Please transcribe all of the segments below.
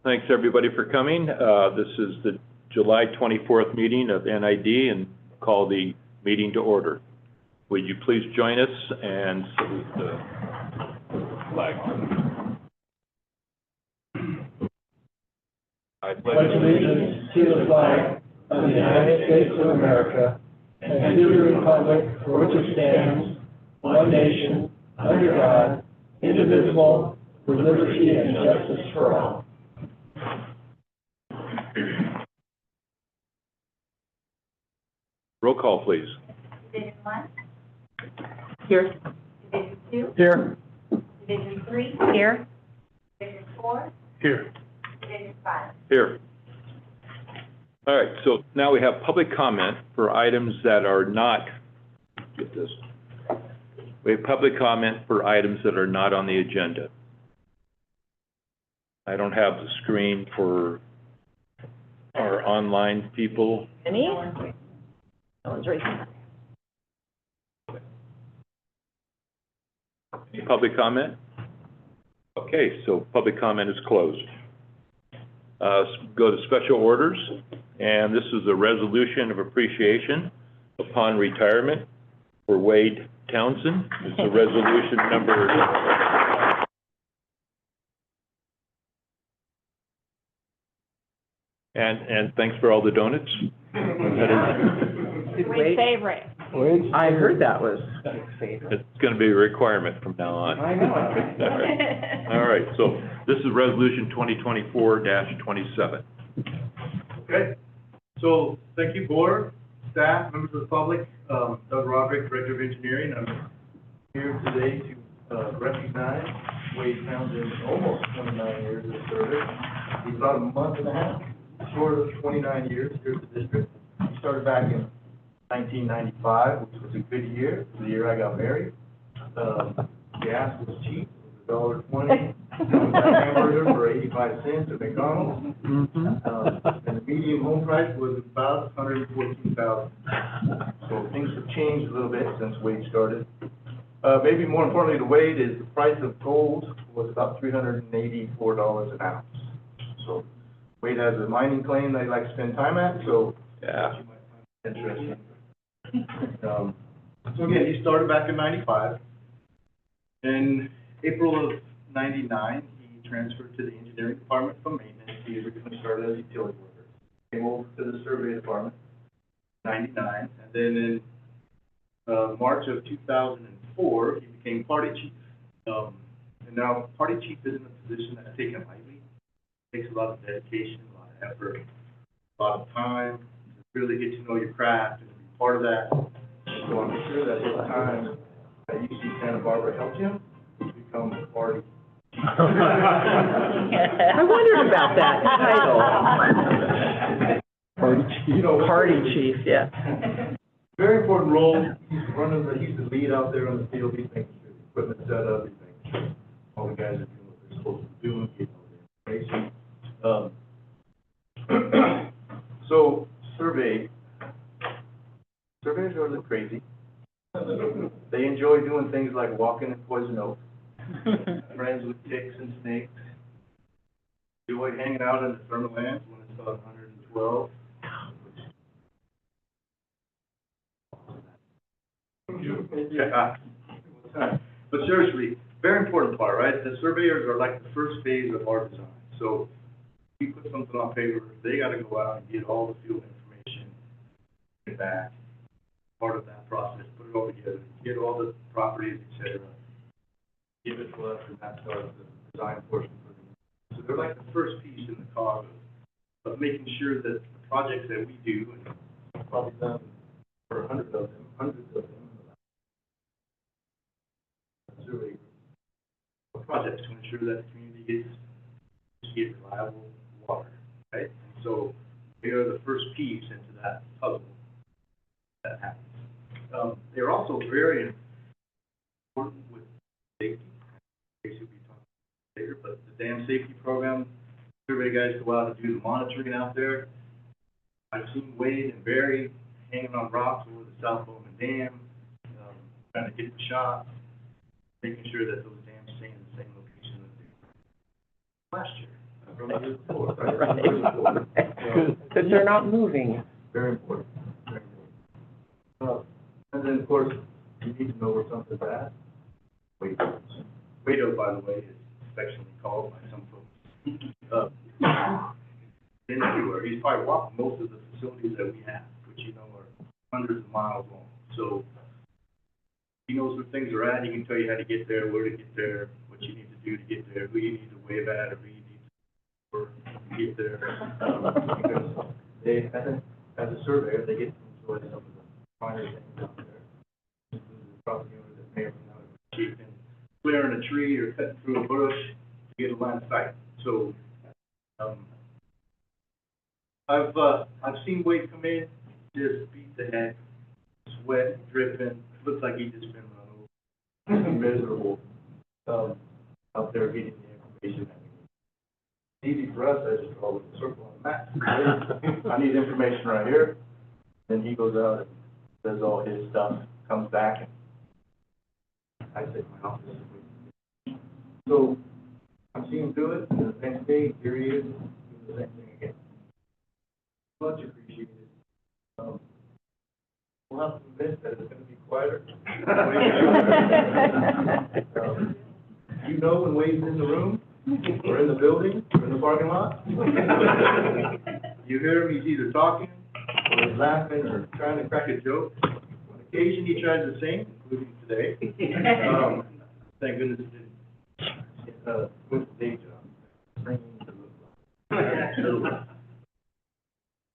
thanks everybody for coming. This is the July 24th meeting of NID and call the meeting to order. Would you please join us and salute the flag? I pledge allegiance to the flag of the United States of America and to the republic for which it stands, one nation, under God, indivisible, with liberty and justice for all. Roll call, please. Division 1. Here. Division 2. Here. Division 3. Here. Division 4. Here. Division 5. Here. All right, so now we have public comment for items that are not, get this. We have public comment for items that are not on the agenda. I don't have the screen for our online people. Any? No one's raising their hand. Any public comment? Okay, so public comment is closed. Go to special orders, and this is a resolution of appreciation upon retirement for Wade Townsend. It's a resolution number. And thanks for all the donuts. Wade's favorite. I heard that was It's going to be a requirement from now on. I know. All right, so this is resolution 2024-27. Okay, so thank you, board, staff, members of the public. Doug Roderick, Director of Engineering. I'm here today to recognize Wade Townsend's almost 29 years of service. He's about a month and a half short of 29 years here at the district. He started back in 1995, which was a good year. It was the year I got married. Gas was cheap, it was $1.20. Hamburger for 85 cents at McDonald's. And the median home price was about $114,000. So things have changed a little bit since Wade started. Maybe more importantly to Wade is the price of gold was about $384 an ounce. So Wade has a mining claim that he likes to spend time at, so Yeah. you might find it interesting. So again, he started back in 95. In April of 99, he transferred to the engineering department from maintenance. He originally started as a utility worker. Came over to the survey department in 99, and then in March of 2004, he became party chief. And now party chief isn't a position that's taken lightly. It takes a lot of dedication, a lot of effort, a lot of time to really get to know your craft and be part of that. So I'm sure that his time at UC Santa Barbara helped him become party chief. I wondered about that title. Party chief. You know, Party chief, yeah. very important role. He's the lead out there on the field. He's making sure the equipment's set up. He's making sure all the guys are doing what they're supposed to do and getting all the information. So surveyors are a little crazy. They enjoy doing things like walking in poison oak, friends with ticks and snakes. Enjoy hanging out in the thermal lands when it's about 112. Yeah. But seriously, very important part, right? The surveyors are like the first phase of our design. So we put something on paper, they got to go out and get all the field information, get it back, part of that process, put it all together, get all the properties, etc. Give it to us, and that's the design portion for them. So they're like the first piece in the cog of making sure that the projects that we do, and we've probably done for hundreds of them, survey projects to ensure that the community gets reliable water, right? And so they are the first piece into that puzzle that happens. They're also very important with safety. Basically, we talk about later, but the dam safety program, survey guys go out and do the monitoring out there. I've seen Wade and Barry hanging on rocks over the South Bowman Dam, trying to get the shot, making sure that those dams stay in the same location that they were last year. from the year before, right? Right. From the year before. So, Because they're not moving. very important, very important. And then, of course, you need to know where something's at. Waco. Waco, by the way, is affectionately called by some folks. Been everywhere. He's probably walked most of the facilities that we have, which you know are hundreds of miles long. So he knows where things are at. He can tell you how to get there, where to get there, what you need to do to get there, who you need to wave at, or who you need to get there. Because they, as a surveyor, they get to enjoy some of the finer things out there. Including the property owner that may or may not have achieved in clearing a tree or cutting through a bush to get a line of sight. So, I've seen Wade come in, just beat the heck, sweat dripping, looks like he just been run over. Miserable, out there getting the information that we need. Easy for us, I just draw with a circle on the map. I need information right here, then he goes out and does all his stuff, comes back, and I sit in my office and wait. So, I'm seeing him do it, and the next day, here he is, doing the same thing again. Much appreciated. We'll have to admit that it's gonna be quieter. You know when Wade's in the room, or in the building, or in the parking lot. You hear him, he's either talking, or he's laughing, or trying to crack a joke. On occasion, he tries to sing, including today. Thank goodness it didn't. With the day job, bringing to the.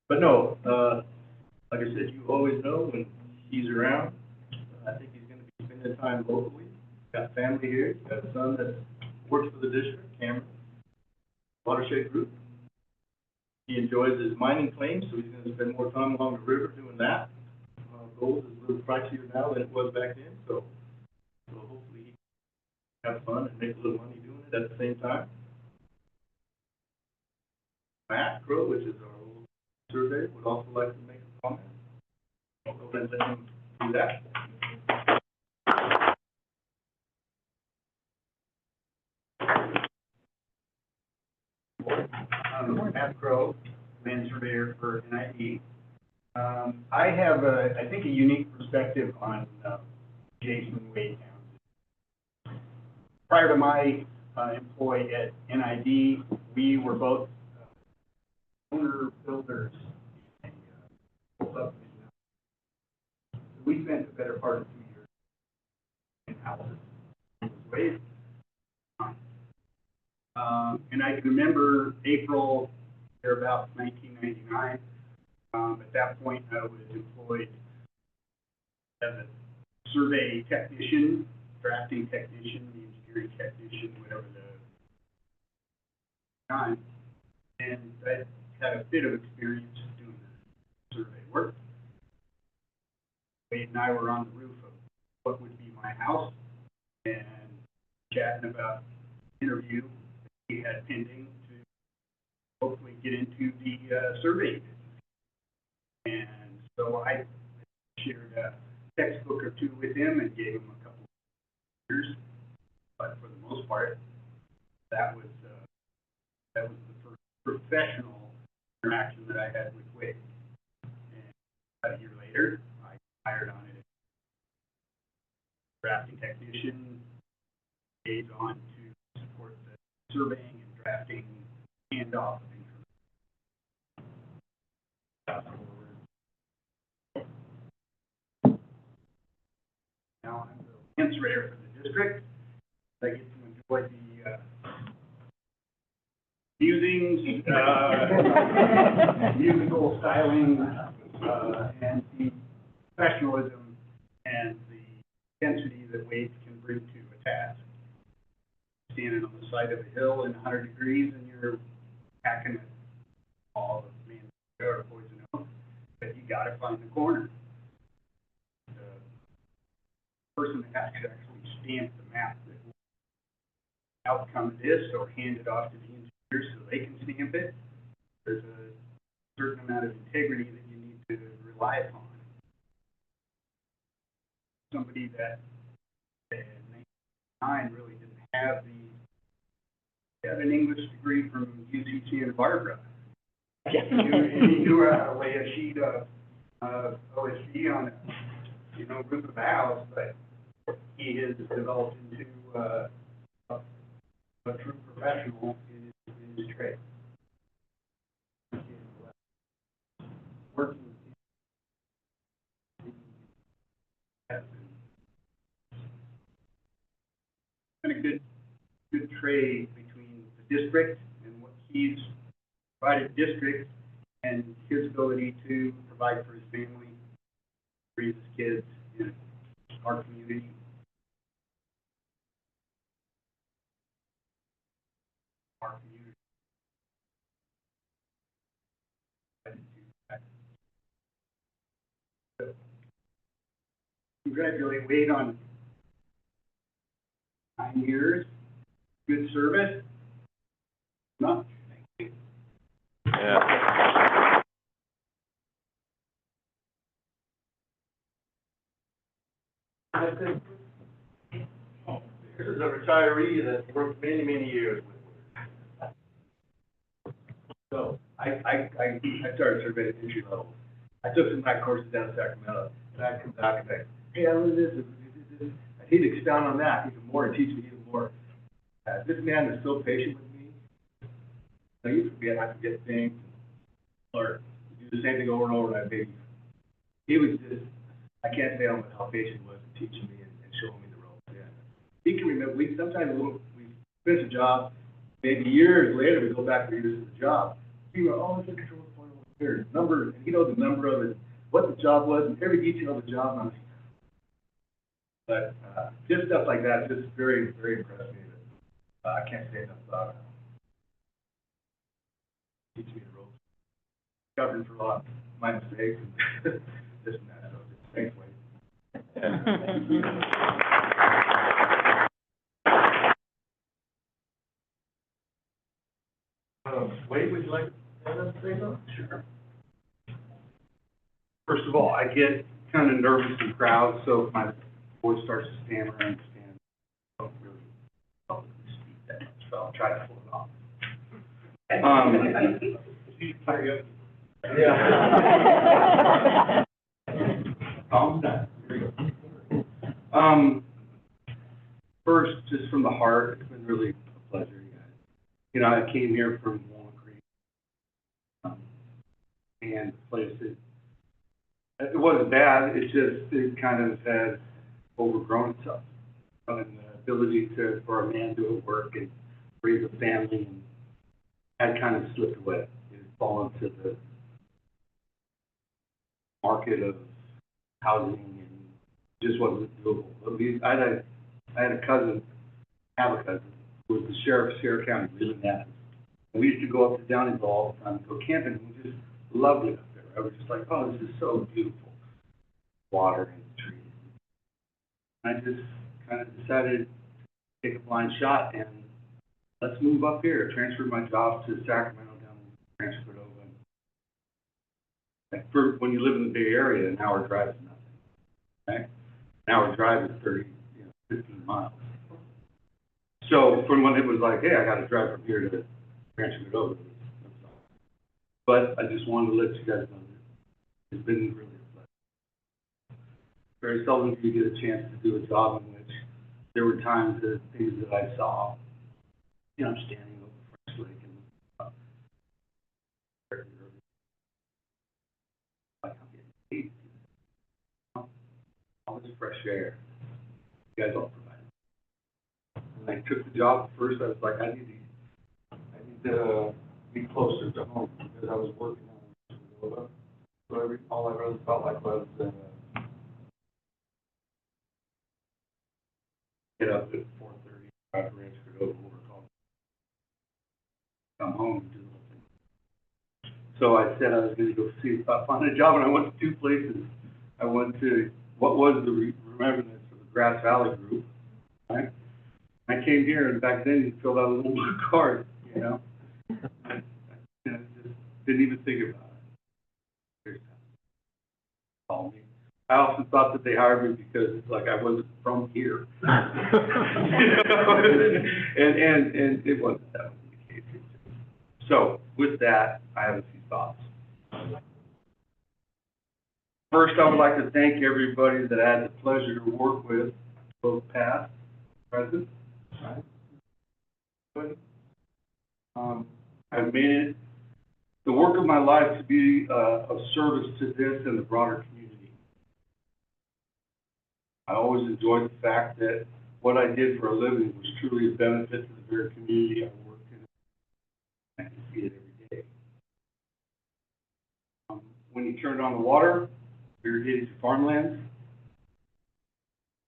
But no, like I said, you always know when he's around. I think he's gonna be spending time locally. Got family here, got a son that works for the district, Cameron, watershed group. He enjoys his mining claims, so he's gonna spend more time along the river doing that. Gold is a little pricier now than it was back then, so hopefully he can have fun and make a little money doing it at the same time. Matt Crow, which is our old surveyor, would also like to make a comment. I'll go ahead and let him do that. Matt Crow, land surveyor for NID. I have I think, a unique perspective on Jason Wade Townsend. Prior to my employ at NID, we were both owner builders. We spent the better part of 2 years in houses. It was Wade. And I can remember April, thereabouts 1999. At that point, I was employed as a survey technician, drafting technician, engineering technician, whatever the time. And I had a bit of experience doing the survey work. Wade and I were on the roof of what would be my house and chatting about interview he had pending to hopefully get into the survey business. And so I shared a textbook or two with him and gave him a couple of years. But for the most part, that was the first professional interaction that I had with Wade. And about a year later, I hired on it as drafting technician, aids on to support the surveying and drafting handoff of information. Now I'm the land surveyor for the district. I get to enjoy the musings, musical styling, and the professionalism and the intensity that Wade can bring to a task. Standing on the side of a hill in 100 degrees and you're packing all of man or poison oak, but you got to find the corner. The person that has to actually stamp the map that the outcome of this or hand it off to the engineers so they can stamp it. There's a certain amount of integrity that you need to rely upon. Somebody that in 1999 really didn't have the had an English degree from UCC in Barbara. He knew how to lay a sheet of OSB on a, roof of a house, but he has developed into a true professional in his trade. Working been a good trade between the district and what he's provided district and his ability to provide for his family, raise his kids in our community. Our community. Congratulate Wade on 9 years, good service. Much. Thank you. Yeah. This is a retiree that worked many, many years with me. So I started surveying at entry level. I took some night courses down in Sacramento, and I'd come back and say, hey, I learned this. And he'd expound on that even more and teach me even more. This man is so patient with me. I used to forget, I forget things, or do the same thing over and over, and he was just, I can't say how patient he was in teaching me and showing me the ropes. Yeah. He can remember, we finish a job, maybe years later, we go back to use the job. He goes, oh, let's look at control point over here, number, and he knows the number of it, what the job was, and every detail of the job. And I'm like, but just stuff like that just very, very impressed me. I can't say enough about it. Teach me the ropes. Covering for a lot of my mistakes and this and that. So thanks, Wade. Wade, would you like to say something? Sure. First of all, I get kind of nervous in crowds, so if my voice starts to stammer, I understand. I don't really publicly speak that much, so I'll try to pull it off. Yeah. Calm down. Here we go. First, just from the heart, it's been really a pleasure, you guys. I came here from Walnut Creek, and the place, it wasn't bad, it kind of has overgrown itself. And the ability for a man to work and raise a family and had kind of slipped away. It had fallen to the market of housing and just wasn't doable. I had a cousin, have a cousin, who was the sheriff of Sierra County, really nice. And we used to go up to Downeyville all the time, go camping, and we just loved it up there. I was just like, oh, this is so beautiful. Water and trees. I just kind of decided to take a blind shot and let's move up here. Transferred my job to Sacramento, down transferred over. And for when you live in the Bay Area, an hour drive is nothing. Okay? An hour drive is 15 miles. So from when it was like, hey, I got to drive from here to transfer it over. But I just wanted to let you guys know that it's been really a pleasure. Very seldom do you get a chance to do a job in which there were times that things that I saw, I'm standing over French Lake and like I'm getting paid. All this fresh air. You guys all provide it. When I took the job at first, I was like, I need to be closer to home because I was working on it. So all I really felt like was get up at 4:30, drive to Ranch Cordova, work on, come home and do the whole thing. So I said I was going to go see if I found a job, and I went to two places. I went to what was the remembrance of the Grass Valley group, right? I came here, and back then you filled out a little blue card, I just didn't even think about it. Call me. I often thought that they hired me because, like, I wasn't from here. You know? And it wasn't that the case. So, with that, I have a few thoughts. First, I would like to thank everybody that I had the pleasure to work with, both past, present. I've made it the work of my life to be of service to this and the broader community. I always enjoyed the fact that what I did for a living was truly a benefit to the very community I worked in. I can see it every day. When you turned on the water, irrigated your farmlands,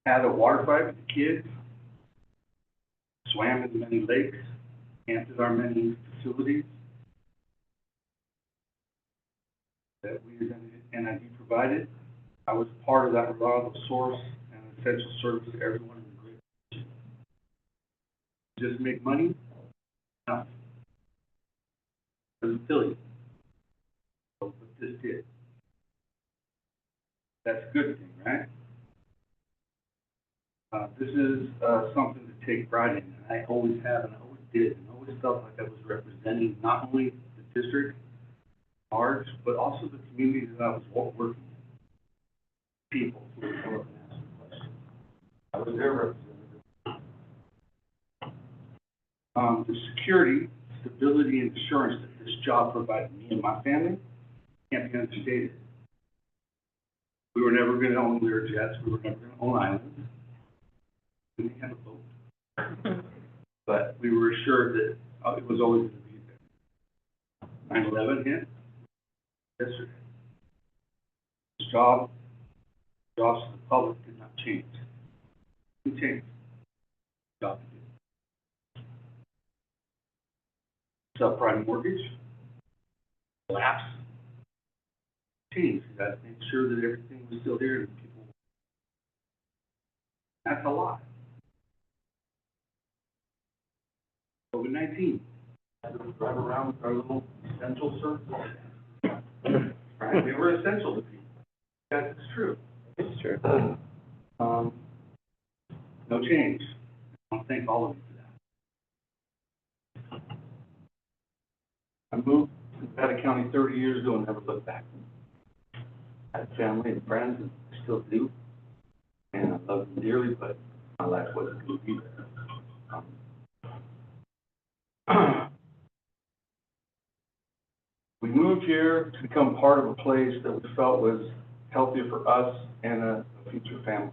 had a water fight with the kids, swam in the many lakes, camped at our many facilities that we as NID provided. I was part of that reliable source and essential service to everyone in the great region. Just make money? No. Doesn't fill you. But this did. That's a good thing, right? This is something to take pride in, and I always have, and I always did, and always felt like I was representing not only the district at large, but also the community that I was working in. People who would come up and ask me questions. I was their representative. The security, stability, and assurance that this job provided me and my family can't be understated. We were never going to own Learjets. We were never going to own islands. We didn't have a boat. But we were assured that it was always going to be there. 9/11 hit yesterday. This jobs to the public did not change. It didn't change. Job to do. Subprime mortgage, collapse, change. You got to make sure that everything was still there and people. That's a lot. COVID-19. I had to drive around with our little essential services. Right? We were essential to people. That's true. It's true. No change. I want to thank all of you for that. I moved to Nevada County 30 years ago and never looked back. I had family and friends, and I still do. And I love them dearly, but my life wasn't going to be there. We moved here to become part of a place that we felt was healthier for us and a future family.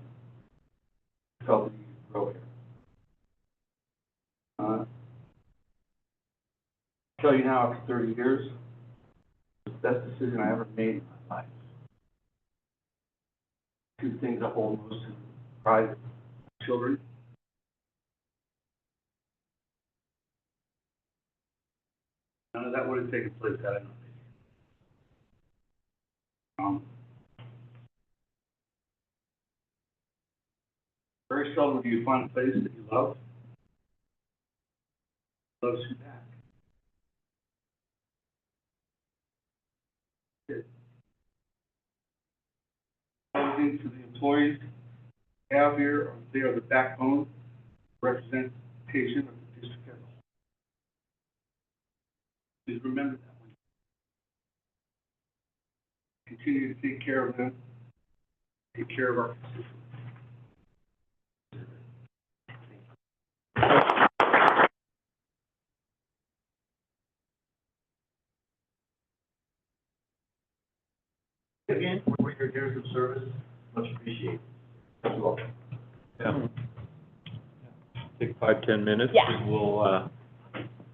We felt that we could grow here. I'll tell you now, after 30 years, it's the best decision I ever made in my life. Two things I hold most in pride: children. None of that would have taken place had I not been here. Very seldom do you find a place that you love, loves you back. Everything to the employees we have here, they are the backbone, representation of the district as a whole. Please remember that when you continue to take care of them, take care of our constituents. Again, for your years of service, much appreciated. Thank you all. Yeah. Take 5-10 minutes. Yeah. And we'll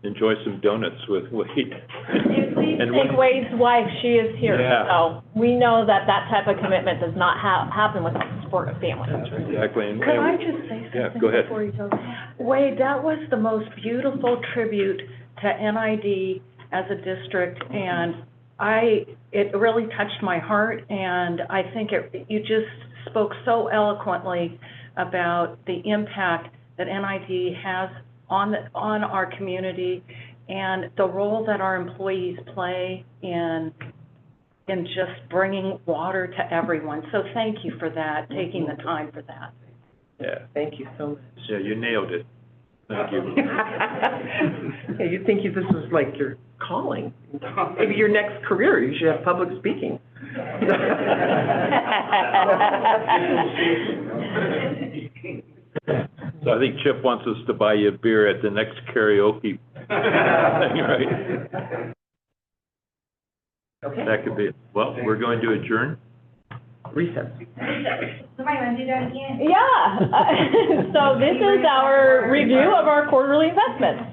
enjoy some donuts with Wade. And please And take when- Wade's wife, she is here. Yeah. So we know that that type of commitment does not happen without the support of family. Exactly. And- Could I just say Yeah, something go ahead. before you go? Wade, that was the most beautiful tribute to NID as a district, and it really touched my heart, and I think you just spoke so eloquently about the impact that NID has on our community and the role that our employees play in in just bringing water to everyone. So thank you for that, taking the time for that. Yeah, Thank you so much. yeah, you nailed it. Thank you. Yeah, you'd think this was like your calling. Maybe your next career, you should have public speaking. So I think Chip wants us to buy you a beer at the next karaoke thing, right? Okay, That could be it. Well, we're going to adjourn. recess. Somebody want to do that again? Yeah, so this is our review of our quarterly investments.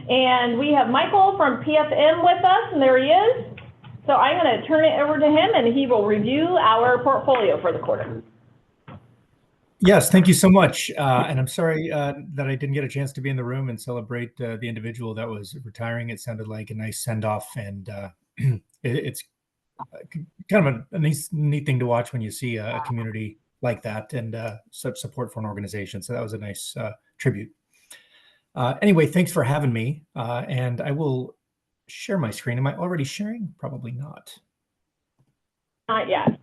And we have Michael from PFM with us, and there he is. So I'm going to turn it over to him, and he will review our portfolio for the quarter. Yes, thank you so much. And I'm sorry that I didn't get a chance to be in the room and celebrate the individual that was retiring. It sounded like a nice send-off, and it's kind of a neat thing to watch when you see a community like that and such support for an organization. So that was a nice tribute. Anyway, thanks for having me. And I will share my screen. Am I already sharing? Probably not. Not yet.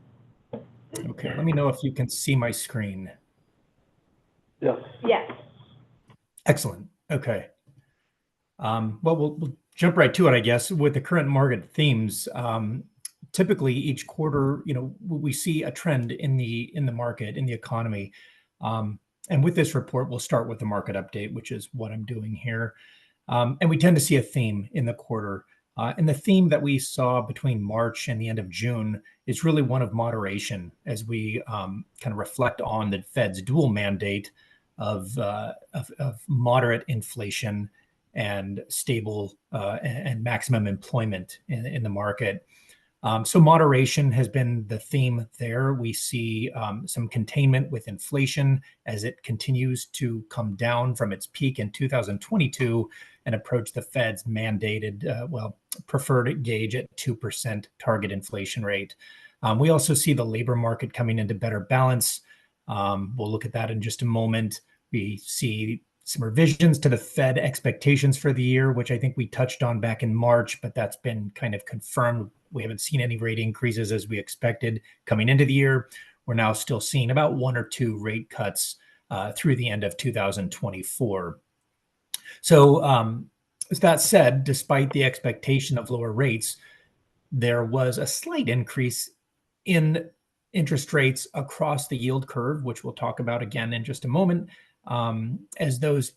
Okay, let me know if you can see my screen. Yes. Yes. Excellent. Okay. Well, we'll jump right to it, I guess, with the current market themes. Typically, each quarter, we see a trend in the market, in the economy. And with this report, we'll start with the market update, which is what I'm doing here. And we tend to see a theme in the quarter. And the theme that we saw between March and the end of June is really one of moderation as we kind of reflect on the Fed's dual mandate of moderate inflation and stable and maximum employment in the market. So moderation has been the theme there. We see some containment with inflation as it continues to come down from its peak in 2022 and approach the Fed's mandated, preferred gauge at 2% target inflation rate. We also see the labor market coming into better balance. We'll look at that in just a moment. We see some revisions to the Fed expectations for the year, which I think we touched on back in March, but that's been kind of confirmed. We haven't seen any rate increases as we expected coming into the year. We're now still seeing about 1 or 2 rate cuts through the end of 2024. So as that said, despite the expectation of lower rates, there was a slight increase in interest rates across the yield curve, which we'll talk about again in just a moment, as the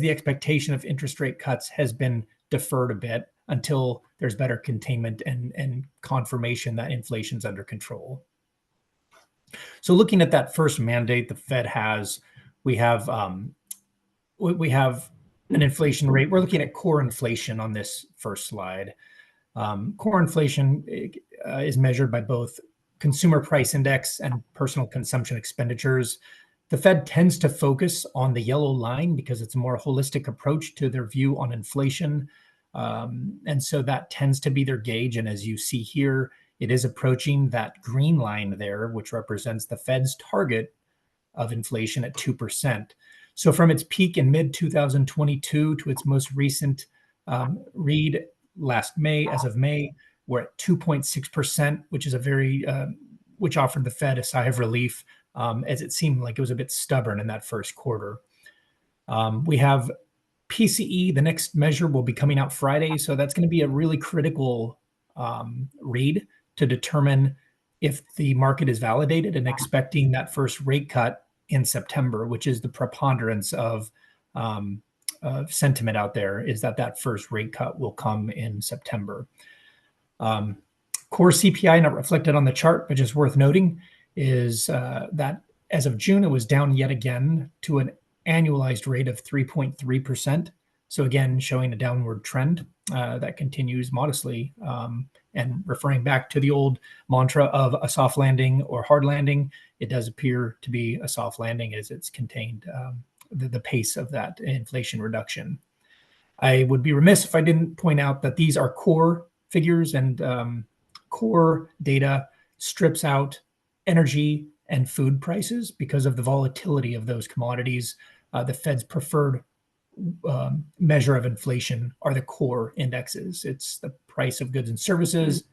expectation of interest rate cuts has been deferred a bit until there's better containment and confirmation that inflation's under control. So looking at that first mandate the Fed has, we have an inflation rate. We're looking at core inflation on this first slide. Core inflation is measured by both consumer price index and personal consumption expenditures. The Fed tends to focus on the yellow line because it's a more holistic approach to their view on inflation. And so that tends to be their gauge. And as you see here, it is approaching that green line there, which represents the Fed's target of inflation at 2%. So from its peak in mid-2022 to its most recent read last May, as of May, we're at 2.6%, which is which offered the Fed a sigh of relief, as it seemed like it was a bit stubborn in that first quarter. We have PCE, the next measure will be coming out Friday. So that's going to be a really critical read to determine if the market is validated and expecting that first rate cut in September, which is the preponderance of sentiment out there, is that first rate cut will come in September. Core CPI, not reflected on the chart, but just worth noting, is that as of June, it was down yet again to an annualized rate of 3.3%. So again, showing a downward trend that continues modestly, and referring back to the old mantra of a soft landing or hard landing, it does appear to be a soft landing as it's contained the pace of that inflation reduction. I would be remiss if I didn't point out that these are core figures, and core data strips out energy and food prices because of the volatility of those commodities. The Fed's preferred measure of inflation are the core indexes. It's the price of goods and services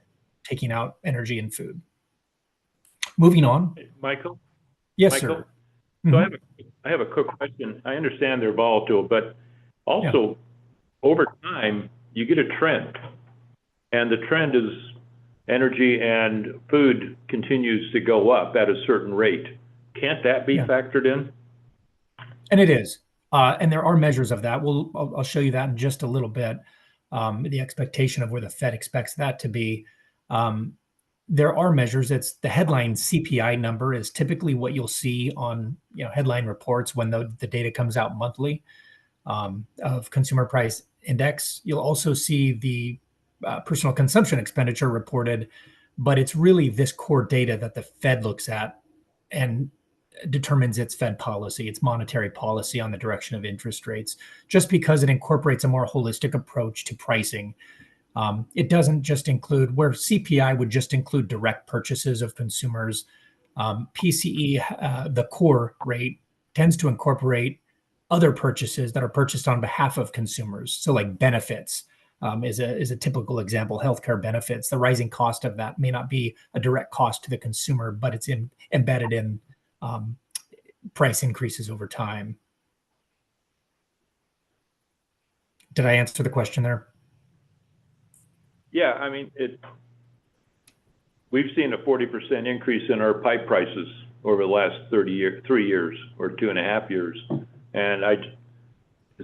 taking out energy and food. Moving on. Michael? Yes, Michael? sir. So Mhm. I have a quick question. I understand they're volatile, but also over time, you get a trend. And the trend is energy and food continues to go up at a certain rate. Can't that be Yeah. factored in? And it is. And there are measures of that. I'll show you that in just a little bit. The expectation of where the Fed expects that to be. There are measures. It's the headline CPI number is typically what you'll see on headline reports when the data comes out monthly of consumer price index. You'll also see the personal consumption expenditure reported, but it's really this core data that the Fed looks at and determines its Fed policy, its monetary policy on the direction of interest rates, just because it incorporates a more holistic approach to pricing. It doesn't just include where CPI would just include direct purchases of consumers. PCE, the core rate, tends to incorporate other purchases that are purchased on behalf of consumers. So like benefits is a typical example, healthcare benefits. The rising cost of that may not be a direct cost to the consumer, but it's embedded in price increases over time. Did I answer the question there? Yeah, I mean, we've seen a 40% increase in our pipe prices over the last 3 years or 2.5 years. And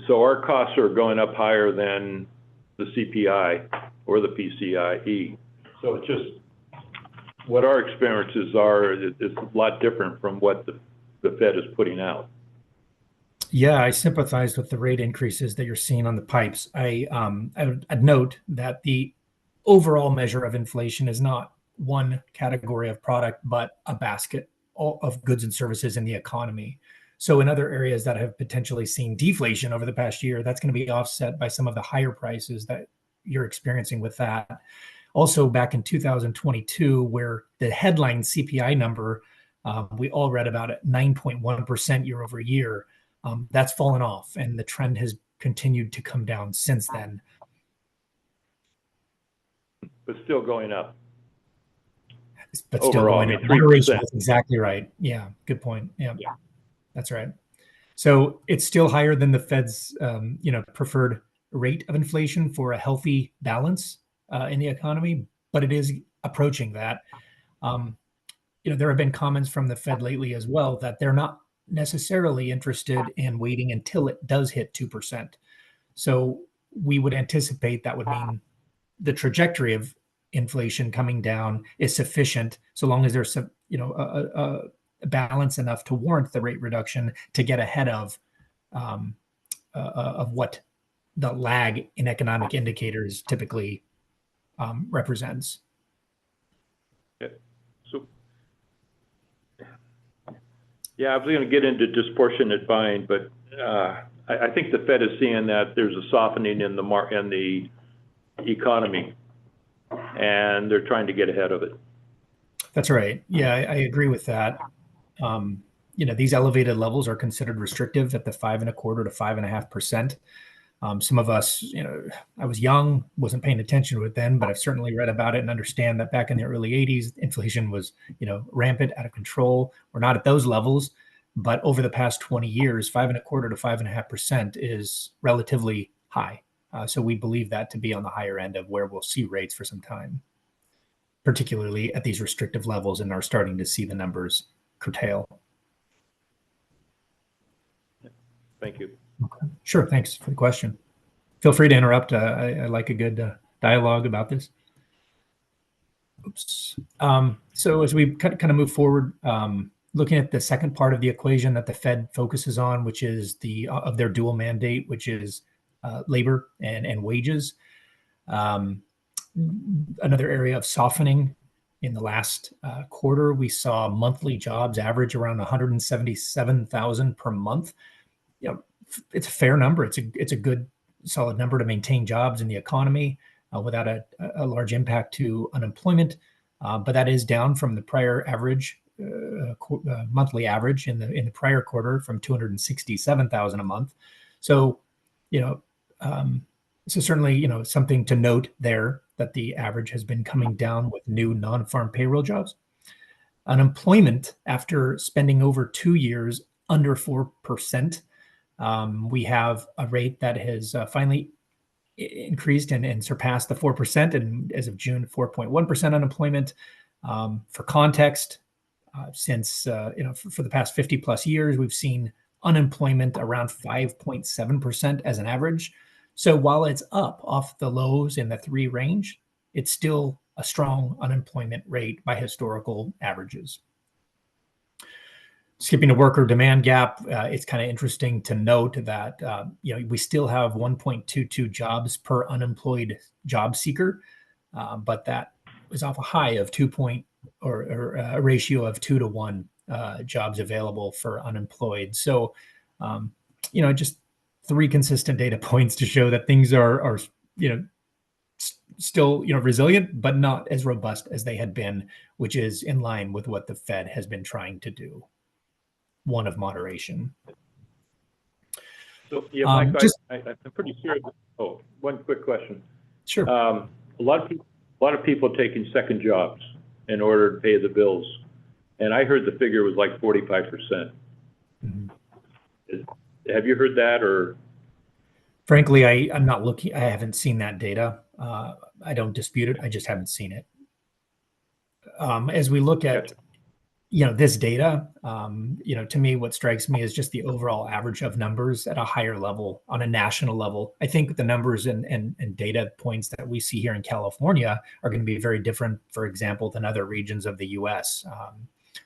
so our costs are going up higher than the CPI or the PCIe. So it's just what our experiences are is a lot different from what the Fed is putting out. Yeah, I sympathize with the rate increases that you're seeing on the pipes. I'd note that the overall measure of inflation is not one category of product, but a basket of goods and services in the economy. So in other areas that have potentially seen deflation over the past year, that's going to be offset by some of the higher prices that you're experiencing with that. Also back in 2022, where the headline CPI number, we all read about it, 9.1% year over year, that's fallen off and the trend has continued to come down since then. But still going up. But still overall, going I up. mean, 3%. Moderation is exactly right. Yeah, good point. Yeah, that's right. So it's still higher than the Fed's, preferred rate of inflation for a healthy balance in the economy, but it is approaching that. There have been comments from the Fed lately as well that they're not necessarily interested in waiting until it does hit 2%. So we would anticipate that would mean the trajectory of inflation coming down is sufficient, so long as there's a balance enough to warrant the rate reduction to get ahead of what the lag in economic indicators typically represents. Yeah. So, I was going to get into disproportionate buying, but I think the Fed is seeing that there's a softening in the economy, and they're trying to get ahead of it. That's right. Yeah, I agree with that. These elevated levels are considered restrictive at the 5.25% to 5.5%. Some of us, I was young, wasn't paying attention to it then, but I've certainly read about it and understand that back in the early 80s, inflation was, rampant, out of control. We're not at those levels, but over the past 20 years, 5.25% to 5.5% is relatively high. So we believe that to be on the higher end of where we'll see rates for some time, particularly at these restrictive levels, and are starting to see the numbers curtail. Thank you. Okay. Sure. Thanks for the question. Feel free to interrupt. I like a good dialogue about this. Oops. So as we kind of move forward, looking at the second part of the equation that the Fed focuses on, which is of their dual mandate, which is labor and wages. Another area of softening in the last quarter, we saw monthly jobs average around 177,000 per month. It's a fair number. It's a good, solid number to maintain jobs in the economy without a large impact to unemployment. But that is down from the prior average, monthly average in the prior quarter from 267,000 a month. So, So certainly, something to note there that the average has been coming down with new non-farm payroll jobs. Unemployment after spending over 2 years under 4%. We have a rate that has finally increased and surpassed the 4%, and as of June, 4.1% unemployment. For context, since for the past 50 plus years, we've seen unemployment around 5.7% as an average. So while it's up off the lows in the 3 range, it's still a strong unemployment rate by historical averages. Skipping to worker demand gap, it's kind of interesting to note that we still have 1.22 jobs per unemployed job seeker, but that was off a high of or a ratio of 2 to 1 jobs available for unemployed. So, just 3 consistent data points to show that things are still resilient, but not as robust as they had been, which is in line with what the Fed has been trying to do. One of moderation. So, yeah, Mike, I'm pretty sure. Oh, one quick question. Sure. A lot of people are taking second jobs in order to pay the bills, and I heard the figure was like 45%. Mm-hmm. Have you heard that, or? Frankly, I'm not looking. I haven't seen that data. I don't dispute it. I just haven't seen it. As we look at this data, to me, what strikes me is just the overall average of numbers at a higher level on a national level. I think the numbers and data points that we see here in California are going to be very different, for example, than other regions of the US.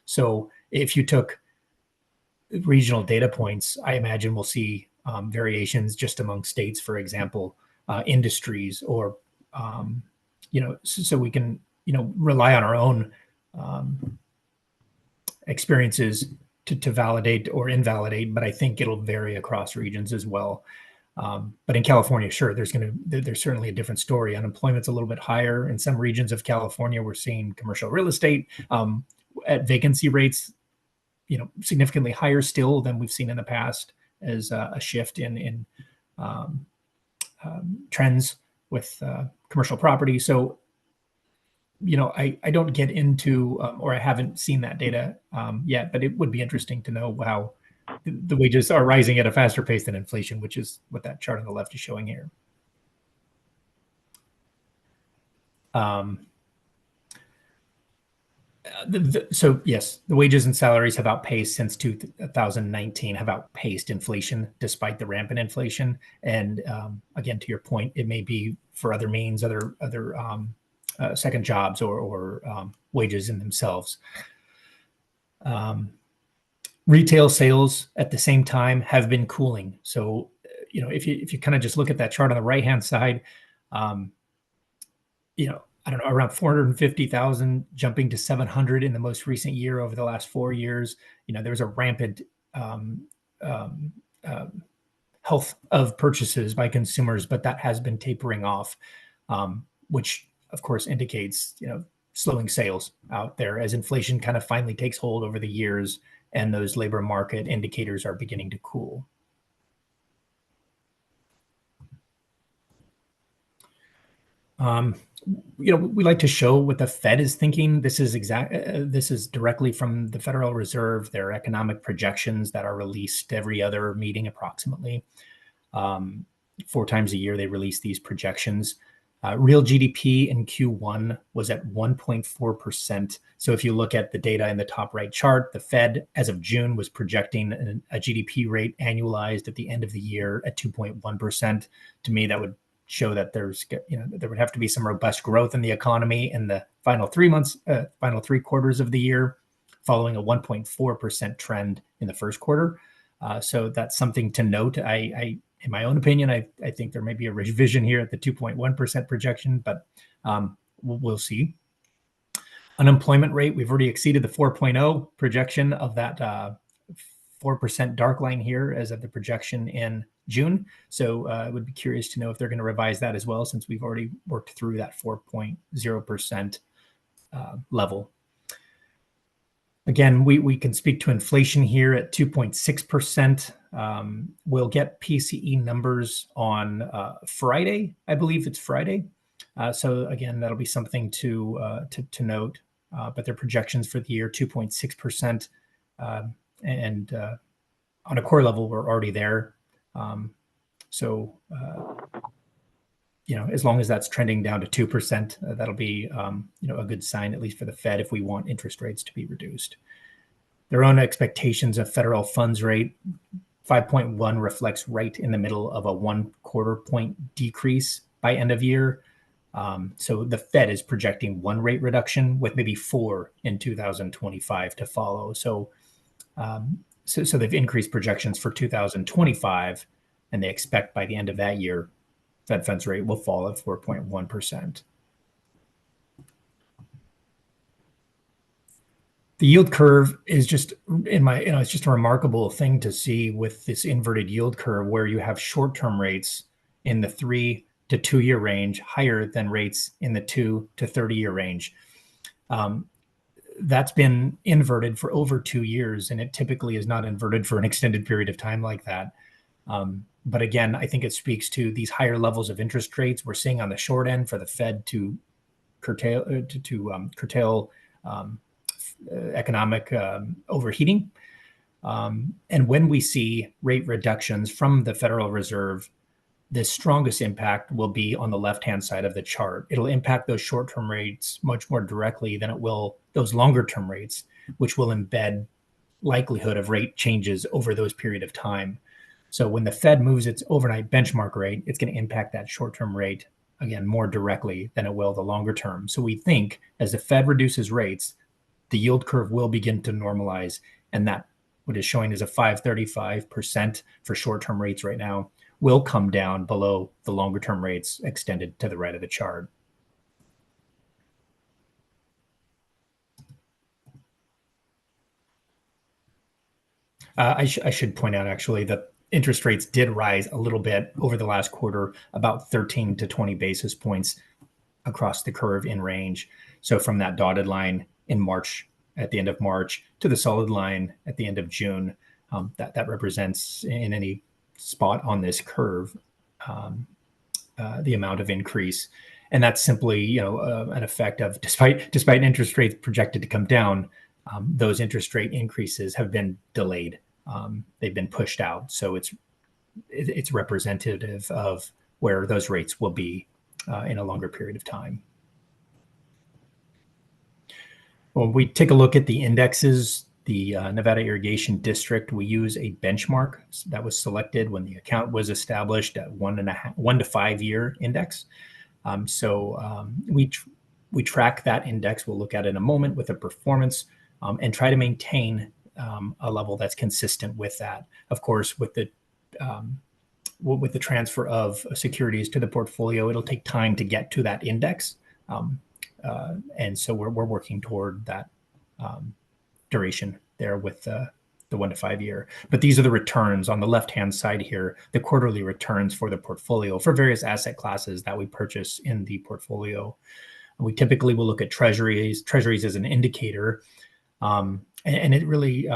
So if you took regional data points, I imagine we'll see variations just among states, for example, industries, or, so we can, rely on our own experiences to validate or invalidate, but I think it'll vary across regions as well. But in California, sure, there's certainly a different story. Unemployment's a little bit higher in some regions of California. We're seeing commercial real estate at vacancy rates, significantly higher still than we've seen in the past, as a shift in trends with commercial property. So, I don't get into, or I haven't seen that data yet, but it would be interesting to know how the wages are rising at a faster pace than inflation, which is what that chart on the left is showing here. So yes, the wages and salaries have outpaced since 2019, have outpaced inflation despite the rampant inflation. And again, to your point, it may be for other means, other second jobs or wages in themselves. Retail sales at the same time have been cooling. So, if you kind of just look at that chart on the right-hand side, I don't know, around 450,000 jumping to 700 in the most recent year over the last 4 years. There was a rampant health of purchases by consumers, but that has been tapering off, which of course indicates, slowing sales out there as inflation kind of finally takes hold over the years and those labor market indicators are beginning to cool. We like to show what the Fed is thinking. This is directly from the Federal Reserve, their economic projections that are released every other meeting approximately. 4 times a year, they release these projections. Real GDP in Q1 was at 1.4%. So if you look at the data in the top right chart, the Fed, as of June, was projecting a GDP rate annualized at the end of the year at 2.1%. To me, that would show that there would have to be some robust growth in the economy in the final 3 quarters of the year, following a 1.4% trend in the first quarter. So that's something to note. In my own opinion, I think there may be a revision here at the 2.1% projection, but we'll see. Unemployment rate, we've already exceeded the 4.0 projection of that 4% dark line here as of the projection in June. So I would be curious to know if they're going to revise that as well, since we've already worked through that 4.0% level. Again, we can speak to inflation here at 2.6%. We'll get PCE numbers on Friday. I believe it's Friday. So again, that'll be something to note. But their projections for the year, 2.6%. And on a core level, we're already there. As long as that's trending down to 2%, that'll be, a good sign, at least for the Fed, if we want interest rates to be reduced. Their own expectations of federal funds rate, 5.1 reflects right in the middle of a 1/4 point decrease by end of year. So the Fed is projecting 1 rate reduction with maybe 4 in 2025 to follow. So they've increased projections for 2025, and they expect by the end of that year, Fed funds rate will fall at 4.1%. The yield curve is just it's just a remarkable thing to see with this inverted yield curve where you have short-term rates in the 3 to 2 year range higher than rates in the 2 to 30 year range. That's been inverted for over 2 years, and it typically is not inverted for an extended period of time like that. But again, I think it speaks to these higher levels of interest rates we're seeing on the short end for the Fed to curtail economic overheating. And when we see rate reductions from the Federal Reserve, the strongest impact will be on the left-hand side of the chart. It'll impact those short-term rates much more directly than it will those longer-term rates, which will embed likelihood of rate changes over those period of time. So when the Fed moves its overnight benchmark rate, it's going to impact that short-term rate, again, more directly than it will the longer term. So we think as the Fed reduces rates, the yield curve will begin to normalize, and that what is showing is a 5.35% for short-term rates right now will come down below the longer-term rates extended to the right of the chart. I should point out, actually, that interest rates did rise a little bit over the last quarter, about 13 to 20 basis points across the curve in range. So from that dotted line in March, at the end of March, to the solid line at the end of June, that represents in any spot on this curve the amount of increase. And that's simply, an effect of despite interest rates projected to come down, those interest rate increases have been delayed. They've been pushed out. So it's representative of where those rates will be in a longer period of time. When we take a look at the indexes, the Nevada Irrigation District, we use a benchmark that was selected when the account was established at 1 to 5 year index. We track that index. We'll look at it in a moment with the performance and try to maintain a level that's consistent with that. Of course, with the transfer of securities to the portfolio, it'll take time to get to that index. And so we're working toward that duration there with the 1 to 5 year. But these are the returns on the left-hand side here, the quarterly returns for the portfolio for various asset classes that we purchase in the portfolio. We typically will look at treasuries as an indicator. And it really,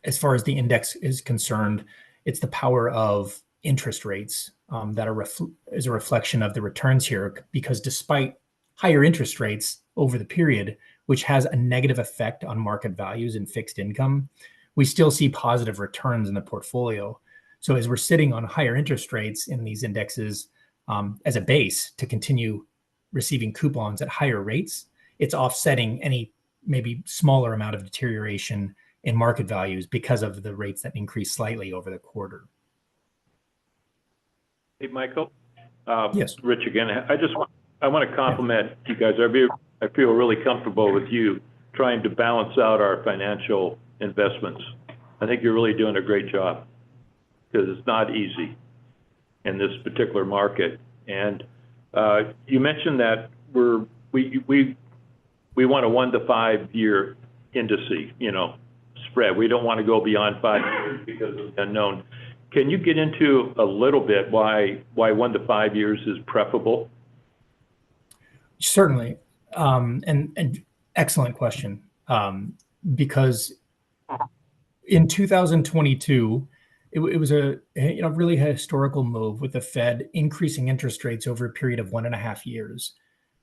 as far as the index is concerned, it's the power of interest rates that is a reflection of the returns here, because despite higher interest rates over the period, which has a negative effect on market values and fixed income, we still see positive returns in the portfolio. So as we're sitting on higher interest rates in these indexes as a base to continue receiving coupons at higher rates, it's offsetting any maybe smaller amount of deterioration in market values because of the rates that increase slightly over the quarter. Hey, Michael. Yes. Rich again. I want to compliment you guys. I feel really comfortable with you trying to balance out our financial investments. I think you're really doing a great job because it's not easy in this particular market. And you mentioned that we want a 1 to 5 year indice, spread. We don't want to go beyond 5 years because of the unknown. Can you get into a little bit why 1 to 5 years is preferable? Certainly. And excellent question. Because in 2022, it was a really historical move with the Fed increasing interest rates over a period of 1.5 years.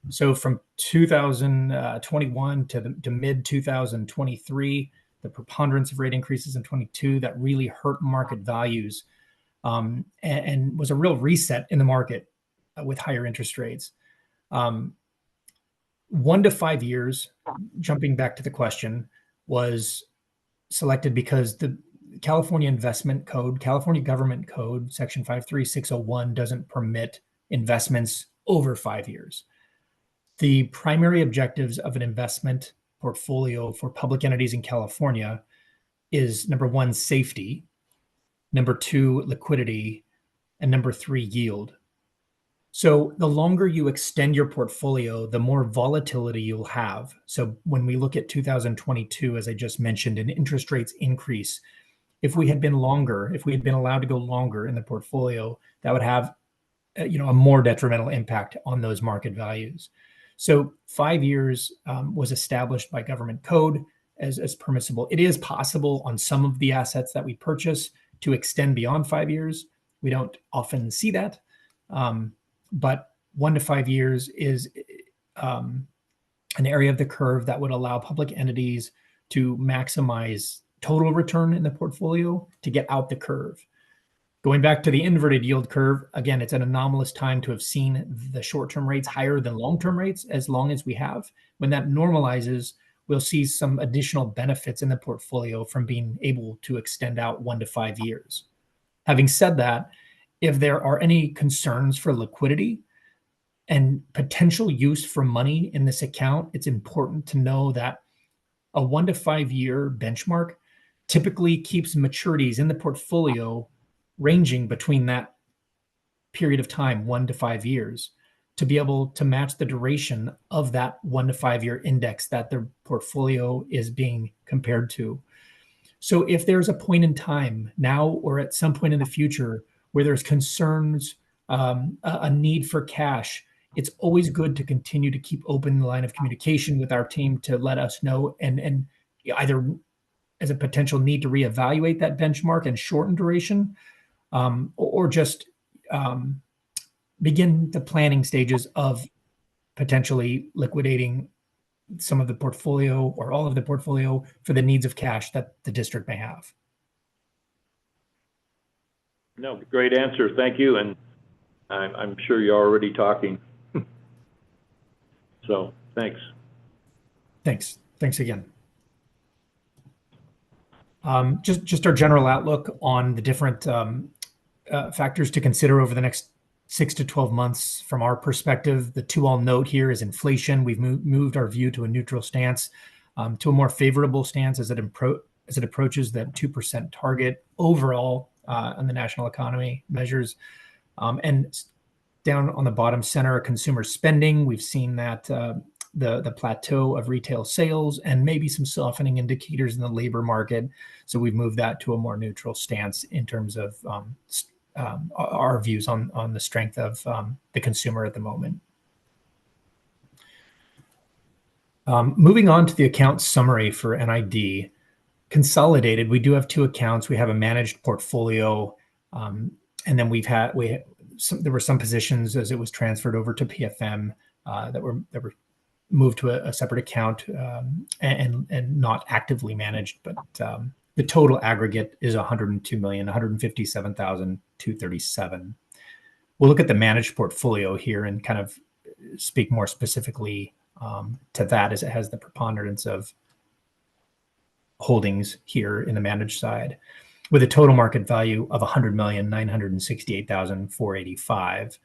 So from 2021 to mid 2023, the preponderance of rate increases in 22 that really hurt market values, and was a real reset in the market with higher interest rates. 1 to 5 years, jumping back to the question, was selected because the California Investment Code, California Government Code, Section 53601, doesn't permit investments over 5 years. The primary objectives of an investment portfolio for public entities in California is number 1, safety, number 2, liquidity, and number 3, yield. So the longer you extend your portfolio, the more volatility you'll have. So when we look at 2022, as I just mentioned, and interest rates increase, if we had been longer, if we had been allowed to go longer in the portfolio, that would have a more detrimental impact on those market values. So 5 years was established by government code as permissible. It is possible on some of the assets that we purchase to extend beyond 5 years. We don't often see that. But 1 to 5 years is an area of the curve that would allow public entities to maximize total return in the portfolio to get out the curve. Going back to the inverted yield curve, again, it's an anomalous time to have seen the short-term rates higher than long-term rates as long as we have. When that normalizes, we'll see some additional benefits in the portfolio from being able to extend out 1 to 5 years. Having said that, if there are any concerns for liquidity and potential use for money in this account, it's important to know that a 1 to 5 year benchmark typically keeps maturities in the portfolio ranging between that period of time, 1 to 5 years, to be able to match the duration of that 1 to 5 year index that the portfolio is being compared to. So if there's a point in time now or at some point in the future where there's concerns, a need for cash, it's always good to continue to keep open the line of communication with our team to let us know, and either as a potential need to reevaluate that benchmark and shorten duration, or just begin the planning stages of potentially liquidating some of the portfolio or all of the portfolio for the needs of cash that the district may have. No, great answer. Thank you. And I'm sure you're already talking. So thanks. Thanks again. Just our general outlook on the different factors to consider over the next 6 to 12 months from our perspective. The two I'll note here is inflation. We've moved our view to a neutral stance, to a more favorable stance as it approaches that 2% target overall on the national economy measures. And down on the bottom center, consumer spending, we've seen that the plateau of retail sales and maybe some softening indicators in the labor market. So we've moved that to a more neutral stance in terms of our views on the strength of the consumer at the moment. Moving on to the account summary for NID. Consolidated, we do have two accounts. We have a managed portfolio, and then there were some positions as it was transferred over to PFM that were moved to a separate account and not actively managed, but the total aggregate is $102,157,237. We'll look at the managed portfolio here and kind of speak more specifically to that, as it has the preponderance of holdings here in the managed side, with a total market value of $100,968,485,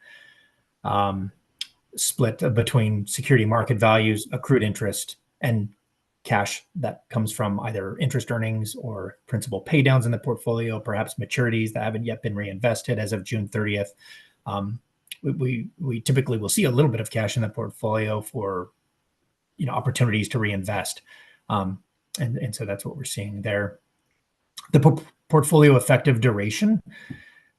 split between security market values, accrued interest, and cash that comes from either interest earnings or principal paydowns in the portfolio, perhaps maturities that haven't yet been reinvested as of June 30th. We typically will see a little bit of cash in the portfolio for opportunities to reinvest. And so that's what we're seeing there. The portfolio effective duration,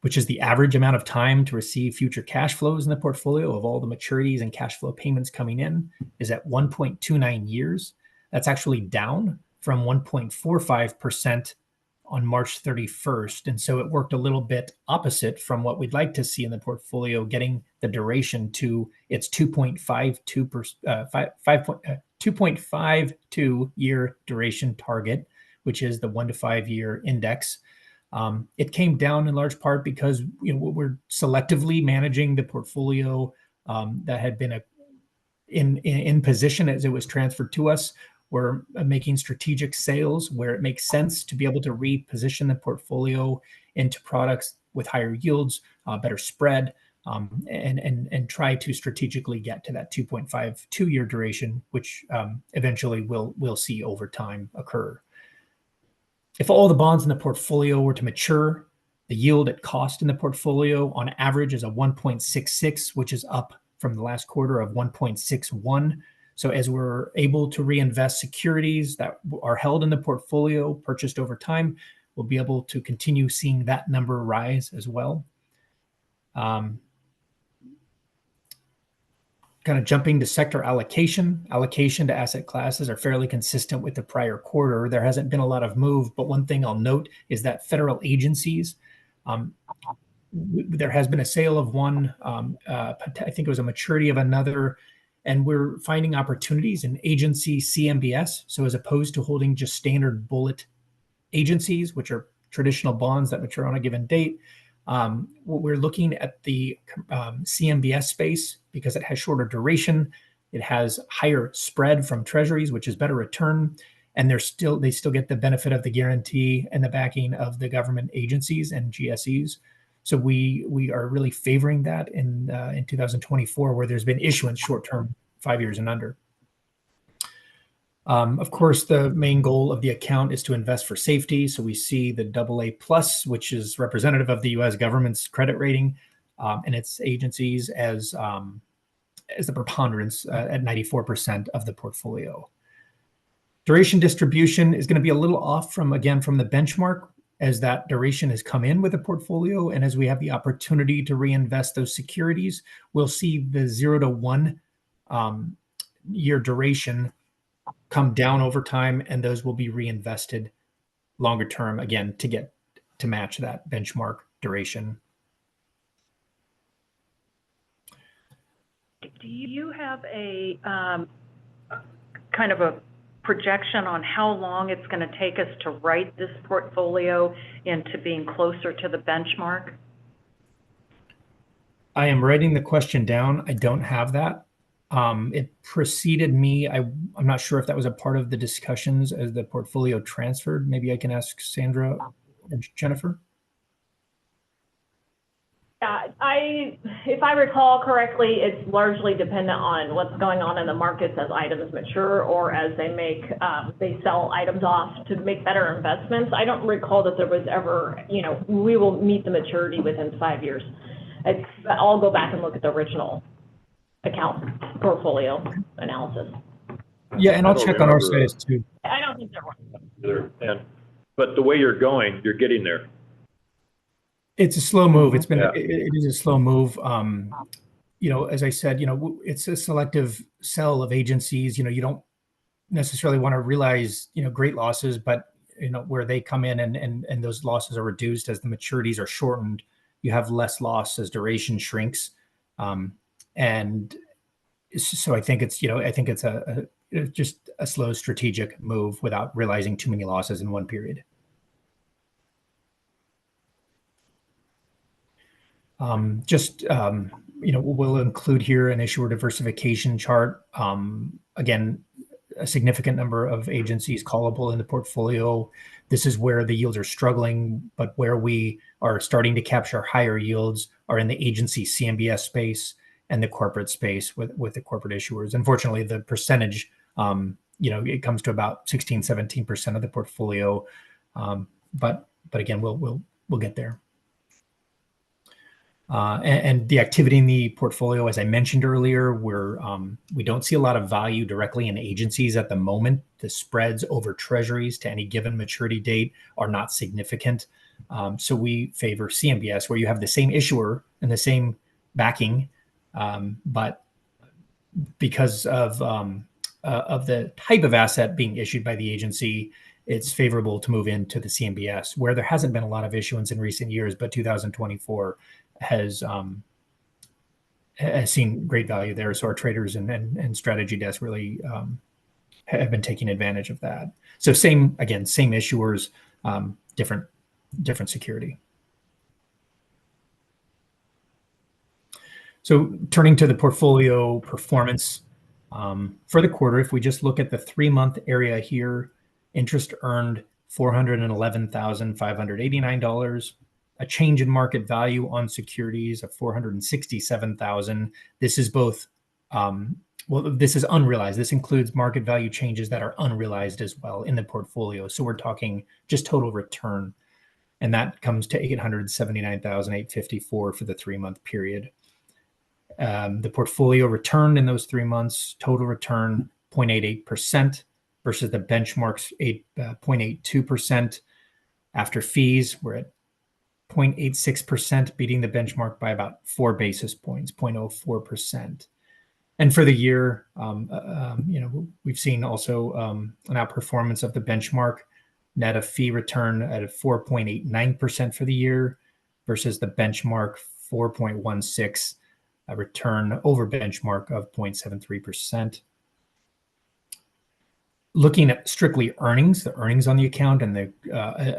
which is the average amount of time to receive future cash flows in the portfolio of all the maturities and cash flow payments coming in, is at 1.29 years. That's actually down from 1.45% on March 31st. And so it worked a little bit opposite from what we'd like to see in the portfolio, getting the duration to its 2.52 year duration target, which is the 1 to 5 year index. It came down in large part because we're selectively managing the portfolio that had been in position as it was transferred to us. We're making strategic sales where it makes sense to be able to reposition the portfolio into products with higher yields, better spread, and try to strategically get to that 2.52 year duration, which eventually we'll see over time occur. If all the bonds in the portfolio were to mature, the yield at cost in the portfolio on average is a 1.66, which is up from the last quarter of 1.61. So as we're able to reinvest securities that are held in the portfolio, purchased over time, we'll be able to continue seeing that number rise as well. Kind of jumping to sector allocation to asset classes are fairly consistent with the prior quarter. There hasn't been a lot of move, but one thing I'll note is that federal agencies, there has been a sale of one, I think it was a maturity of another, and we're finding opportunities in agency CMBS. So as opposed to holding just standard bullet agencies, which are traditional bonds that mature on a given date, we're looking at the CMBS space because it has shorter duration, it has higher spread from treasuries, which is better return, and they still get the benefit of the guarantee and the backing of the government agencies and GSEs. So we are really favoring that in 2024, where there's been issuance short-term, 5 years and under. Of course, the main goal of the account is to invest for safety. So we see the AA+, which is representative of the U.S. government's credit rating, and its agencies as the preponderance at 94% of the portfolio. Duration distribution is going to be a little off from the benchmark, as that duration has come in with the portfolio, and as we have the opportunity to reinvest those securities, we'll see the 0 to 1 year duration come down over time, and those will be reinvested longer term, again, to match that benchmark duration. Do you have a kind of a projection on how long it's going to take us to write this portfolio into being closer to the benchmark? I am writing the question down. I don't have that. It preceded me. I'm not sure if that was a part of the discussions as the portfolio transferred. Maybe I can ask Sandra or Jennifer. Yeah, if I recall correctly, it's largely dependent on what's going on in the markets as items mature or as they sell items off to make better investments. I don't recall that there was ever, we will meet the maturity within 5 years. I'll go back and look at the original account portfolio analysis. Yeah, and I'll check on our side too. I don't think there was. But the way you're going, you're getting there. It's a slow move. It is a slow move. As I said, it's a selective sell of agencies. You don't necessarily want to realize, great losses, but where they come in and those losses are reduced as the maturities are shortened, you have less loss as duration shrinks. And so I think it's just a slow strategic move without realizing too many losses in one period. We'll include here an issuer diversification chart. Again, a significant number of agencies callable in the portfolio. This is where the yields are struggling, but where we are starting to capture higher yields are in the agency CMBS space and the corporate space with the corporate issuers. Unfortunately, the percentage, it comes to about 16-17% of the portfolio. But again, we'll get there. And the activity in the portfolio, as I mentioned earlier, we don't see a lot of value directly in agencies at the moment. The spreads over treasuries to any given maturity date are not significant. So we favor CMBS, where you have the same issuer and the same backing, but because of of the type of asset being issued by the agency, it's favorable to move into the CMBS, where there hasn't been a lot of issuance in recent years, but 2024 has seen great value there. So our traders and strategy desks really have been taking advantage of that. So same issuers, different security. So turning to the portfolio performance for the quarter, if we just look at the 3-month area here, interest earned $411,589, a change in market value on securities of $467,000. This is both, this is unrealized. This includes market value changes that are unrealized as well in the portfolio. So we're talking just total return. And that comes to $879,854 for the 3-month period. The portfolio returned in those 3 months, total return 0.88% versus the benchmark's 0.82%. After fees, we're at 0.86%, beating the benchmark by about 4 basis points, 0.04%. And for the year, we've seen also an outperformance of the benchmark, net of fee return at a 4.89% for the year versus the benchmark 4.16%. A return over benchmark of 0.73%. Looking at strictly earnings, the earnings on the account and the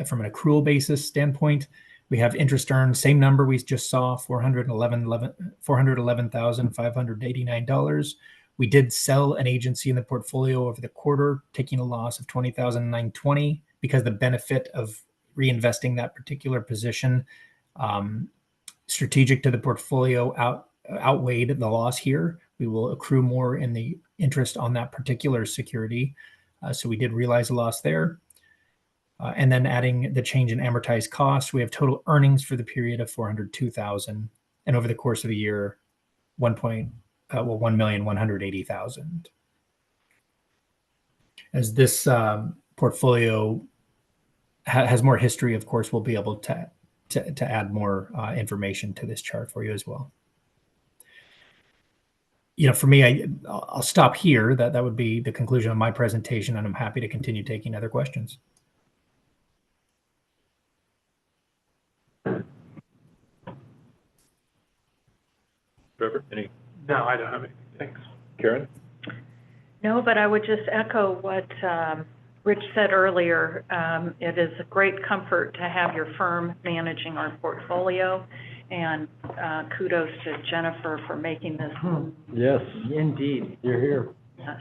from an accrual basis standpoint, we have interest earned, same number we just saw, $411,589. We did sell an agency in the portfolio over the quarter, taking a loss of $20,920 because the benefit of reinvesting that particular position strategic to the portfolio outweighed the loss here. We will accrue more in the interest on that particular security. So we did realize a loss there. And then adding the change in amortized costs, we have total earnings for the period of $402,000. And over the course of the year, $1,180,000. As this portfolio has more history, of course, we'll be able to add more information to this chart for you as well. For me, I'll stop here. That would be the conclusion of my presentation, and I'm happy to continue taking other questions. Trevor, any? No, I don't have anything. Thanks. Karen? No, but I would just echo what Rich said earlier. It is a great comfort to have your firm managing our portfolio, and kudos to Jennifer for making this. Yes, indeed. You're here. Yes.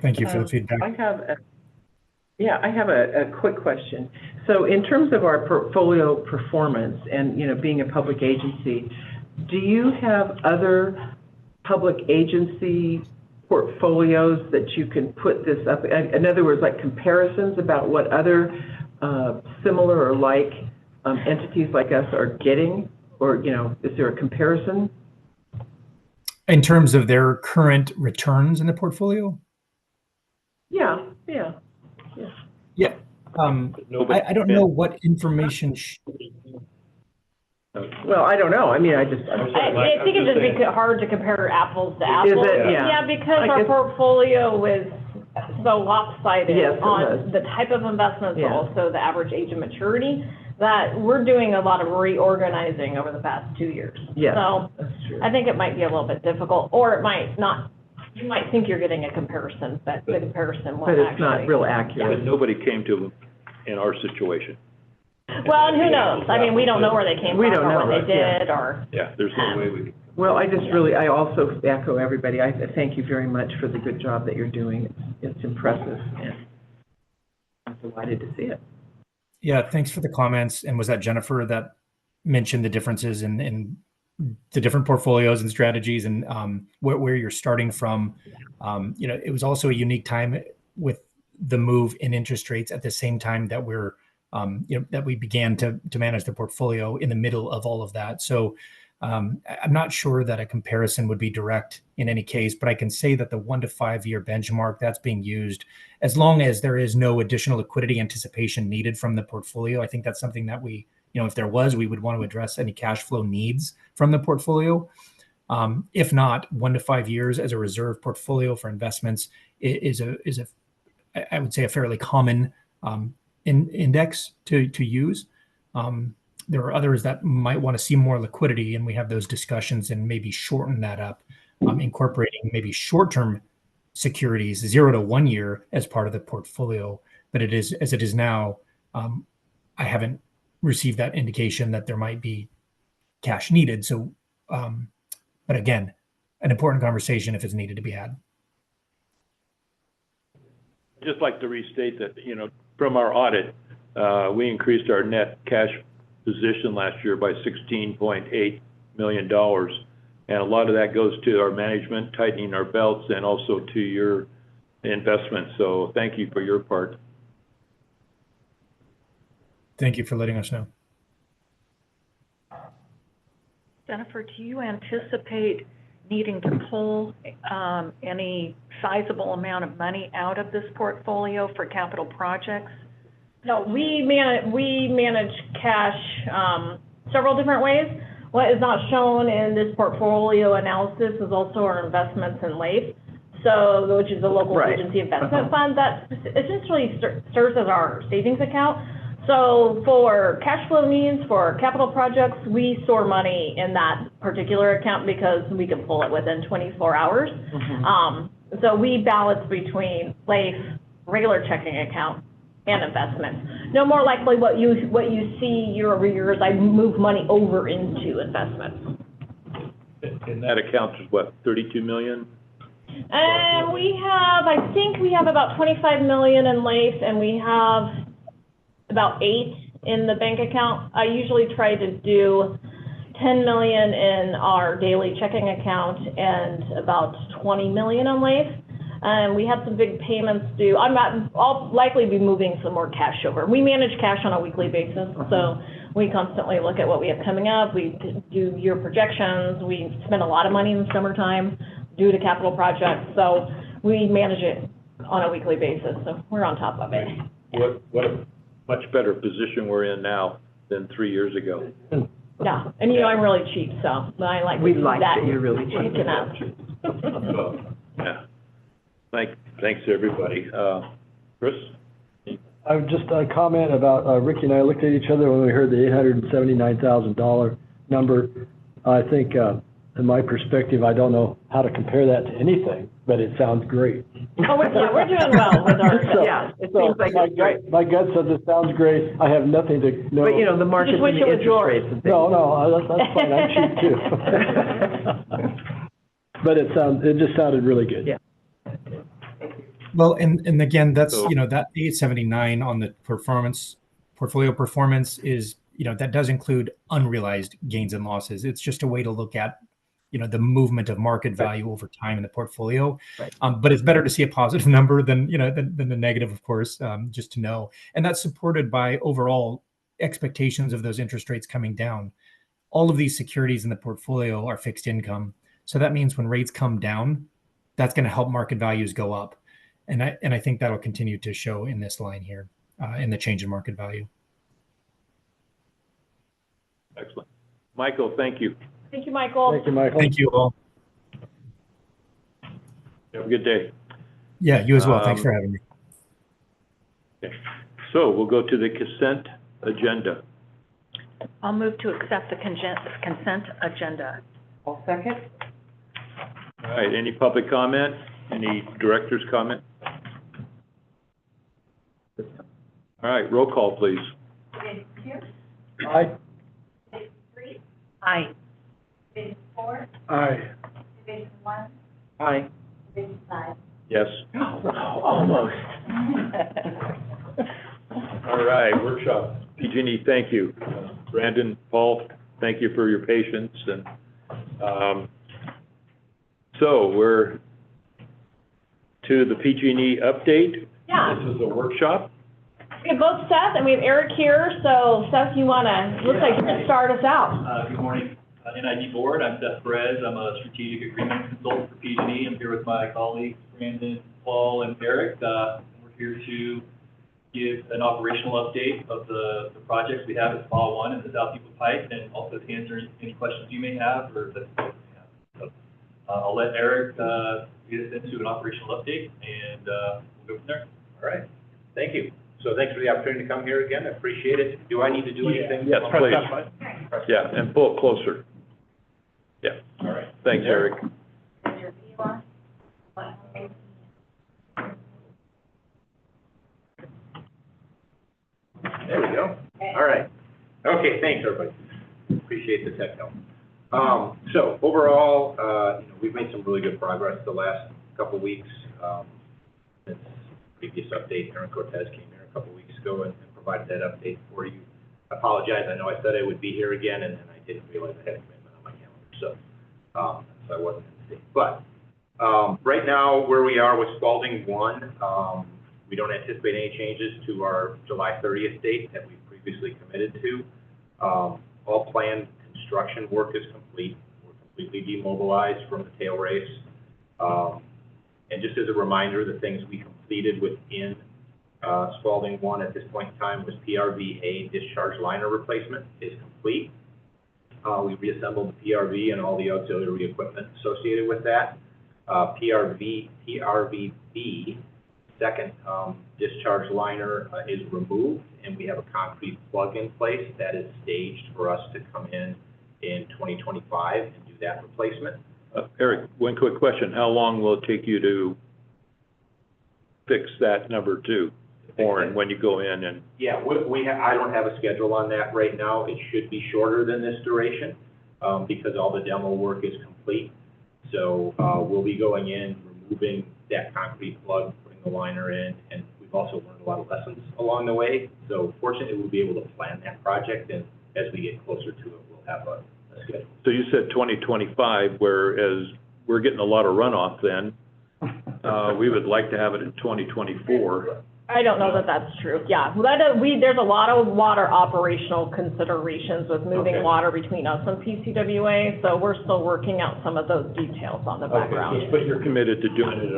Thank you for the feedback. I have a quick question. So in terms of our portfolio performance and, being a public agency, do you have other public agency portfolios that you can put this up? In other words, like comparisons about what other similar or like entities like us are getting? Or, is there a comparison? In terms of their current returns in the portfolio? Yeah. Yeah. I don't know what information. Well, I don't know. I mean, I think it'd just be hard to compare apples to apples. Is it? Yeah. Yeah, because our portfolio is so lopsided on the type of investments, but also the average age of maturity, that we're doing a lot of reorganizing over the past 2 years. Yeah, so that's true. I think it might be a little bit difficult, or it might not. You might think you're getting a comparison, but the comparison won't actually. But it's not real accurate. But nobody came to in our situation. Well, and who knows? I mean, we don't know where they came from or what they did, or. Yeah, there's no way we can. Well, I also echo everybody. I thank you very much for the good job that you're doing. It's impressive, and I'm delighted to see it. Yeah, thanks for the comments. And was that Jennifer that mentioned the differences in the different portfolios and strategies and where you're starting from? It was also a unique time with the move in interest rates at the same time that we're that we began to manage the portfolio in the middle of all of that. So I'm not sure that a comparison would be direct in any case, but I can say that the 1 to 5 year benchmark that's being used, as long as there is no additional liquidity anticipation needed from the portfolio, I think that's something that we, if there was, we would want to address any cash flow needs from the portfolio. If not, 1 to 5 years as a reserve portfolio for investments is I would say a fairly common index to use. There are others that might want to see more liquidity, and we have those discussions and maybe shorten that up, incorporating maybe short-term securities, 0 to 1 year as part of the portfolio. But it is, as it is now, I haven't received that indication that there might be cash needed. So, but again, an important conversation if it's needed to be had. I'd just like to restate that, from our audit, we increased our net cash position last year by $16.8 million. And a lot of that goes to our management tightening our belts and also to your investment. So thank you for your part. Thank you for letting us know. Jennifer, do you anticipate needing to pull any sizable amount of money out of this portfolio for capital projects? No, we manage cash several different ways. What is not shown in this portfolio analysis is also our investments in LAIF, which is the local agency investment fund that essentially serves as our savings account. So for cash flow needs, for capital projects, we store money in that particular account because we can pull it within 24 hours. So we balance between LAIF, regular checking account, and investments. No more likely what you see year over year is I move money over into investments. And that account is what, 32 million? And I think we have about 25 million in LAIF, and we have about 8 in the bank account. I usually try to do 10 million in our daily checking account and about 20 million in LAIF. And we have some big payments due. I'll likely be moving some more cash over. We manage cash on a weekly basis, so we constantly look at what we have coming up. We do year projections. We spend a lot of money in the summertime due to capital projects, so we manage it on a weekly basis. So we're on top of it. What a much better position we're in now than 3 years ago. Yeah, and I'm really cheap, so I like We like that. that you're really cheap. Looking up. So, yeah. Thanks to everybody. Chris? I would just comment about, Ricky and I looked at each other when we heard the $879,000 number. I think, in my perspective, I don't know how to compare that to anything, but it sounds great. Oh, we're doing well with our, It seems like it's great. My gut says it sounds great. I have nothing to know. But, the market and wish the it was interest yours. rates and things. No, that's fine. I'm cheap too. But it just sounded really good. Yeah. Well, and again, that's, So- that 879 on the portfolio performance is, that does include unrealized gains and losses. It's just a way to look at, the movement of market value over time in the portfolio. Right. But it's better to see a positive number than the negative, of course, just to know. And that's supported by overall expectations of those interest rates coming down. All of these securities in the portfolio are fixed income. So that means when rates come down, that's going to help market values go up. And I think that'll continue to show in this line here, in the change in market value. Excellent. Michael, thank you. thank you, Michael. Thank you, Michael. Thank you all. Have a good day. Yeah, you as well. Thanks for having me. Okay. So we'll go to the consent agenda. I'll move to accept the consent agenda. I'll second. All right, any public comment? Any director's comment? All right, roll call, please. Division 2, Aye. Division 3, Aye. Division 4, Aye. Division 1, Aye. Division 5. Yes. Almost. All right, workshop. PG&E, thank you. Brandon, Paul, thank you for your patience. And so we're to the PG&E update. Yeah. This is a workshop. We have both Seth and we have Eric here, so Seth, you looks like you're gonna start us out. Good morning, NID Board. I'm Seth Perez. I'm a strategic agreement consultant for PG&E. I'm here with my colleagues, Brandon, Paul, and Eric. We're here to give an operational update of the projects we have at Spa 1 and the South People Pipe, and also to answer any questions you may have or that folks may have. I'll let Eric get us into an operational update, and we'll go from there. All right, thank you. So thanks for the opportunity to come here again, I appreciate it. Do I need to do anything? Yes, please. Yeah, and pull it closer. Yeah. All right. Thanks, Eric. Put your view on. There we go. All right. Okay, thanks, everybody. Appreciate the tech help. So overall, we've made some really good progress the last couple of weeks. Since previous update, Aaron Cortez came here a couple of weeks ago and provided that update for you. I apologize. I know I said I would be here again, and I didn't realize I had a commitment on my calendar, so I wasn't in the state. But right now, where we are with Spalding 1, we don't anticipate any changes to our July 30th date that we previously committed to. All planned construction work is complete. We're completely demobilized from the tail race. And just as a reminder, the things we completed within Spalding 1 at this point in time was PRV-A discharge liner replacement is complete. We reassembled the PRV and all the auxiliary equipment associated with that. PRV-B second discharge liner is removed, and we have a concrete plug in place that is staged for us to come in 2025 and do that replacement. Eric, one quick question. How long will it take you to fix that number 2, or when you go in and? Yeah, I don't have a schedule on that right now. It should be shorter than this duration because all the demo work is complete. So we'll be going in, removing that concrete plug, putting the liner in, and we've also learned a lot of lessons along the way. So fortunately, we'll be able to plan that project, and as we get closer to it, we'll have a schedule. So you said 2025, whereas we're getting a lot of runoff then. We would like to have it in 2024. I don't know that that's true. Yeah, well, there's a lot of water operational considerations with moving Okay. water between us and PCWA, so we're still working out some of those details on the background. But you're committed to doing it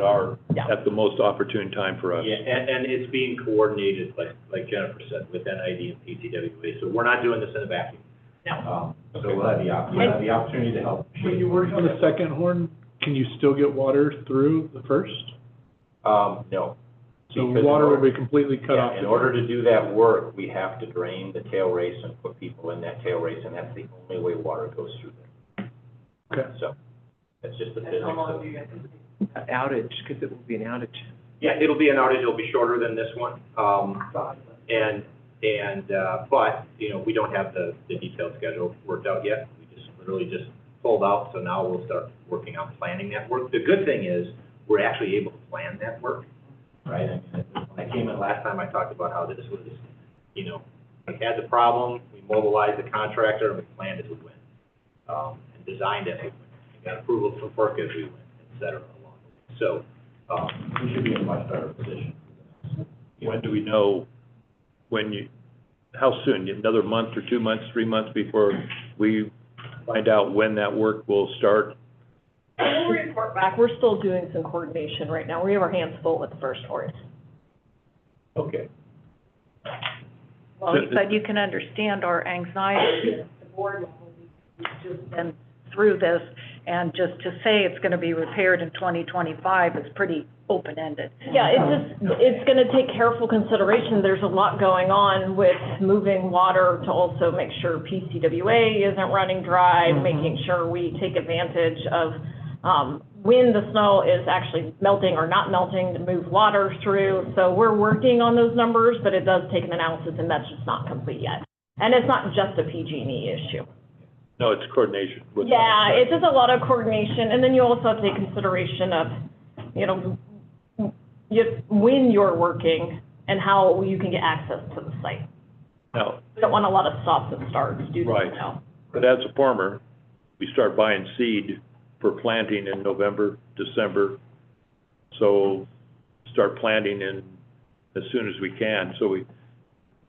at the most opportune time for us. Yeah, and it's being coordinated, like Jennifer said, with NID and PCWA. So we're not doing this in a vacuum. No. So we'll have the opportunity to help. When you work on the second horn, can you still get water through the first? No. So Because water will be completely cut off? In order to do that work, we have to drain the tail race and put people in that tail race, and that's the only way water goes through there. Okay. So that's just the physics of it. Outage, because it will be an outage. Yeah, it'll be an outage. It'll be shorter than this one. But, we don't have the detailed schedule worked out yet. We just literally pulled out, so now we'll start working on planning that work. The good thing is, we're actually able to plan that work, right? I mean, when I came in last time, I talked about how this was, we had the problem, we mobilized the contractor, and we planned as we went, and designed as we went. We got approval from FERC as we went, et cetera, along the way. So, we should be in a much better position. When do we know, how soon? Another month or 2 months, 3 months before we find out when that work will start? We'll report back. We're still doing some coordination right now. We have our hands full with the first horse. Okay. Well, but you can understand our anxiety at the board level. We've just been through this, and just to say it's going to be repaired in 2025 is pretty open-ended. Yeah, it's going to take careful consideration. There's a lot going on with moving water to also make sure PCWA isn't running dry, making sure we take advantage of when the snow is actually melting or not melting to move water through. So we're working on those numbers, but it does take an analysis, and that's just not complete yet. And it's not just a PG&E issue. No, it's coordination with. Yeah, it's just a lot of coordination, and then you also have to take consideration of, when you're working and how you can get access to the site. No. We don't want a lot of stops and starts due to Right. snow. But as a farmer, we start buying seed for planting in November, December. So start planting as soon as we can. So we.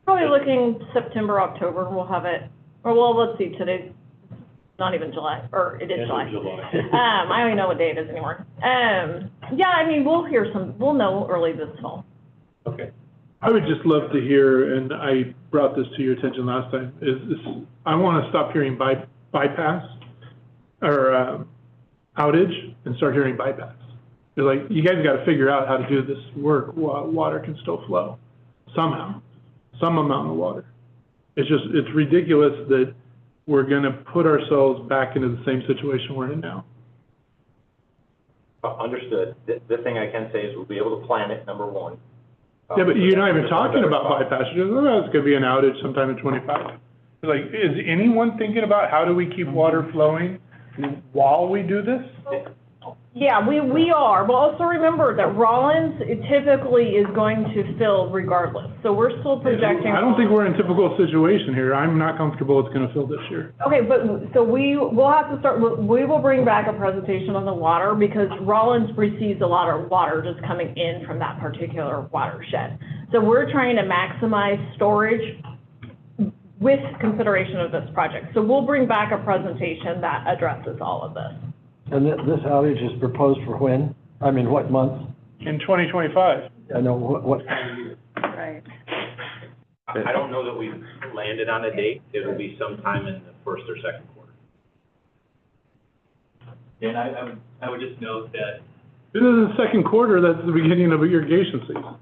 Probably looking September, October, we'll have it, let's see, today's not even July, or it is July. End of July. I don't even know what day it is anymore. We'll know early this fall. Okay. I would just love to hear, and I brought this to your attention last time, is I want to stop hearing bypass, or outage and start hearing bypass. They're like, you guys gotta figure out how to do this work while water can still flow somehow, some amount of water. It's just, it's ridiculous that we're gonna put ourselves back into the same situation we're in now. Understood. The thing I can say is we'll be able to plan it, number one. Yeah, but you're not even talking about bypass. You're just, oh, it's gonna be an outage sometime in '25. Like, is anyone thinking about how do we keep water flowing while we do this? Yeah, we are, but also remember that Rollins typically is going to fill regardless, so we're still projecting. I don't think we're in a typical situation here. I'm not comfortable it's gonna fill this year. Okay, but, so we'll have to start, we will bring back a presentation on the water, because Rollins receives a lot of water just coming in from that particular watershed. So we're trying to maximize storage with consideration of this project. So we'll bring back a presentation that addresses all of this. And this outage is proposed for when? I mean, what month? In 2025. I know, what time of year? Right. I don't know that we've landed on a date. It'll be sometime in the first or second quarter. And I would just note that, This is the second quarter, that's the beginning of irrigation season.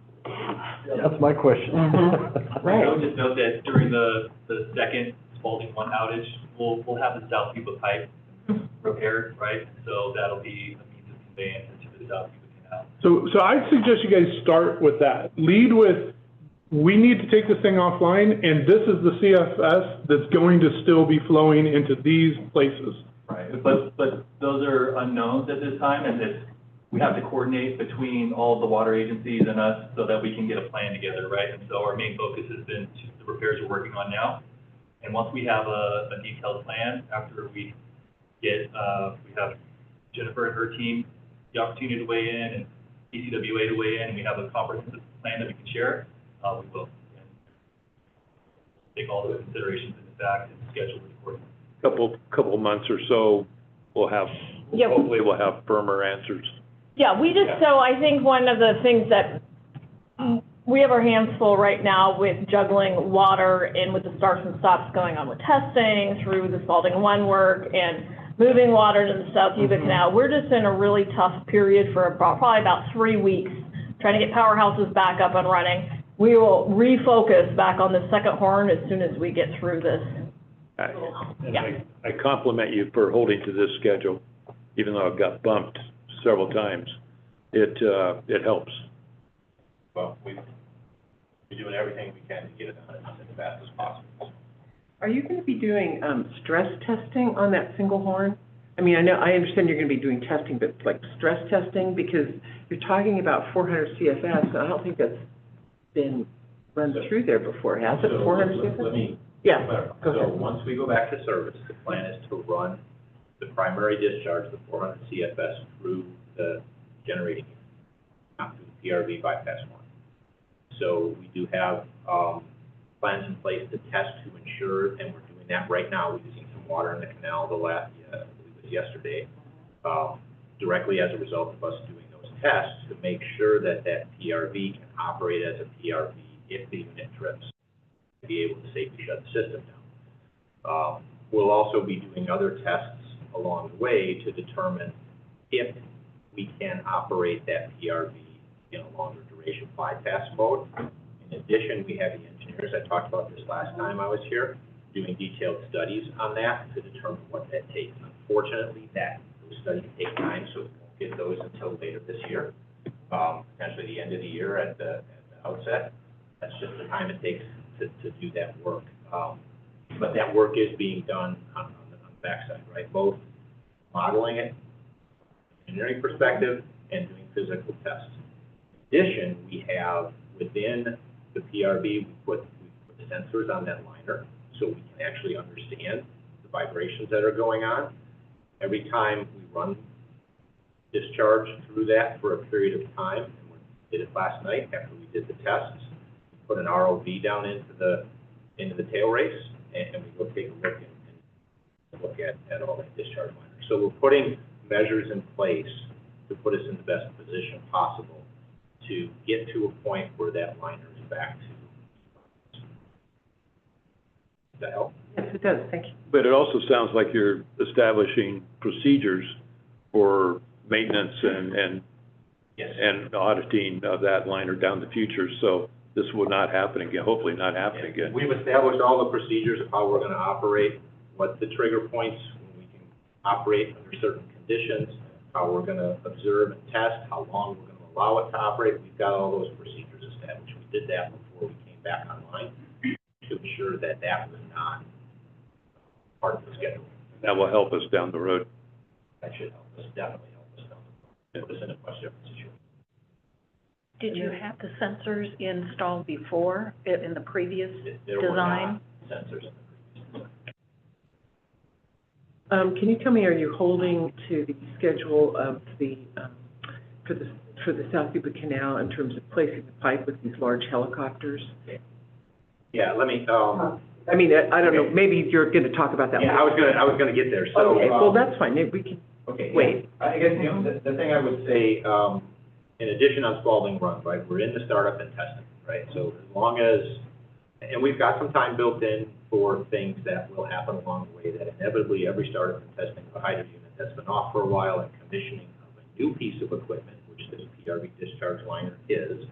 That's my question. I would just note that during the second Spalding 1 outage, we'll have the South Cuba pipe repaired, right? So that'll be a means of conveyance into the South Cuba Canal. So I'd suggest you guys start with that. Lead with, we need to take this thing offline, and this is the CFS that's going to still be flowing into these places. Right, but those are unknowns at this time, and that we have to coordinate between all of the water agencies and us so that we can get a plan together, right? And so our main focus has been to the repairs we're working on now. And once we have a detailed plan, after we get, we have Jennifer and her team the opportunity to weigh in, and ECWA to weigh in, and we have a comprehensive plan that we can share, we will. And take all the considerations into fact and schedule it accordingly. Couple months or so, we'll have, Yep. hopefully we'll have firmer answers. Yeah, so I think one of the things that we have our hands full right now with juggling water and with the starts and stops going on with testing through the Spalding 1 work and moving water to the South Yuba Canal. We're just in a really tough period for probably about 3 weeks, trying to get powerhouses back up and running. We will refocus back on the second horn as soon as we get through this. I compliment you for holding to this schedule, even though it got bumped several times. It helps. Well, we're doing everything we can to get it done as fast as possible. Are you going to be doing stress testing on that single horn? I mean, I understand you're going to be doing testing, but like stress testing, because you're talking about 400 CFS, and I don't think that's been run through there before, has it? 400 CFS? Let me Yeah, clarify. go ahead. So once we go back to service, the plan is to run the primary discharge, the 400 CFS, through the generating unit, not through the PRV bypass one. So we do have plans in place to test to ensure, and we're doing that right now. We've seen some water in the canal I believe it was yesterday, directly as a result of us doing those tests to make sure that that PRV can operate as a PRV if the unit trips, to be able to safely shut the system down. We'll also be doing other tests along the way to determine if we can operate that PRV in a longer duration bypass mode. In addition, we have the engineers, I talked about this last time I was here, doing detailed studies on that to determine what that takes. Unfortunately, those studies take time, so we won't get those until later this year, potentially the end of the year at the outset. That's just the time it takes to do that work. But that work is being done on the backside, right? Both modeling it, engineering perspective, and doing physical tests. In addition, we have within the PRV, we put sensors on that liner so we can actually understand the vibrations that are going on. Every time we run discharge through that for a period of time, and we did it last night after we did the tests, we put an ROV down into the tail race, and we go take a look and look at all that discharge liners. So we're putting measures in place to put us in the best position possible to get to a point where that liner is back to. Does that help? Yes, it does, thank you. But it also sounds like you're establishing procedures for maintenance and Yes. auditing of that line or down the future, so this will not happen again, hopefully not happen again. We've established all the procedures of how we're gonna operate, what the trigger points, when we can operate under certain conditions, how we're gonna observe and test, how long we're gonna allow it to operate. We've got all those procedures established. We did that before we came back online to ensure that that was not part of the schedule. That will help us down the road. That should help us, definitely help us down the road. Put us in a much different situation. Did you have the sensors installed before, in the previous There were design? not sensors in the previous design. Can you tell me, are you holding to the schedule of the, for the South Yuba Canal in terms of placing the pipe with these large helicopters? Yeah, let me, I mean, I don't know, maybe you're gonna talk about that. yeah, I was gonna get there, so. Okay, well, that's fine, maybe we can, Okay. wait. I guess, the thing I would say, in addition on Spalding Run, right, we're in the startup and testing, right? So as long as, and we've got some time built in for things that will happen along the way, that inevitably every startup and testing of a hydro unit that's been off for a while and commissioning of a new piece of equipment, which this PRV discharge liner is,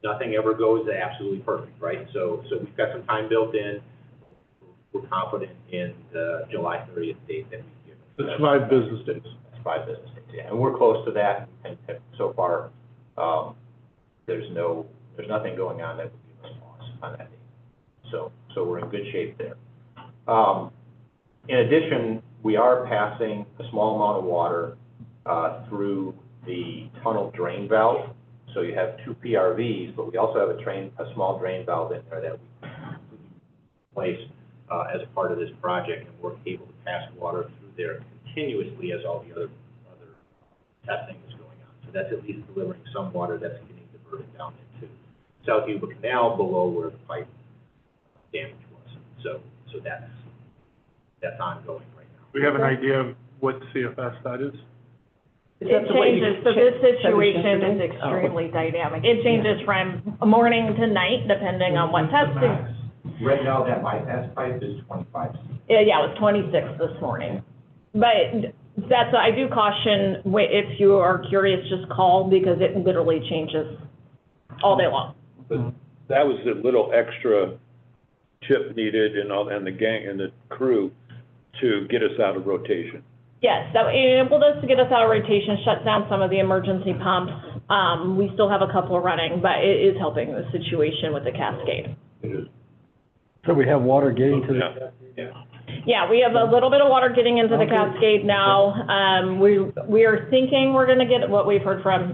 nothing ever goes absolutely perfect, right? So we've got some time built in. We're confident in the July 30th date that we've given. It's 5 business days. That's 5 business days, yeah, and we're close to that, and so far, there's nothing going on that would give us pause on that date. So we're in good shape there. In addition, we are passing a small amount of water through the tunnel drain valve. So you have 2 PRVs, but we also have a small drain valve in there that we placed as part of this project, and we're able to pass water through there continuously as all the other testing is going on. So that's at least delivering some water that's getting diverted down into South Yuba Canal below where the pipe damage was. So that's ongoing right now. We have an idea of what CFS that is? Is It that the way you changes, so this said it situation is yesterday? Oh. extremely dynamic. It changes from morning to night, depending on what testing. Right now, that bypass pipe is 25 feet. Yeah, it was 26 this morning. But that's, I do caution, if you are curious, just call, because it literally changes all day long. But that was a little extra chip needed and the gang and the crew to get us out of rotation. Yes, that enabled us to get us out of rotation, shut down some of the emergency pumps. We still have a couple running, but it is helping the situation with the cascade. It is. So we have water getting to the, Yeah, we have a little bit of water getting into the cascade now. We are thinking we're gonna get, what we've heard from,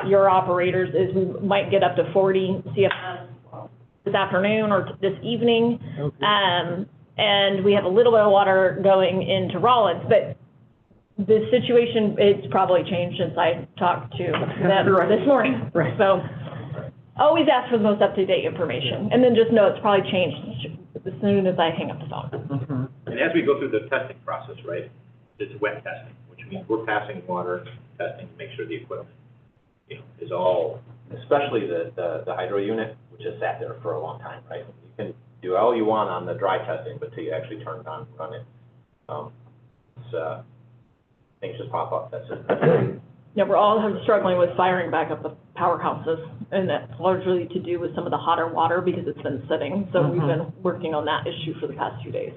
your operators is we might get up to 40 CFS this afternoon or this evening. okay. And we have a little bit of water going into Rollins, but the situation, it's probably changed since I talked to them Right. this morning. Right. So, always ask for the most up-to-date information, and then just know it's probably changed as soon as I hang up the phone. Mhm. And as we go through the testing process, right, it's wet testing, which means we're passing water testing to make sure the equipment, is all, especially the hydro unit, which has sat there for a long time, right? You can do all you want on the dry testing, but till you actually turn it on and run it, things just pop up, that's it. Yeah, we're all struggling with firing back up the powerhouses, and that's largely to do with some of the hotter water because it's been sitting. So we've been working on that issue for the past few days.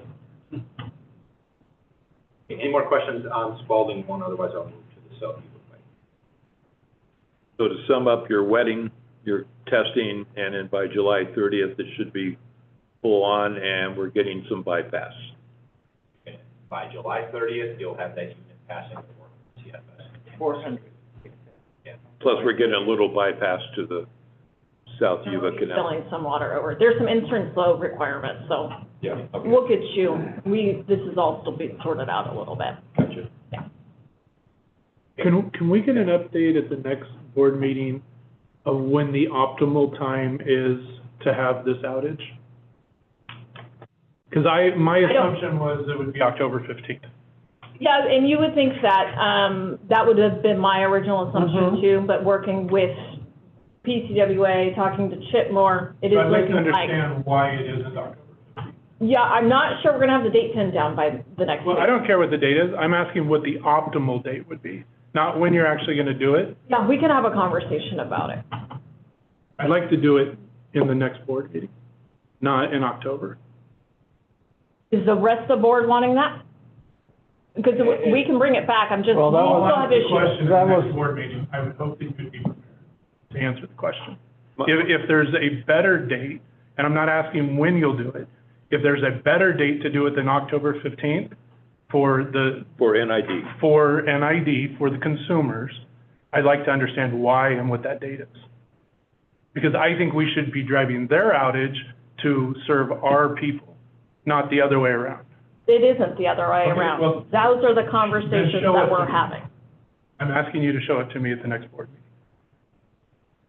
Any more questions on Spalding One, otherwise I'll move to the South Yuba Pipe. So to sum up, your wetting, your testing, and then by July 30th, it should be full on, and we're getting some bypass. Okay. By July 30th, you'll have that unit passing the 400 CFS. 400. Yeah. Plus, we're getting a little bypass to the South Yuba Canal. Filling some water over. There's some entrance flow requirements, so Yeah, okay. we'll get you, this is all still being sorted out a little bit. Gotcha. Yeah. Can we get an update at the next board meeting of when the optimal time is to have this outage? Because my assumption was it would be October 15th. Yeah, and you would think that, that would have been my original assumption too, but working with PCWA, talking to Chip more, it is I'd like to looking like. understand why it isn't October 15th. Yeah, I'm not sure we're gonna have the date pinned down by the next Well, week. I don't care what the date is, I'm asking what the optimal date would be, not when you're actually gonna do it. Yeah, we can have a conversation about it. I'd like to do it in the next board meeting, not in October. Is the rest of the board wanting that? Because we can bring it back, I'm just, we Well, that still was have The issues. question in That the next was- board meeting, I would hope that you would be prepared to answer the question. If there's a better date, and I'm not asking when you'll do it, if there's a better date to do it than October 15th for the, For NID. for NID, for the consumers, I'd like to understand why and what that date is. Because I think we should be driving their outage to serve our people, not the other way around. It isn't the other way Okay, around. well, Those are the conversations then show that it we're to me. having. I'm asking you to show it to me at the next board meeting.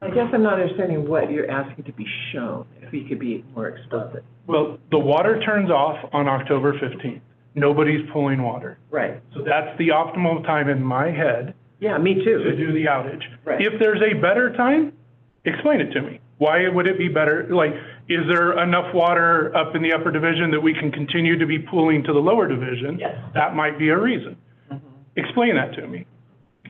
I guess I'm not understanding what you're asking to be shown, if you could be more explicit. Well, the water turns off on October 15th. Nobody's pulling water. Right, So that's the optimal time in my head yeah, me to too. do the outage. Right. If there's a better time, explain it to me. Why would it be better? Like, is there enough water up in the upper division that we can continue to be pooling to the lower division? Yes. That might be a reason. Mhm. Explain that to me.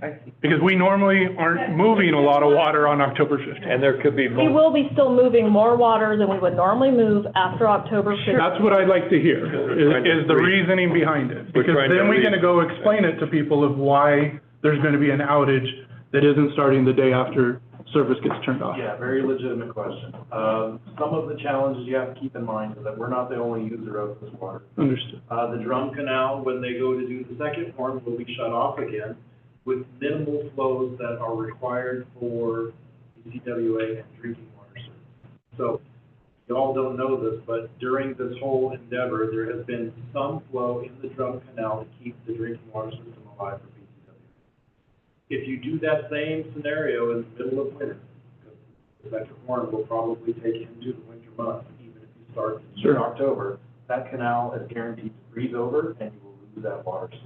I see. Because we normally aren't moving a lot of water on October 15th. And there could be We more. will be still moving more water than we would normally move after October 15th. That's what I'd like to hear, is the reasoning behind it. We're Because trying to then we're read- gonna go explain it to people of why there's gonna be an outage that isn't starting the day after service gets turned off. Yeah, very legitimate question. Some of the challenges you have to keep in mind is that we're not the only user of this water. Understood. The drum canal, when they go to do the second horn, will be shut off again with minimal flows that are required for CWA and drinking water service. So, you all don't know this, but during this whole endeavor, there has been some flow in the drum canal to keep the drinking water system alive for PCWA. If you do that same scenario in the middle of winter, because the second horn will probably take into the winter months, even if you start in Sure. October, that canal is guaranteed to freeze over and you will lose that water supply.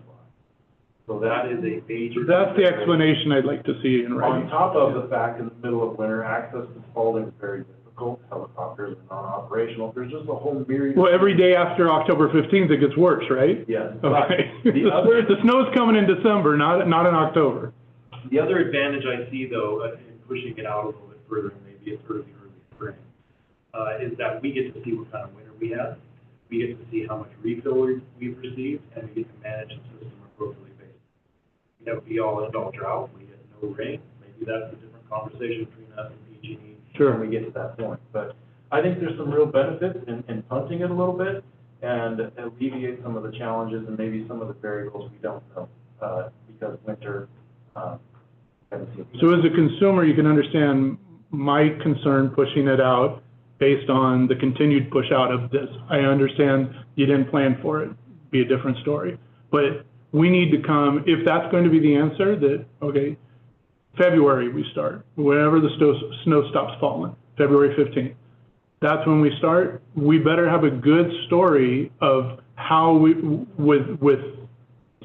So that is a major. That's the explanation I'd like to see in On writing. top of the fact, in the middle of winter, access to Spalding is very difficult, helicopters are non-operational, there's just a whole myriad. Well, every day after October 15th, it gets worse, right? Yes, but Okay. the other, The snow's coming in December, not in October. the other advantage I see though, in pushing it out a little bit further, and maybe it's early spring, is that we get to see what kind of winter we have. We get to see how much refill we've received, and we get to manage the system appropriately based. You know, we all end all drought, we get no rain, maybe that's a different conversation between us and PG&E. Sure. When we get to that point, but I think there's some real benefits in punting it a little bit and alleviate some of the challenges and maybe some of the variables we don't know, because winter, So as a consumer, you can understand my concern pushing it out based on the continued push out of this. I understand you didn't plan for it, be a different story. But we need to come, if that's going to be the answer, that, okay, February we start, whenever the snow stops falling, February 15th. That's when we start. We better have a good story of how we, with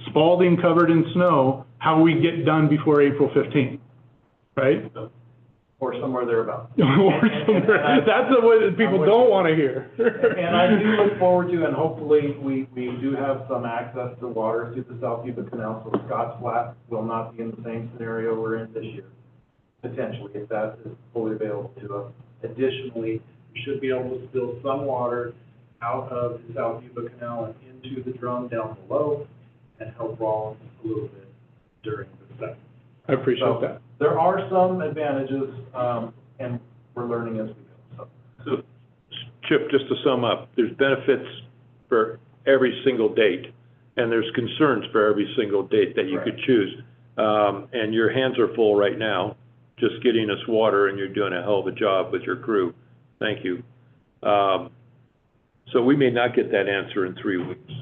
Spalding covered in snow, how we get done before April 15th, right? or somewhere thereabouts. Or somewhere, that's what people don't want to hear. And I do look forward to, and hopefully, we do have some access to water through the South Yuba Canal, so Scotts Flat will not be in the same scenario we're in this year, potentially, if that is fully available to us. Additionally, we should be able to spill some water out of the South Yuba Canal and into the drum down below and help Rollins a little bit during the second. I appreciate that. There are some advantages, and we're learning as we go, so. So, Chip, just to sum up, there's benefits for every single date, and there's concerns for every single date that you could choose. And your hands are full right now, just getting us water, and you're doing a hell of a job with your crew. Thank you. So we may not get that answer in 3 weeks.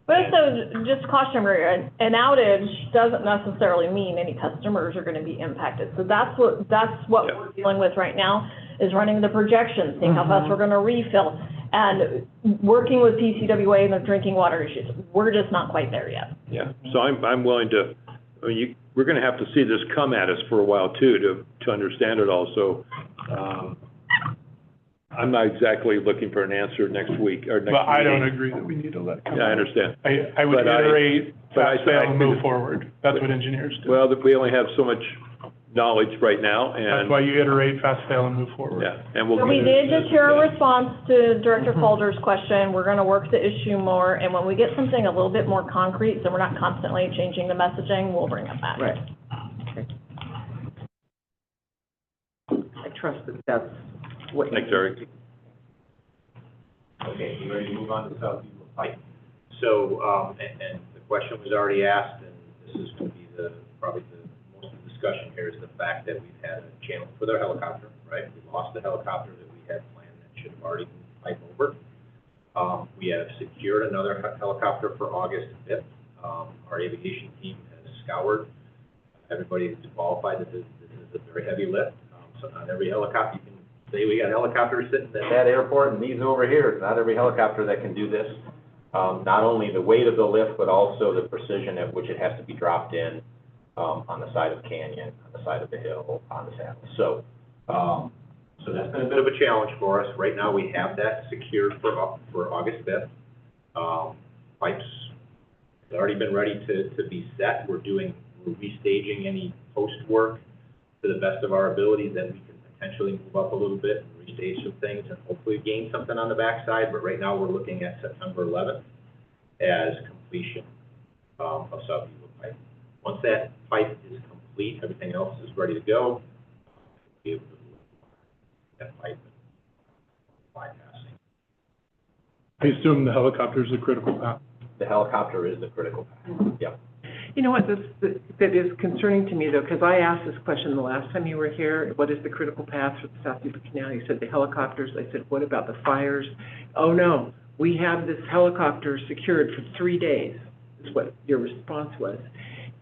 But also, just cautionary, an outage doesn't necessarily mean any customers are gonna be impacted. So that's what Yeah. we're dealing with right now, is running the projections, seeing how fast we're gonna refill, and working with PCWA and the drinking water issues. We're just not quite there yet. Yeah, so I'm willing to, I mean, we're gonna have to see this come at us for a while too, to understand it all, so, I'm not exactly looking for an answer next week or next meeting. But I don't agree that we need to let come Yeah, I out. understand. I would But I- iterate, but I pass, said I fail, and think move it- forward. That's what engineers do. Well, we only have so much knowledge right now, That's and, why you iterate, pass, fail, and move forward. yeah, and we'll. So we get- did just hear a response to Director Mhm. Calder's question. We're gonna work the issue more, and when we get something a little bit more concrete, so we're not constantly changing the messaging, we'll bring it back. Right. Okay. I trust that that's what. Thanks, Eric. Okay, you ready to move on to Southview Pike? So, and the question was already asked, and this is going to be probably the most of the discussion here, is the fact that we've had a challenge with our helicopter, right? We lost the helicopter that we had planned that should have already moved Pike over. We have secured another helicopter for August 5th. Our aviation team has scoured everybody who's qualified. This is a very heavy lift, so not every helicopter, you can say we got helicopters sitting at that airport and these over here. It's not every helicopter that can do this. Not only the weight of the lift, but also the precision at which it has to be dropped in on the side of the canyon, on the side of the hill, on the saddle. So that's been a bit of a challenge for us. Right now, we have that secured for August 5th. Pipes have already been ready to be set. We're restaging any post work to the best of our ability that we can potentially move up a little bit and restage some things and hopefully gain something on the backside. But right now, we're looking at September 11th as completion of Southview pipe. Once that pipe is complete, everything else is ready to go. We'll be able to move that pipe and bypassing. I assume the helicopter is a critical path. The helicopter is the critical path. Yep. You know what, that is concerning to me, though, because I asked this question the last time you were here, what is the critical path for the South Yuba Canal? You said the helicopters. I said, what about the fires? Oh, no, we have this helicopter secured for 3 days, is what your response was.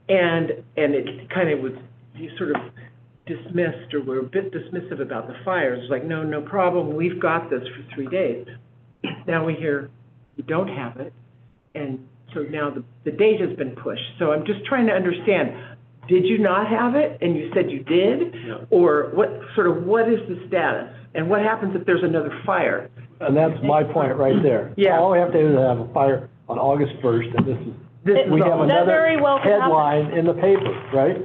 And it kind of was, you sort of dismissed or were a bit dismissive about the fires. Like, no problem, we've got this for 3 days. Now we hear you don't have it, and so now the date has been pushed. So I'm just trying to understand, did you not have it and you said you did? Yeah. Or what is the status? And what happens if there's another fire? And that's my point right there. Yeah. All we have to do is have a fire on August 1st, and we have That another very well could happen. headline in the paper, right?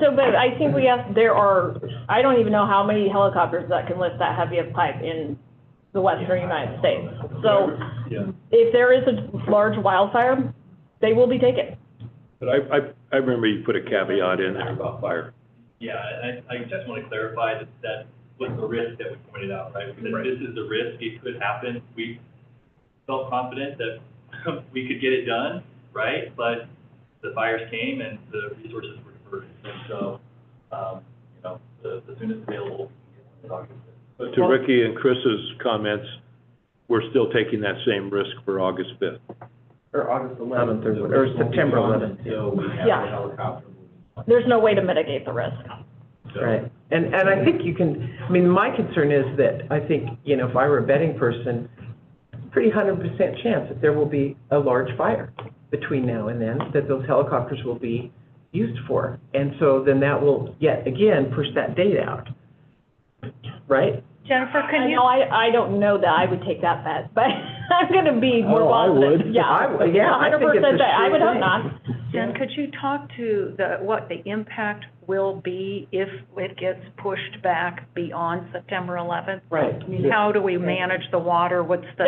So, but I think I don't even know how many helicopters that can lift that heavy of pipe in the western United States. So Yeah. if there is a large wildfire, they will be taken. But I remember you put a caveat in there about fire. Yeah, and I just want to clarify that was the risk that we pointed out, right? We said this is the risk, it could happen. We felt confident that we could get it done, right? But the fires came and the resources were diverted. And so, the soonest available, we can get one in August. But to Ricky and Chris's comments, we're still taking that same risk for August 5th. Or August 11th or September 11th. So we have Yeah. the helicopter moving. There's no way to mitigate the risk. Right, and I think you can, I mean, my concern is that I think, if I were a betting person, pretty 100% chance that there will be a large fire between now and then, that those helicopters will be used for. And so then that will, yet again, push that date out, right? Jennifer, can you? I don't know that I would take that bet, but I'm gonna be more Oh, I positive. would. Yeah. I think it's a 100% I would sure hope thing. not. Jen, could you talk to what the impact will be if it gets pushed back beyond September 11th? Right. I mean, how do we manage the water? What's the?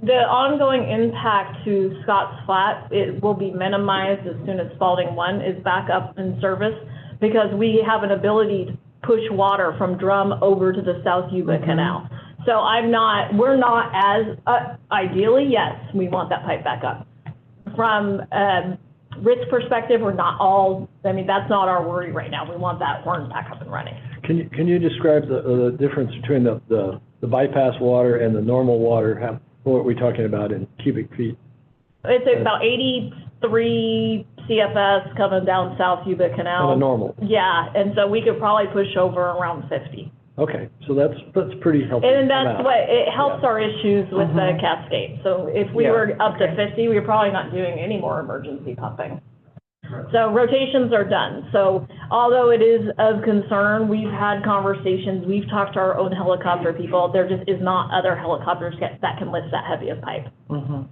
The ongoing impact to Scotts Flat, it will be minimized as soon as Spalding 1 is back up in service, because we have an ability to push water from Drum over to the South Yuba Canal. So we're not as, ideally, yes, we want that pipe back up. From risk perspective, we're not that's not our worry right now. We want that horn back up and running. Can you describe the difference between the bypass water and the normal water? What are we talking about in cubic feet? It's about 83 CFS coming down South Yuba Canal. On a normal? Yeah, and so we could probably push over around 50. Okay, so that's pretty helpful. And that's it helps our issues with the cascade. So if we were up to 50, we're probably not doing any more emergency pumping. So rotations are done. So although it is of concern, we've had conversations, we've talked to our own helicopter people. There just is not other helicopters that can lift that heavy of pipe. Mhm.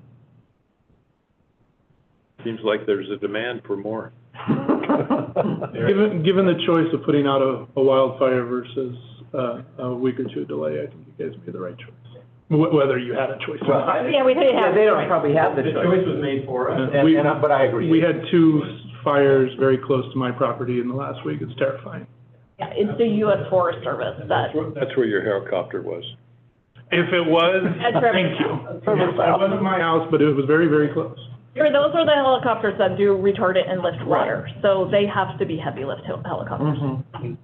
Seems like there's a demand for more. Given the choice of putting out a wildfire versus a week or two delay, I think you guys made the right choice. Whether you had a choice or not. Yeah, we didn't have. They don't probably have the The choice. choice was made for us, We- but I agree. We had 2 fires very close to my property in the last week. It's terrifying. Yeah, it's the U.S. Forest Service that, That's where your helicopter was. If it was, That's right. thank you. It wasn't my house, but it was very, very close. those are the helicopters that do retardant and lift water. So they have to be heavy lift helicopters. Mhm.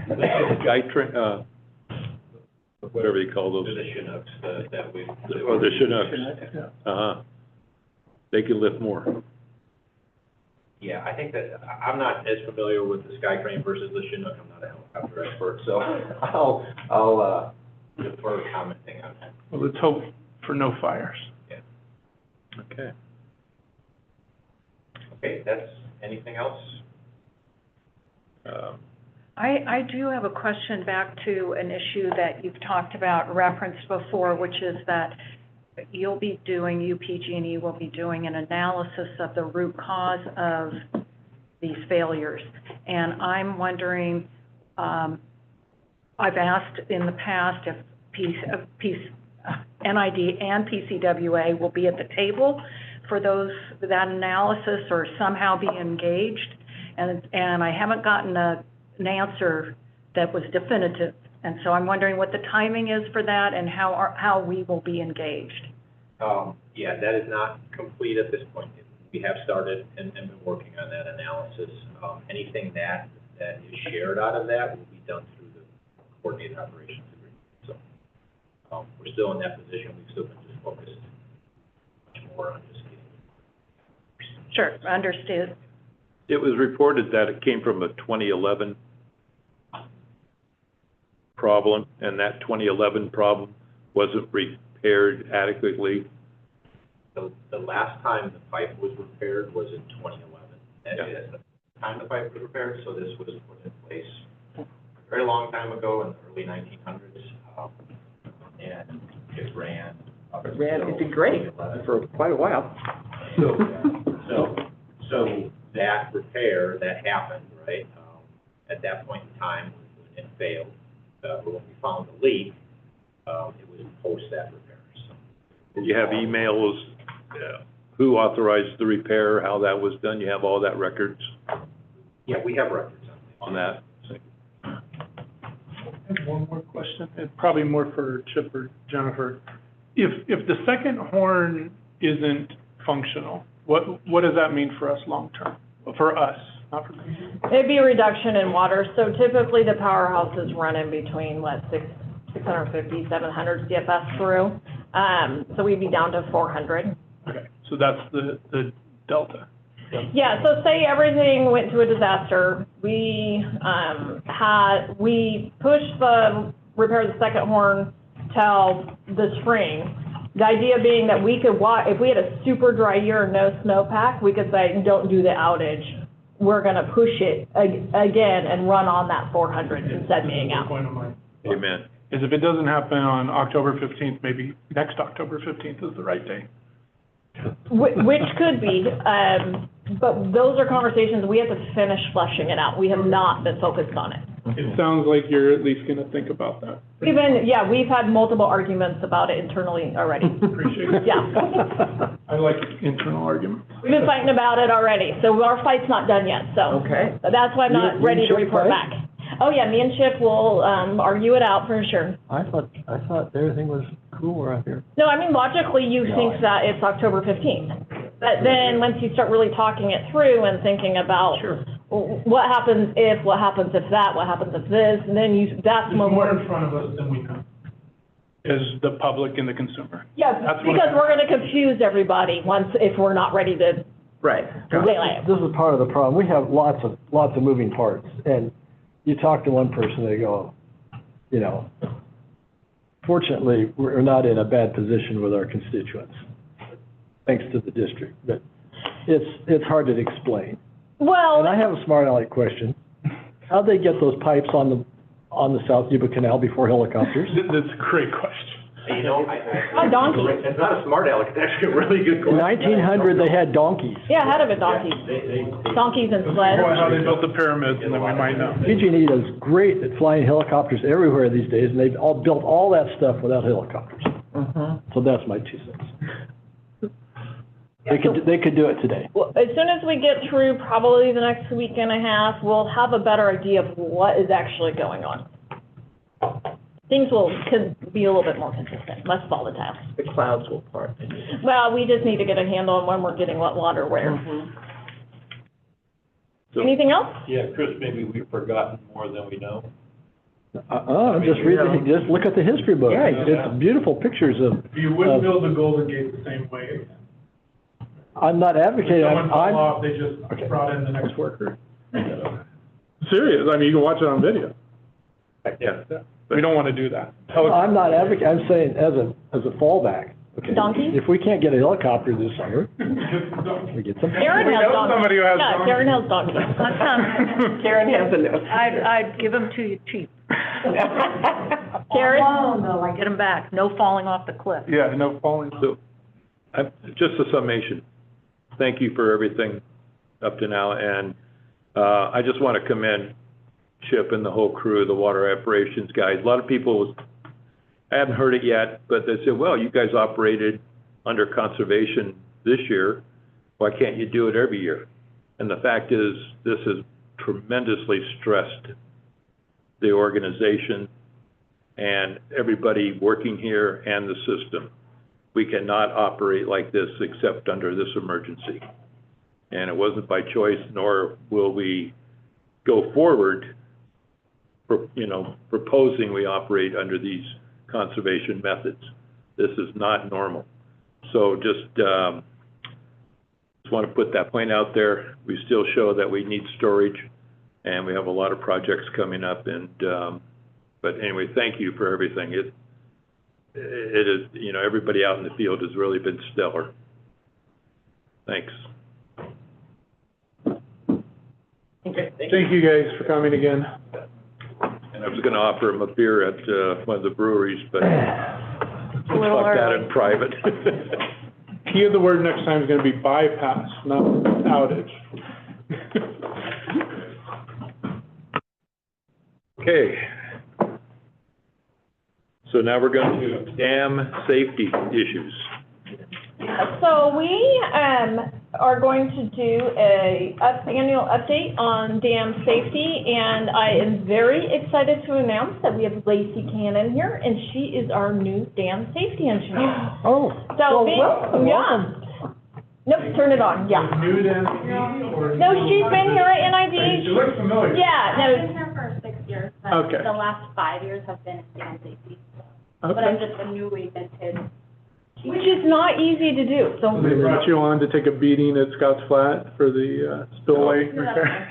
Skytrain, whatever you call those. The Chinooks that we. Oh, the Chinooks. Uh-huh. They can lift more. Yeah, I think that, I'm not as familiar with the Skytrain versus the Chinook, I'm not a helicopter expert, so I'll defer commenting on that. Well, let's hope for no fires. Okay. Okay, that's, anything else? I do have a question back to an issue that you've talked about, referenced before, which is that you'll be doing, PG&E will be doing an analysis of the root cause of these failures. And I'm wondering, I've asked in the past if NID and PCWA will be at the table for that analysis or somehow be engaged. And I haven't gotten an answer that was definitive. And so I'm wondering what the timing is for that and how we will be engaged. Yeah, that is not complete at this point. We have started and been working on that analysis. Anything that is shared out of that will be done through the coordinated operations agreement. So, we're still in that position. We've still been just focused much more on just getting. Sure, understood. It was reported that it came from a 2011 problem, and that 2011 problem wasn't repaired adequately. The last time the pipe was repaired was in 2011. That is the time the pipe was repaired, so this was put in place a very long time ago in the early 1900s. And it ran. It did great for quite a while. So that repair that happened, right, at that point in time, when it failed, when we found the leak, it was post that repair, so. Did you have emails, who authorized the repair, how that was done? You have all that records Yeah, we have records on that? I have one more question, and probably more for Chip or Jennifer. If the second horn isn't functional, what does that mean for us long-term? For us, not for me. It'd be a reduction in water. So typically the powerhouses run in between, 650, 700 CFS through. So we'd be down to 400. Okay, so that's the delta. Yeah, so say everything went to a disaster, we pushed repair the second horn till the spring. The idea being that we could if we had a super dry year and no snowpack, we could say, don't do the outage. We're gonna push it again and run on that 400 instead of being out. Point of mine Amen. is if it doesn't happen on October 15th, maybe next October 15th is the right day. Which could be, but those are conversations, we have to finish fleshing it out. We have not been focused on it. It sounds like you're at least gonna think about that. We've had multiple arguments about it internally already. Appreciate it. Yeah. I like internal arguments. We've been fighting about it already, so our fight's not done yet, so. Okay. That's why I'm You not and ready to Chip report fight? back. Oh, yeah, me and Chip will, argue it out for sure. I thought everything was cool around here. No, I mean, logically, you think that it's October 15th. But then, once you start really talking it through and thinking about what happens if that, what happens if this, and then that's There's when more we're. in front of us than we know, as the public and the consumer. Yeah, That's what because we're gonna confuse everybody if we're not ready to Right. daylight it. This is part of the problem. We have lots of moving parts, and you talk to one person, they go, fortunately, we're not in a bad position with our constituents, thanks to the district, but it's hard to explain. Well, And I have a smart aleck question. How'd they get those pipes on the South Yuba Canal before helicopters? That's a great question. You know, a donkey. it's not a smart aleck, it's actually a really good In question. 1900, they had donkeys. Yeah, ahead of it, donkeys. Donkeys and sleds. Boy, how they built the pyramids, and then we might know. PG&E is great at flying helicopters everywhere these days, and they've all built all that stuff without helicopters. So that's my 2 cents. They could do it today. Well, as soon as we get through probably the next week and a half, we'll have a better idea of what is actually going on. Things could be a little bit more consistent, less volatile. The clouds will part. Well, we just need to get a handle on when we're getting what water where. So- Anything else? Yeah, Chris, maybe we've forgotten more than we know. Just read, just look at the history book. Yeah, It's beautiful pictures of. You wouldn't build the Golden Gate the same way. I'm not advocating, Someone fell I'm, off, they just Okay. brought in the next worker. Serious, I mean, you can watch it on video. Yeah. We don't want to do that. I'm not advocating, I'm saying as a fallback, okay? Donkeys? If we can't get a helicopter this summer, we get some. Karen We has know donkeys. somebody who has Yeah, donkeys. Karen has donkeys. Karen has a note. I'd give them to you cheap. Karen? Get them back, no falling off the cliff. Yeah, no falling. So, just a summation. Thank you for everything up to now, and I just want to commend Chip and the whole crew, the water operations guys. A lot of people, I haven't heard it yet, but they said, well, you guys operated under conservation this year. Why can't you do it every year? And the fact is, this has tremendously stressed the organization and everybody working here and the system. We cannot operate like this except under this emergency. And it wasn't by choice, nor will we go forward, proposing we operate under these conservation methods. This is not normal. So just want to put that point out there. We still show that we need storage, and we have a lot of projects coming up. And but anyway, thank you for everything. It is, everybody out in the field has really been stellar. Thanks. Okay, Thank you guys for coming again. And I was going to offer him a beer at one of the breweries, but we'll little talk that early. in private. Key of the word next time is going to be bypass, not outage. Okay. So now we're going to dam safety issues. So we are going to do a annual update on dam safety, and I am very excited to announce that we have Lacey Cannon here, and she is our new dam safety engineer. Oh, So, welcome. yeah. Nope, turn it on, yeah. New dam or? No, she's been here at NID. She looks familiar. Yeah, I've been no, here for 6 years, but Okay. the last 5 years have been in dam safety. But I'm Okay. just a newly minted. which is not easy to do, so. So they brought you on to take a beating at Scotts Flat for the spillway repair?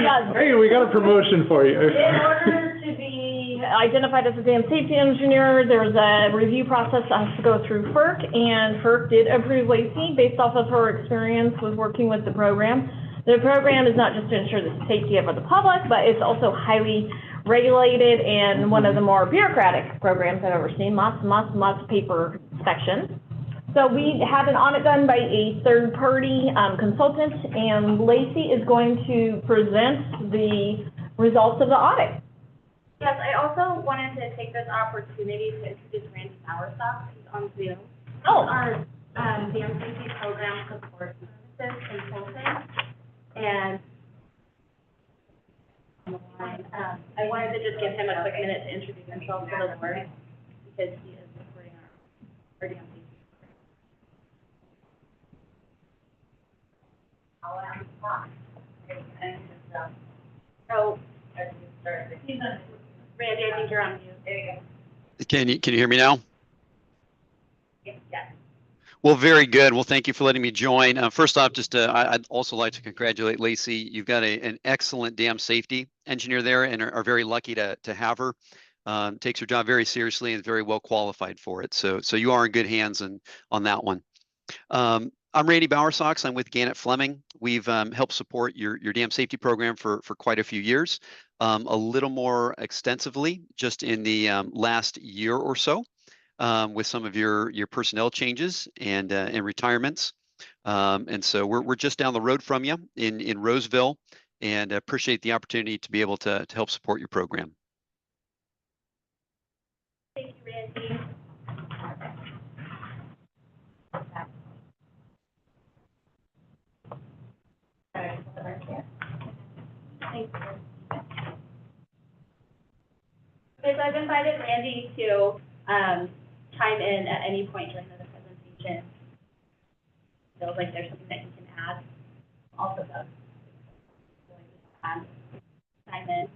Yeah. Hey, we got a promotion for you. In order to be identified as a dam safety engineer, there's a review process that has to go through FERC, and FERC did approve Lacey based off of her experience with working with the program. The program is not just to ensure the safety of the public, but it's also highly regulated and one of the more bureaucratic programs I've ever seen, lots of paper inspections. So we had an audit done by a third-party consultant, and Lacey is going to present the results of the audit. Yes, I also wanted to take this opportunity to introduce Randy Bowersock, who's on Zoom. Oh. Our dam safety program support services consultant, and I wanted to just give him a quick minute to introduce himself to the board, because he is supporting our dam safety. So, Randy, I think you're on mute. There you go. Can you hear me now? Yes. Well, very good. Well, thank you for letting me join. First off, I'd also like to congratulate Lacey. You've got an excellent dam safety engineer there, and are very lucky to have her. Takes her job very seriously and is very well qualified for it. So you are in good hands on that one. I'm Randy Bowersox. I'm with Gannett Fleming. We've helped support your dam safety program for quite a few years, a little more extensively just in the last year or so with some of your personnel changes and retirements. And so we're just down the road from you in Roseville, and appreciate the opportunity to be able to help support your program. Thank you, Randy. Okay, so I've invited Randy to chime in at any point during the presentation. Feels like there's something that he can add. Also, does chime in.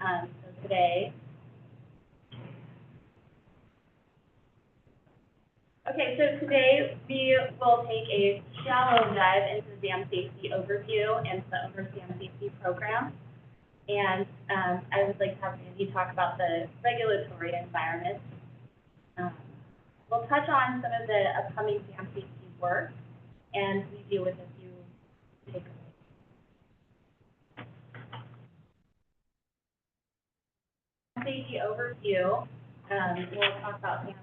So today. Okay, so today we will take a shallow dive into the dam safety overview and the owner's dam safety program. And I would like to have Randy talk about the regulatory environment. We'll touch on some of the upcoming dam safety work and leave you with a few takeaways. Safety overview, we'll talk about dam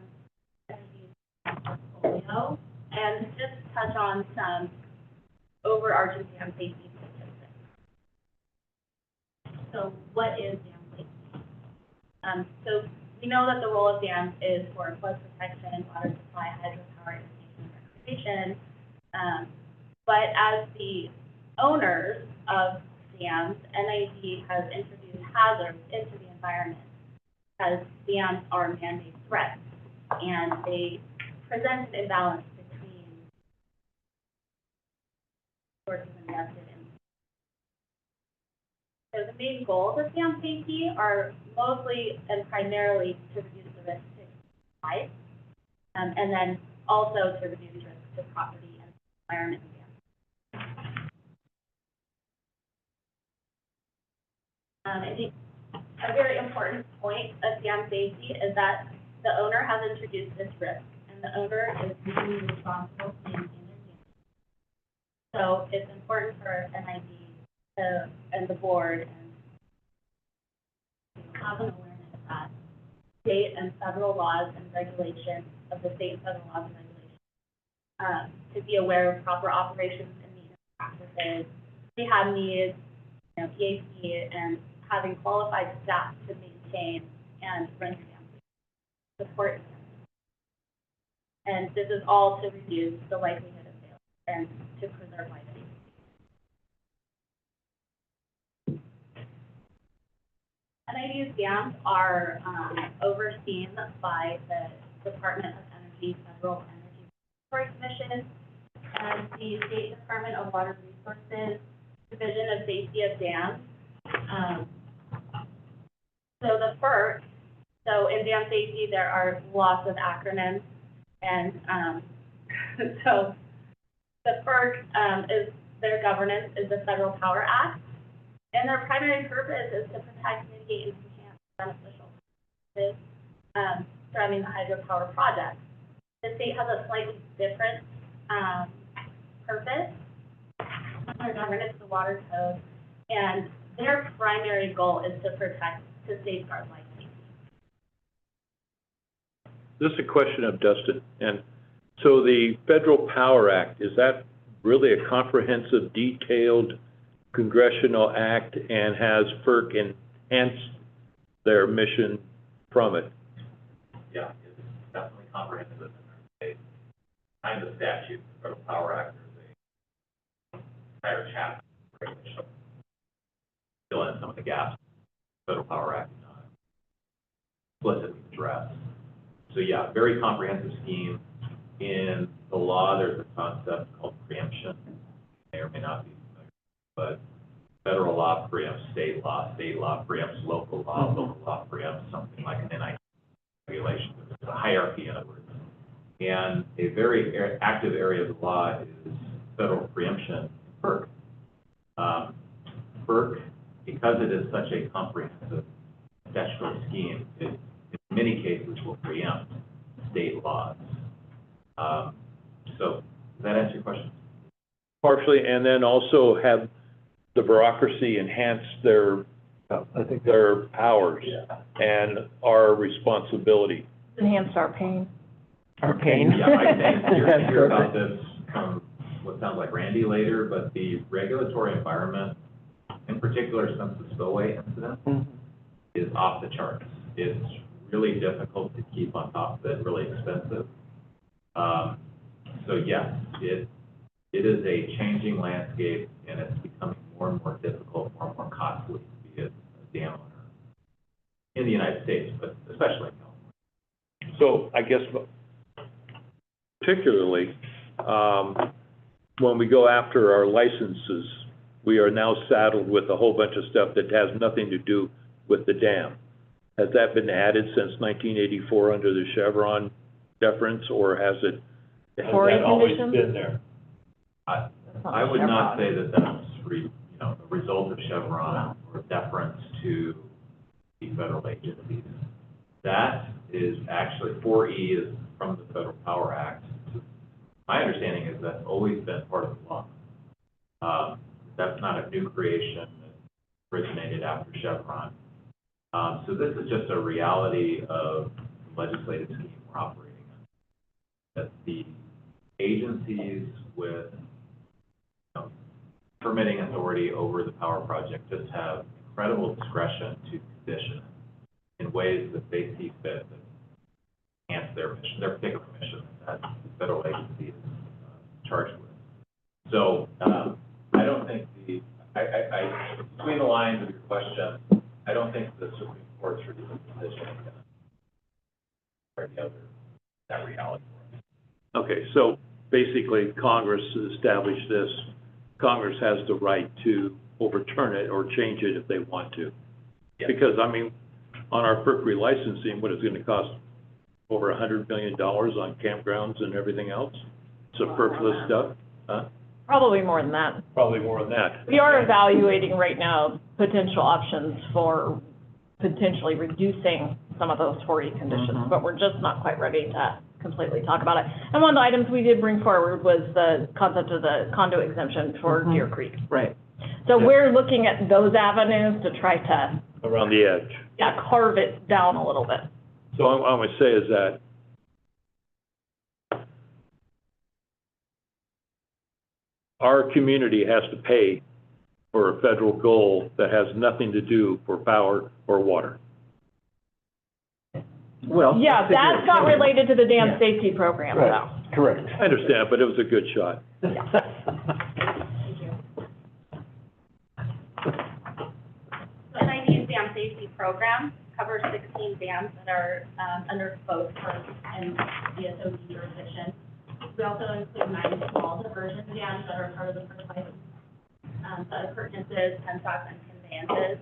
portfolio and just touch on some overarching dam safety statistics. So what is dam safety? So we know that the role of dams is for flood protection, water supply, hydropower, irrigation, and recreation. But as the owners of dams, NID has introduced hazards into the environment because dams are man-made threats, and they present an imbalance between sources invested in. So the main goals of dam safety are mostly and primarily to reduce the risk to life, and then also to reduce risk to property and environment. I think a very important point of dam safety is that the owner has introduced this risk, and the owner is legally responsible to maintain their dam. So it's important for NID and the board to have an awareness that state and federal laws and regulations of the state and federal laws and regulations, to be aware of proper operations and maintenance practices, rehab needs, PAC, and having qualified staff to maintain and run your dam support. And this is all to reduce the likelihood of failure and to preserve life. NID's dams are overseen by the Department of Energy, Federal Energy Resources Commission, and the State Department of Water Resources Division of Safety of Dams. So the FERC, so in dam safety there are lots of acronyms, and so the FERC is their governance is the Federal Power Act, and their primary purpose is to protect, mitigate, and enhance beneficial practices surrounding the hydropower project. The state has a slightly different purpose. Their governance, the water code, and their primary goal is to protect, to safeguard life safety. This is a question of Dustin. And so the Federal Power Act, is that really a comprehensive, detailed congressional act, and has FERC enhanced their mission from it? Yeah, it's definitely comprehensive. Behind the statute, the Federal Power Act, there's a entire chapter which fill in some of the gaps the Federal Power Act explicitly addressed. So yeah, very comprehensive scheme. In the law, there's a concept called preemption. May or may not be familiar, but federal law preempts state law preempts local law preempts something like an NID regulation. There's a hierarchy, in other words. And a very active area of the law is federal preemption, FERC. FERC, because it is such a comprehensive statutory scheme, it in many cases will preempt state laws. So Does that answer your question? Partially, and then also have the bureaucracy enhance their, I think their powers and our responsibility. Enhanced our pain. Our pain. Yeah, I think you're gonna hear about this from what sounds like Randy later, but the regulatory environment, in particular since the spillway incident, is off the charts. It's really difficult to keep on top of it, really expensive. So yes, it is a changing landscape, and it's becoming more and more difficult, more and more costly to be a dam owner in the United States, but especially in California. So I guess particularly, when we go after our licenses, we are now saddled with a whole bunch of stuff that has nothing to do with the dam. Has that been added since 1984 under the Chevron deference, or has that always been there? I would not say that that's a result of Chevron or deference to the federal agencies. That is actually, 4E is from the Federal Power Act. My understanding is that's always been part of the law. That's not a new creation that originated after Chevron. So this is just a reality of the legislative scheme we're operating in. That the agencies with permitting authority over the power project just have incredible discretion to condition in ways that they see fit that enhance their mission, their particular mission that the federal agency is charged with. So I don't think between the lines of your question, I don't think the Supreme Court's recent decision is going to together that reality for us. Okay, so basically Congress established this. Congress has the right to overturn it or change it if they want to. Yeah. Because, I mean, on our FERC relicensing, what is it going to cost? Over $100 million on campgrounds and everything else? Superfluous stuff? Huh? Probably more than that. Probably more than that. We are evaluating right now potential options for potentially reducing some of those 4E conditions, but we're just not quite ready to completely talk about it. And one of the items we did bring forward was the concept of the condo exemption for Deer Creek. Right. So we're looking at those avenues to try to, Around the edge. carve it down a little bit. So what I'm going to say is that our community has to pay for a federal goal that has nothing to do for power or water. Well. Yeah, that's not related to the dam safety program, though. Right, correct. I understand, but it was a good shot. The NID dam safety program covers 16 dams that are under both FERC and DSOD jurisdiction. We also include 9 small diversion dams that are part of the FERC license, the appurtenances, penstocks, and conveyances.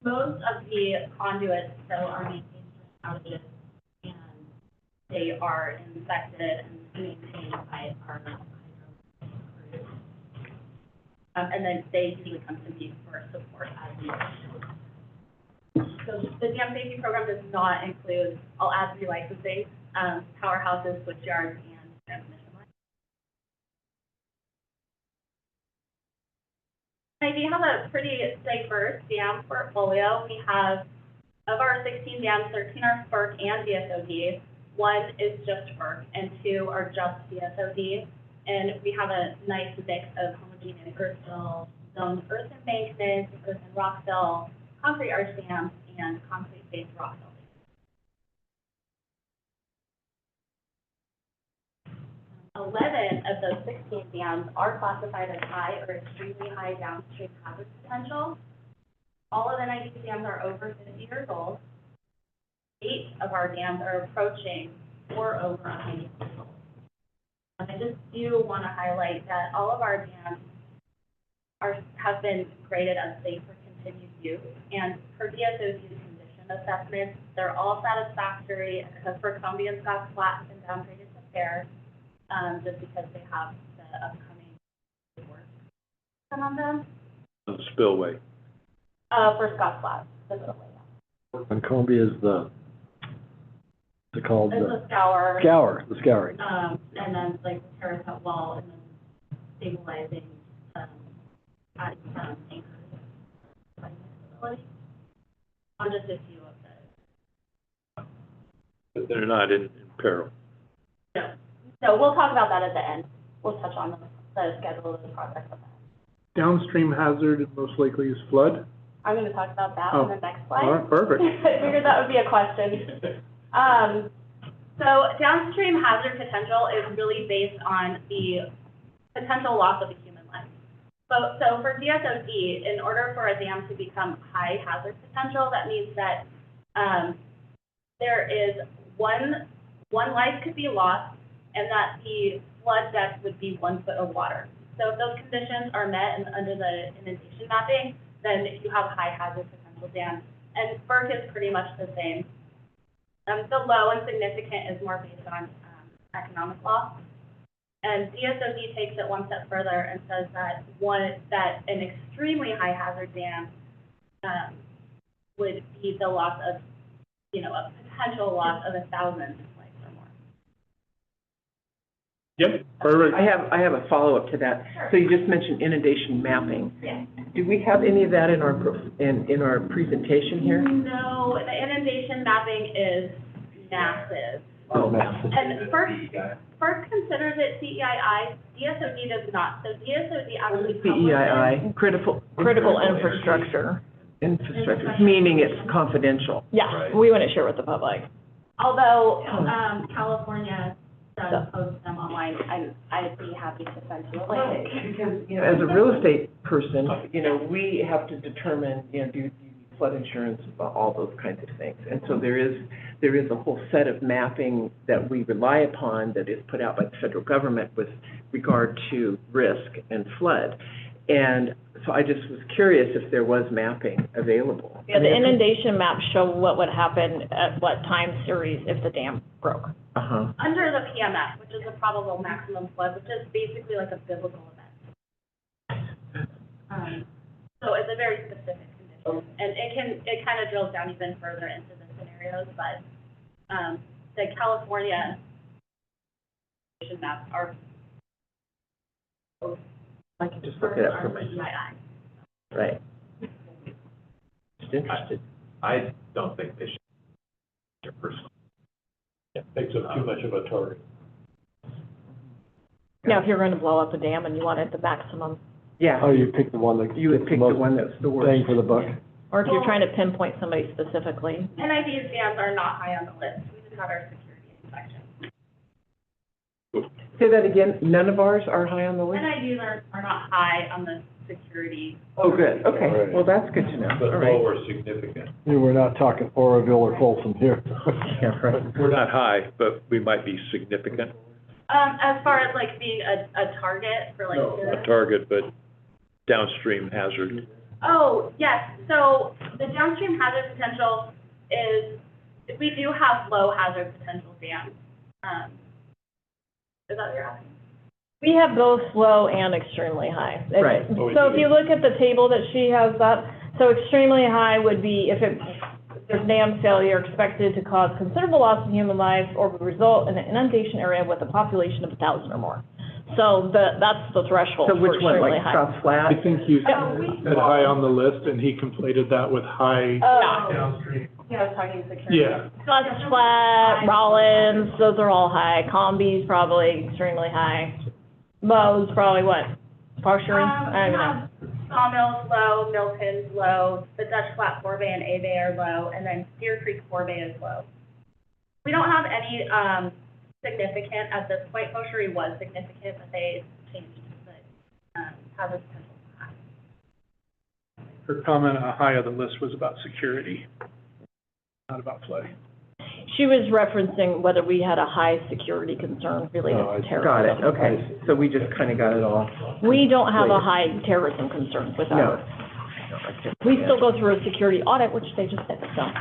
Most of the conduits, though, are maintained during outages, and they are inspected and maintained by our hydro crews. And then they usually come to me for support as needed. So the dam safety program does not include, I'll add relicensing, powerhouses, switchyards, and transmission lines. NID has a pretty diverse dam portfolio. We have, of our 16 dams, 13 are FERC and DSOD. 1 is just FERC, and 2 are just DSOD. And we have a nice mix of homogeneous earth fill, zoned earth embankments, earth and rock fill, concrete arch dams, and concrete-based rock fill. 11 of those 16 dams are classified as high or extremely high downstream hazard potential. All of the NID dams are over 50 years old. 8 of our dams are approaching or over 100 years old. I just do want to highlight that all of our dams have been graded as safe for continued use, and per DSOD's condition assessments, they're all satisfactory except for Columbia and Scotts Flat have been downgraded to fair, just because they have the upcoming work done on them. The spillway. For Scotts Flat, specifically. And Columbia is the It's called It's a scour. the scouring. And then like the terrace cut wall and then stabilizing, adding some anchors. On just a few of those. But they're not in peril. No. So we'll talk about that at the end. We'll touch on the schedule of the project with that. Downstream hazard most likely is flood. I'm going to talk about that on the next slide. All right, perfect. I figured that would be a question. So downstream hazard potential is really based on the potential loss of a human life. So for DSOD, in order for a dam to become high hazard potential, that means that there is one life could be lost and that the flood depth would be 1 foot of water. So if those conditions are met and under the inundation mapping, then you have a high hazard potential dam. And FERC is pretty much the same. The low and significant is more based on economic loss. And DSOD takes it one step further and says that an extremely high hazard dam would be the loss of, a potential loss of 1,000 lives or more. Yep, perfect. I have a follow-up to that. So you just mentioned inundation mapping. Yeah. Do we have any of that in our presentation here? No, the inundation mapping is massive. Oh, massive. And FERC considers it CEII, DSOD does not. So DSOD actually publishes. CEII, critical Infrastructure. infrastructure, meaning it's confidential. Yeah, we wouldn't share with the public. Although, California does post them online, and I'd be happy to send you a link. Because, as a real estate person, we have to determine, do you need flood insurance, all those kinds of things. And so there is a whole set of mapping that we rely upon that is put out by the federal government with regard to risk and flood. And so I just was curious if there was mapping available. Yeah, the inundation maps show what would happen at what time series if the dam broke. Uh-huh. Under the PMF, which is the probable maximum flood, which is basically like a biblical event. So it's a very specific condition, and it kind of drills down even further into the scenarios, but the California maps are. I can just look it up for myself. Right. Just interested. I don't think they should personally. It makes up too much of a target. Yeah, if you're going to blow up a dam and you want it the maximum, Yeah. Oh, you pick the one that. You would pick the one that's the worst. Bang for the buck. or if you're trying to pinpoint somebody specifically. NID's dams are not high on the list. We just got our security inspection. Say that again, none of ours are high on the list? NIDs are not high on the security. Oh, good, okay, Right. well, that's good to know, But all right. low or significant. We're not talking Oroville or Folsom here. Yeah, right. We're not high, but we might be significant, As far as like being a target for like. a target, but downstream hazard. Oh, yes, so the downstream hazard potential is, we do have low hazard potential dams. Is that what you're asking? We have both low and extremely high. Right. So if you look at the table that she has up, so extremely high would be if there's dam failure expected to cause considerable loss of human life or would result in an inundation area with a population of 1,000 or more. So that's the threshold So for which one, extremely like high. South Flat? I think you said high on the list, and he conflated that with high Oh. downstream. Yeah, I was talking security. Yeah. Scotts Flat, Rollins, those are all high. Combi's probably extremely high. Mo's probably what? Partially? I don't know. Sawmill's low, Milton's low, the Dutch Flat Forebay and A Bay are low, and then Steer Creek Forebay is low. We don't have any significant at this point. Moshery was significant, but they changed the hazard potential to high. Her comment on high on the list was about security, not about flooding. She was referencing whether we had a high security concern related Oh, I to see. Got terrorism. it, okay, so we just kind of got it all. We don't have a high terrorism concern with No. ours. We still go through a security audit, which they just did, so.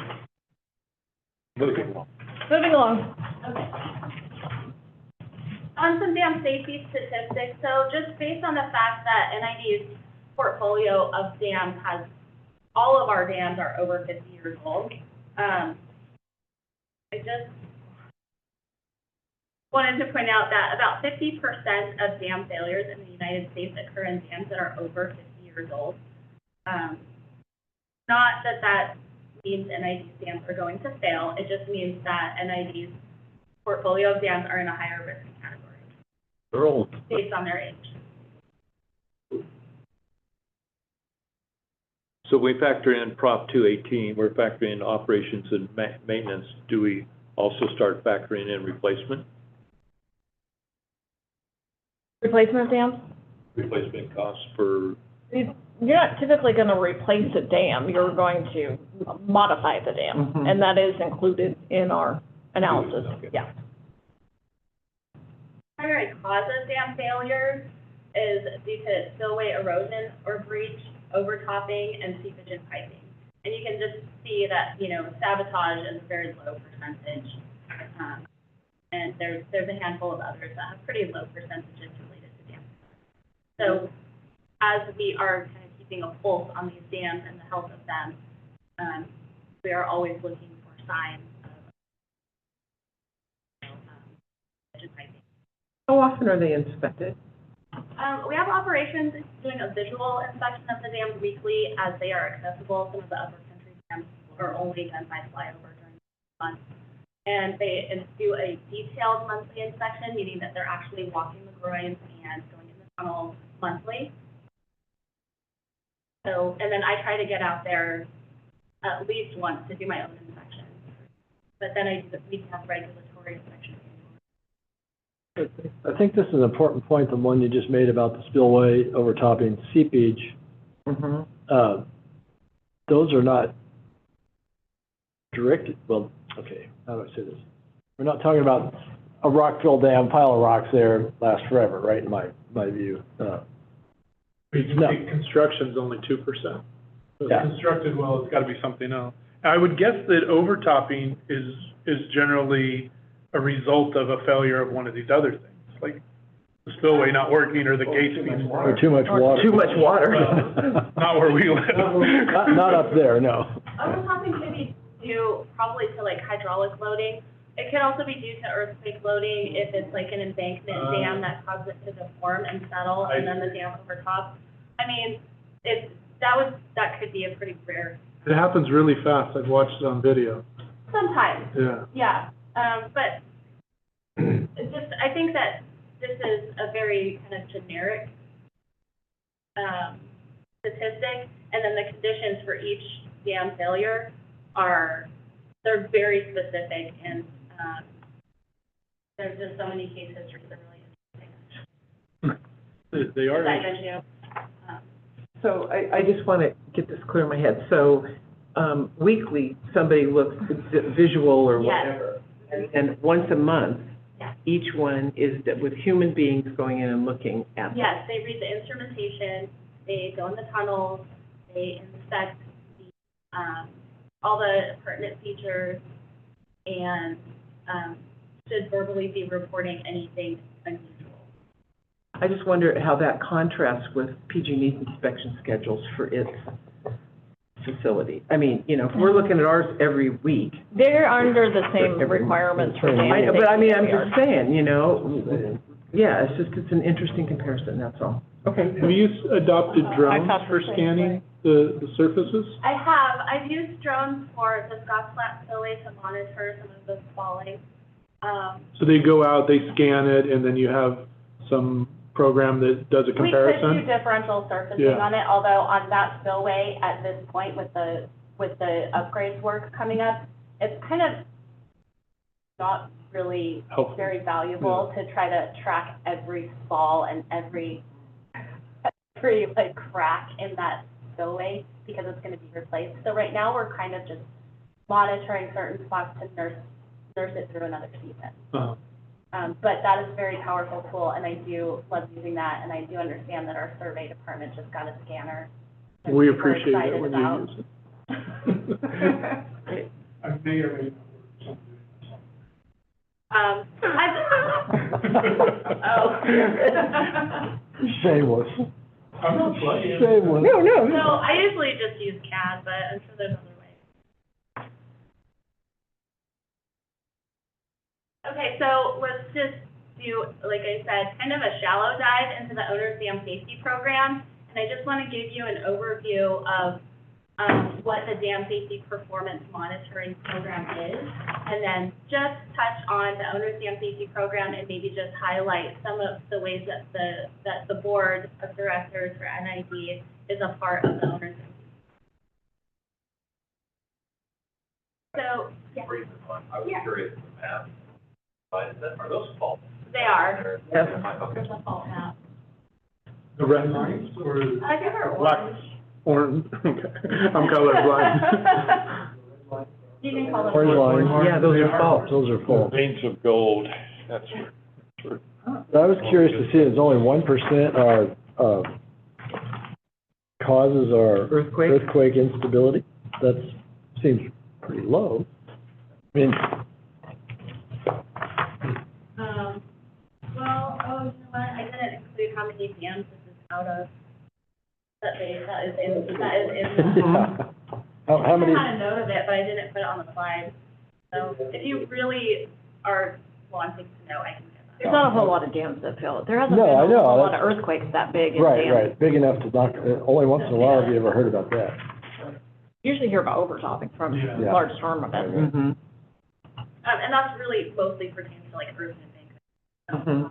Moving along. Moving along. Okay. On some dam safety statistics, so just based on the fact that NID's portfolio of dams has, all of our dams are over 50 years old, wanted to point out that about 50% of dam failures in the United States occur in dams that are over 50 years old. Not that that means NID dams are going to fail, it just means that NID's portfolio of dams are in a higher risk category. They're old. Based on their age. So we factor in Prop 218, we're factoring in operations and maintenance. Do we also start factoring in replacement? Replacement of dams? Replacement costs for, You're not typically going to replace a dam, you're going to modify the dam, and that is included in our analysis, Okay. yeah. Primary cause of dam failures is due to spillway erosion or breach, overtopping, and seepage in piping. And you can just see that, sabotage is a very low percentage. And there's a handful of others that have pretty low percentages related to dam. So as we are kind of keeping a pulse on these dams and the health of them, we are always looking for signs of piping. How often are they inspected? We have operations doing a visual inspection of the dams weekly as they are accessible. Some of the upper country dams are only done by flyover during the month. And they do a detailed monthly inspection, meaning that they're actually walking the groins and going in the tunnel monthly. So, and then I try to get out there at least once to do my own inspection. But then we have regulatory inspections. I think this is an important point, the one you just made about the spillway, overtopping, seepage. Those are not directed, well, okay, how do I say this? We're not talking about a rock-filled dam, pile of rocks there, lasts forever, right, in my view. Construction's only 2%. So Yeah. constructed well, it's gotta be something else. I would guess that overtopping is generally a result of a failure of one of these other things, like the spillway not working or the gates being Or too much water. Too much water. Not where we live. Not up there, no. Overtopping could be due probably to like hydraulic loading. It can also be due to earthquake loading if it's like an embankment dam that causes it to deform and settle and then the dam overtops. I mean, that could be a pretty rare. It happens really fast. I've watched it on video. Sometimes. Yeah. Yeah. But it's just, I think that this is a very kind of generic statistic, and then the conditions for each dam failure they're very specific, and there's just so many case histories that are really interesting. They are. That gives you, So I just want to get this clear in my head. So weekly, somebody looks visual or Yes. whatever, and once a month, Yes. each one is with human beings going in and looking at them. yes, they read the instrumentation, they go in the tunnels, they inspect all the pertinent features, and should verbally be reporting anything unusual. I just wonder how that contrasts with PG&E's inspection schedules for its facility. I mean, if we're looking at ours every week. They're under the same requirements for dam I know, safety but I mean, I'm that we are. just saying, yeah, it's an interesting comparison, that's all. Okay. Have you adopted drones thought for the same scanning the surfaces? I've used drones for the Scotts Flat spillway to monitor some of the falling. So they go out, they scan it, and then you have some program that does a We could do comparison? differential surfacing Yeah. on it, although on that spillway at this point with the upgrades work coming up, it's kind of not really Helpful. very valuable to try to track every fall and every like crack in that spillway because it's going to be replaced. So right now we're kind of just monitoring certain spots to nurse it through another season. Uh-huh. But that is a very powerful tool, and I do love using that, and I do understand that our survey department just got a scanner. that We people are appreciate it excited when about. you use it. I may or may not work Shameless. I'm not playing. Shameless. No, I usually just use CAD, but I'm sure there's other ways. Okay, so let's just do, like I said, kind of a shallow dive into the owner's dam safety program. And I just want to give you an overview of what the dam safety performance monitoring program is, and then just touch on the owner's dam safety program and maybe just highlight some of the ways that the board of directors for NID is a part of the owner's dam. So, yeah. I was curious, the map, are those faults? They are. Yes. Okay. There's a fault map. The red lines or I think they're black? orange. Orange, okay. I'm colorblind. You can call them. Orange lines. Yeah, those are faults. Those are faults. Veins of gold, that's true. I was curious to see, it's only 1% are, causes are earthquake instability. That seems pretty low. I mean, Well, oh, you know what, I didn't include how many dams this is out of, that is in the. how many? I had a note of it, but I didn't put it on the slide. So if you really are wanting to know, I can get that. There's not a whole lot of dams that fail. There hasn't No, been I a know, whole lot of that's- earthquakes that big in Right, dams. right, big enough to knock, only once in a while have you ever heard about that. Usually hear about overtopping from Yeah. large storm events. Mm-hmm. And that's really mostly pertains to like earth moving.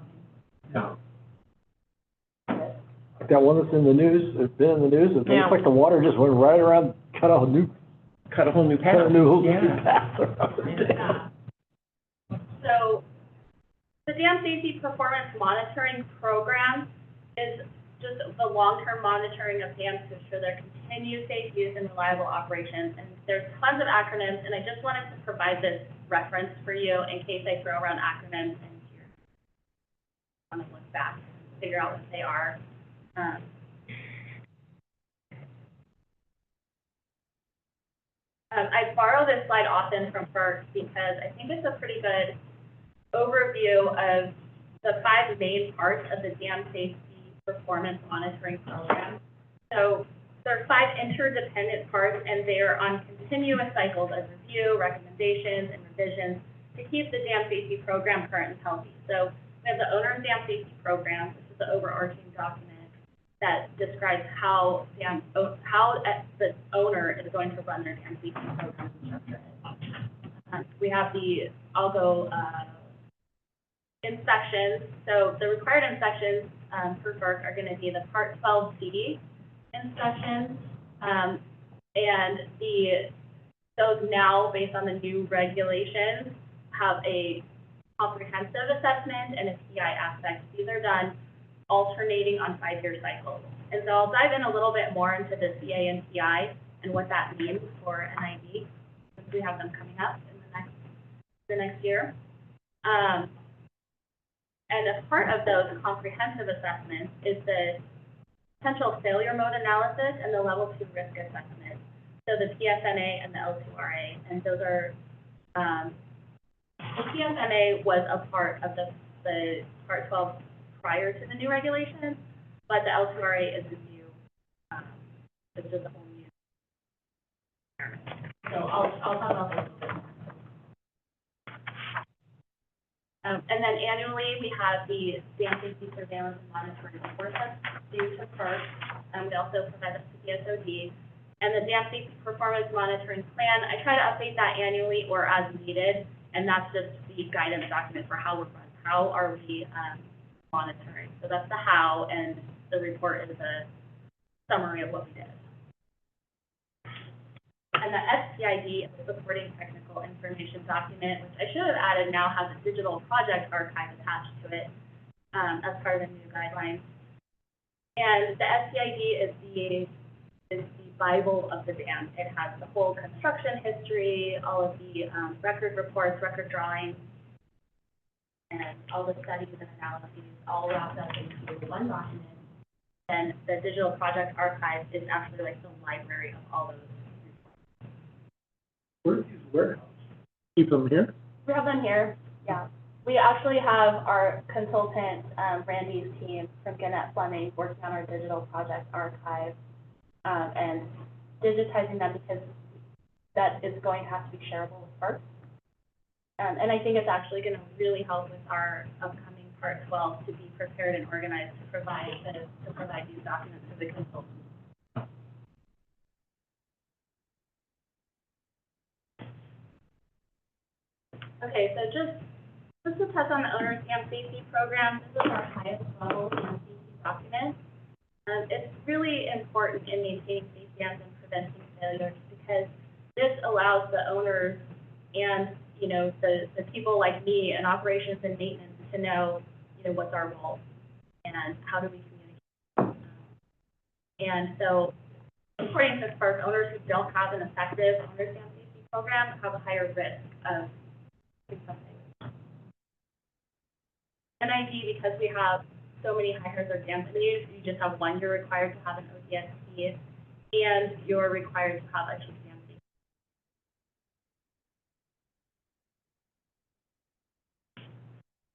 That one that's in the news, it's been in the news, it Yeah. looks like the water just went right around, cut a whole new Cut a whole new path. Yeah. path around the dam. So the dam safety performance monitoring program is just the long-term monitoring of dams to ensure their continued safe use and reliable operations. And there's tons of acronyms, and I just wanted to provide this reference for you in case I throw around acronyms and you want to look back, figure out what they are. I borrow this slide often from FERC because I think it's a pretty good overview of the 5 main parts of the dam safety performance monitoring program. So there are 5 interdependent parts, and they are on continuous cycles of review, recommendations, and revisions to keep the dam safety program current and healthy. So we have the owner's dam safety program, which is the overarching document that describes how the owner is going to run their dam safety program and structure it. We have the inspections. So the required inspections for FERC are going to be the Part 12C inspections, and those now, based on the new regulations, have a comprehensive assessment and a PI aspect. These are done alternating on 5-year cycles. And so I'll dive in a little bit more into the CA and PI and what that means for NID, since we have them coming up in the next year. And as part of those comprehensive assessments is the potential failure mode analysis and the level 2 risk assessment. So the PSNA and the L2RA, and those are, the PSNA was a part of the Part 12 prior to the new regulations, but the L2RA is a new, it's just a whole new environment. So I'll talk about this a little bit more. And then annually, we have the dam safety surveillance and monitoring report that's due to FERC. We also provide that to DSOD. And the dam safety performance monitoring plan, I try to update that annually or as needed, and that's just the guidance document for how are we monitoring. So that's the how, and the report is a summary of what we did. And the STID is a supporting technical information document, which I should have added, now has a digital project archive attached to it as part of the new guidelines. And the STID is the Bible of the dam. It has the whole construction history, all of the record reports, record drawings, and all the studies and analyses all wrapped up into one document. And the digital project archive is actually like the library of all those. Where are these warehouses? Keep them here? We have them here, yeah. We actually have our consultant, Randy's team from Gannett Fleming, working on our digital project archive and digitizing them because that is going to have to be shareable with FERC. And I think it's actually going to really help with our upcoming Part 12 to be prepared and organized to provide these documents to the consultants. Okay, so just to touch on the owner's dam safety program, this is our highest level dam safety document. It's really important in maintaining safe dams and preventing failures because this allows the owners and, you know, the people like me in operations and maintenance to know, you know, what's our role and how do we communicate. And so, according to FERC, owners who don't have an effective owner's dam safety program have a higher risk of doing something. NID, because we have so many high hazard dams in use, you just have one, you're required to have an ODSP, and you're required to have a chief dam safety.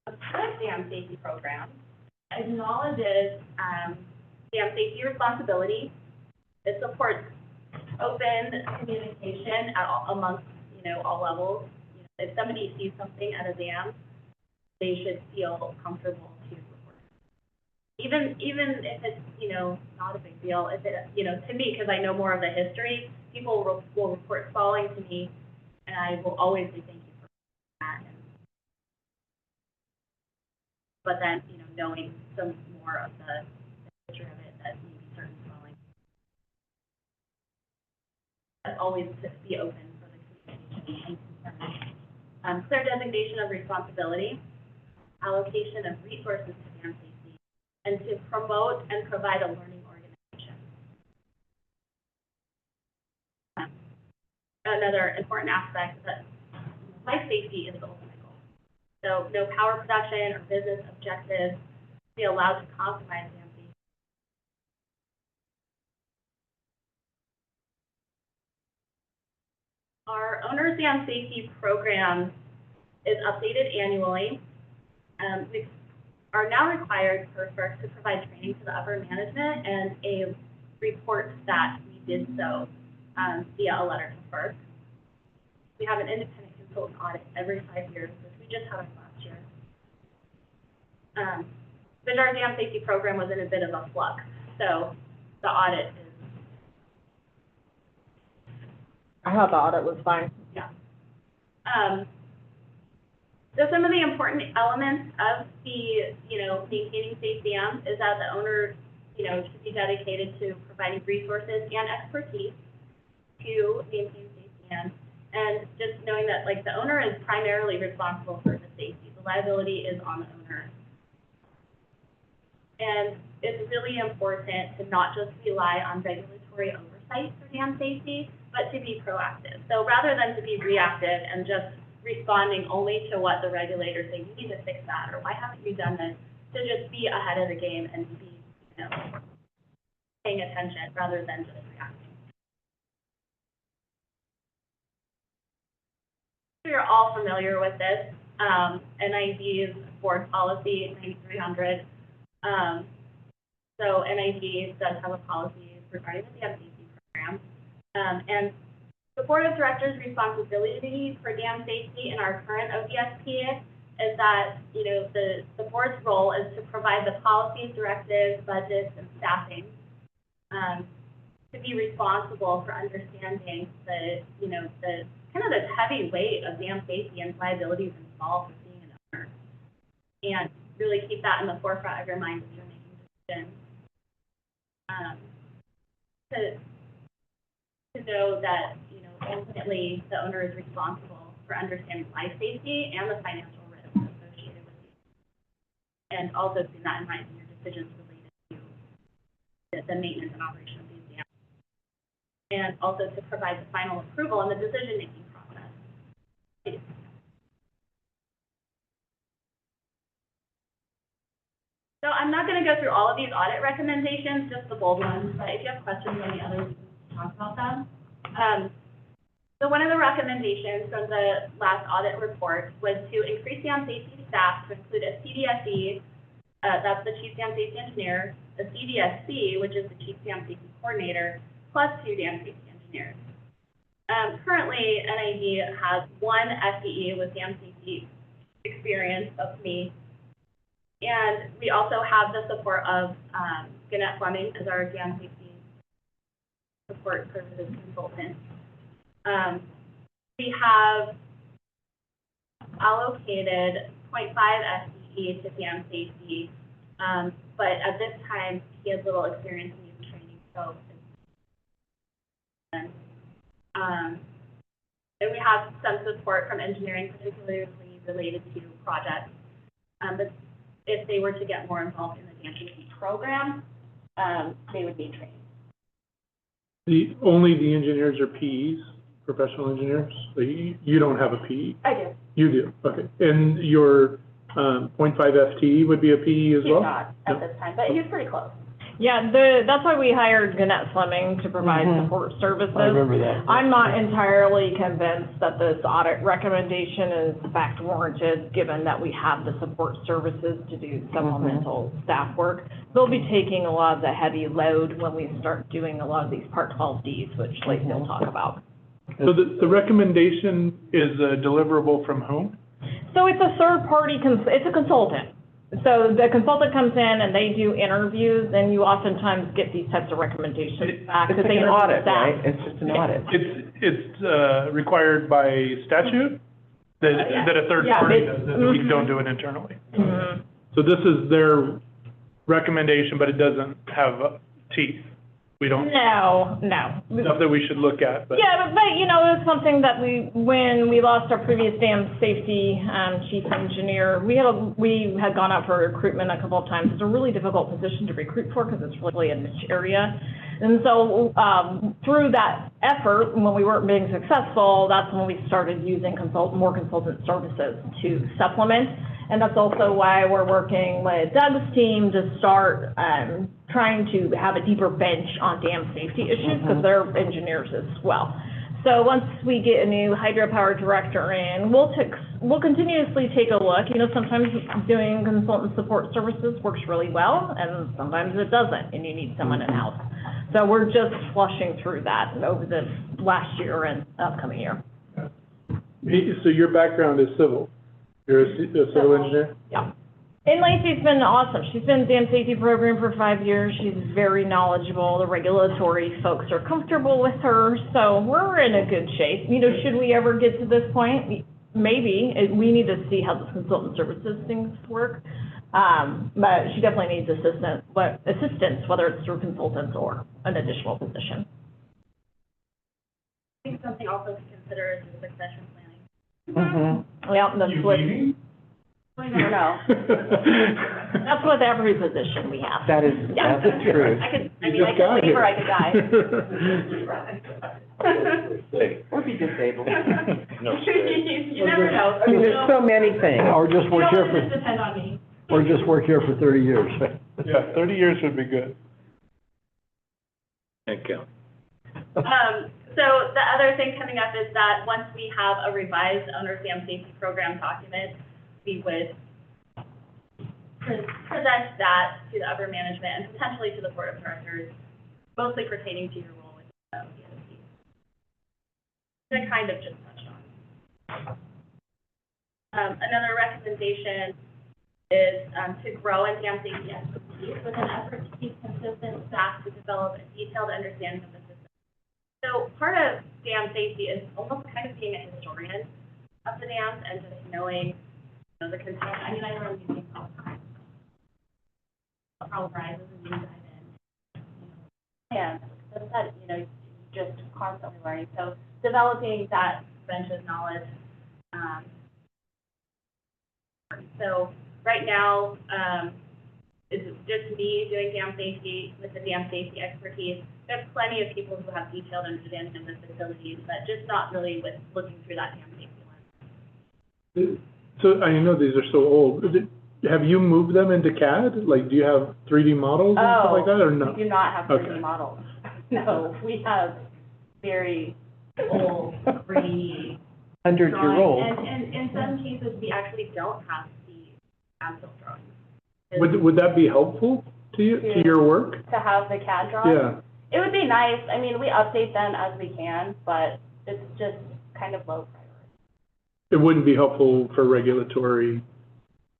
A good dam safety program acknowledges dam safety responsibility. It supports open communication amongst, you know, all levels. You know, if somebody sees something at a dam, they should feel comfortable to report it. Even if it's, you know, not a big deal, if it, you know, to me, because I know more of the history, people will report falling to me, and I will always say thank you for that. But then, you know, knowing some more of the history of it, that maybe certain falling. But always to be open for the communication and concern. Clear designation of responsibility, allocation of resources to dam safety, and to promote and provide a learning organization. Another important aspect is that life safety is the ultimate goal. So no power production or business objectives be allowed to compromise dam safety. Our owner's dam safety program is updated annually. We are now required for FERC to provide training to the upper management and a report that we did so via a letter to FERC. We have an independent consultant audit every 5 years, which we just had last year. But our dam safety program was in a bit of a flux, so the audit is. I thought the audit was fine. Yeah. So some of the important elements of the, you know, maintaining safe dams is that the owner, you know, should be dedicated to providing resources and expertise to maintain safe dams. And just knowing that, like, the owner is primarily responsible for the safety. The liability is on the owner. And it's really important to not just rely on regulatory oversight for dam safety, but to be proactive. So rather than to be reactive and just responding only to what the regulators say, you need to fix that, or why haven't you done this, to just be ahead of the game and be, you know, paying attention rather than just reacting. You're all familiar with this, NID's board policy 9300. So NID does have a policy regarding the dam safety program, and the board of directors' responsibility for dam safety in our current ODSP is that, you know, the board's role is to provide the policies, directives, budgets, and staffing, to be responsible for understanding the, you know, the kind of the heavy weight of dam safety and liabilities involved with being an owner, and really keep that in the forefront of your mind as you're making decisions. To know that, you know, ultimately the owner is responsible for understanding life safety and the financial risks associated with it. And also keeping that in mind in your decisions related to the maintenance and operation of these dams. And also to provide the final approval in the decision-making process. So I'm not going to go through all of these audit recommendations, just the bold ones, but if you have questions on the others, we can talk about them. So one of the recommendations from the last audit report was to increase dam safety staff to include a CDSE, that's the Chief Dam Safety Engineer, a CDSC, which is the Chief Dam Safety Coordinator, plus 2 dam safety engineers. Currently, NID has 1 FDE with dam safety safety experience of me. And we also have the support of Gannett Fleming as our dam safety support services consultant. We have allocated 0.5 FTE to dam safety, but at this time, he has little experience in youth training, so. And we have some support from engineering, particularly related to projects. But if they were to get more involved in the dam safety program, they would need training. Only the engineers are PEs, professional engineers? So you don't have a PE? I do. You do, okay. And your 0.5 FTE would be a PE as well? He's not at this time, but he's pretty close. Yeah, that's why we hired Gannett Fleming to provide support services. I remember that. I'm not entirely convinced that this audit recommendation is fact warranted, given that we have the support services to do supplemental staff work. They'll be taking a lot of the heavy load when we start doing a lot of these Part 12Ds, which Lacey will talk about. So the recommendation is a deliverable from whom? So it's a third party, it's a consultant. So the consultant comes in and they do interviews, and you oftentimes get these types of recommendations back. It's like an audit, right? It's just an audit. It's required by statute that a third party does it, we don't do it internally. So this is their recommendation, but it doesn't have teeth. We don't. No. Stuff that we should look at, but. Yeah, but you know, it's something that when we lost our previous dam safety chief engineer, we had gone out for recruitment a couple of times. It's a really difficult position to recruit for because it's really a niche area. And so through that effort, when we weren't being successful, that's when we started using more consultant services to supplement. And that's also why we're working with Doug's team to start trying to have a deeper bench on dam safety issues, because they're engineers as well. So once we get a new hydropower director in, we'll continuously take a look. You know, sometimes doing consultant support services works really well, and sometimes it doesn't, and you need someone in-house. So we're just flushing through that over the last year and upcoming year. So your background is civil? You're a civil engineer? Yeah. And Lacey's been awesome. She's been in the dam safety program for 5 years. She's very knowledgeable. The regulatory folks are comfortable with her. So we're in a good shape. You know, should we ever get to this point? Maybe. We need to see how the consultant services things work. But she definitely needs assistance, whether it's through consultants or an additional position. I think something also to consider is the succession planning. Yeah, that's what. I don't know. That's with every position we have. That's the truth. I could leave or I could die. Or be disabled. You never know. I mean, there's so many things. Or just work here for, depend on me. or just work here for 30 years. Yeah, 30 years would be good. Thank you. So the other thing coming up is that once we have a revised owner's dam safety program document, we would present that to the upper management and potentially to the board of directors, mostly pertaining to your role with the DSC. I kind of just touched on. Another recommendation is to grow in dam safety expertise with an effort to keep consistent staff to develop a detailed understanding of the system. So part of dam safety is almost kind of being a historian of the dams and just knowing, you know, the content. I mean, I run meetings all the time. A problem rises and you dive in. And that's that, you know, just constantly learning. So developing that bench of knowledge. So right now, it's just me doing dam safety with the dam safety expertise. There's plenty of people who have detailed understanding of the facilities, but just not really with looking through that dam safety lens. So I know these are so old. Have you moved them into CAD? Like, do you have 3D models and stuff like that, or no? We do not have 3D models. No, we have very old, grainy 100-year-old. And in some cases, we actually don't have the as-built drawings. Would that be helpful to you, to your work? To have the CAD drawings? Yeah. It would be nice. I mean, we update them as we can, but it's just kind of low priority. it wouldn't be helpful for regulatory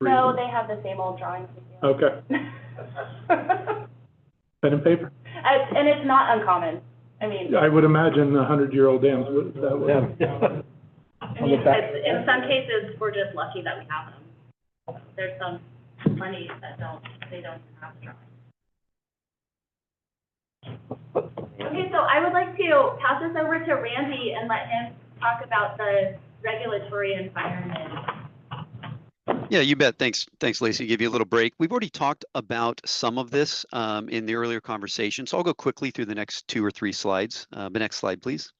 No, reasons? they have the same old drawings we do. Okay, pen and paper? And it's not uncommon. I mean, I would imagine 100-year-old dams would, that would. Yeah. I mean, in some cases, we're just lucky that we have them. There's some money that they don't have drawings. Okay, so I would like to pass this over to Randy and let him talk about the regulatory environment. Yeah, you bet. Thanks, Lacey. Give you a little break. We've already talked about some of this in the earlier conversation, so I'll go quickly through the next 2 or 3 slides. The next slide, please.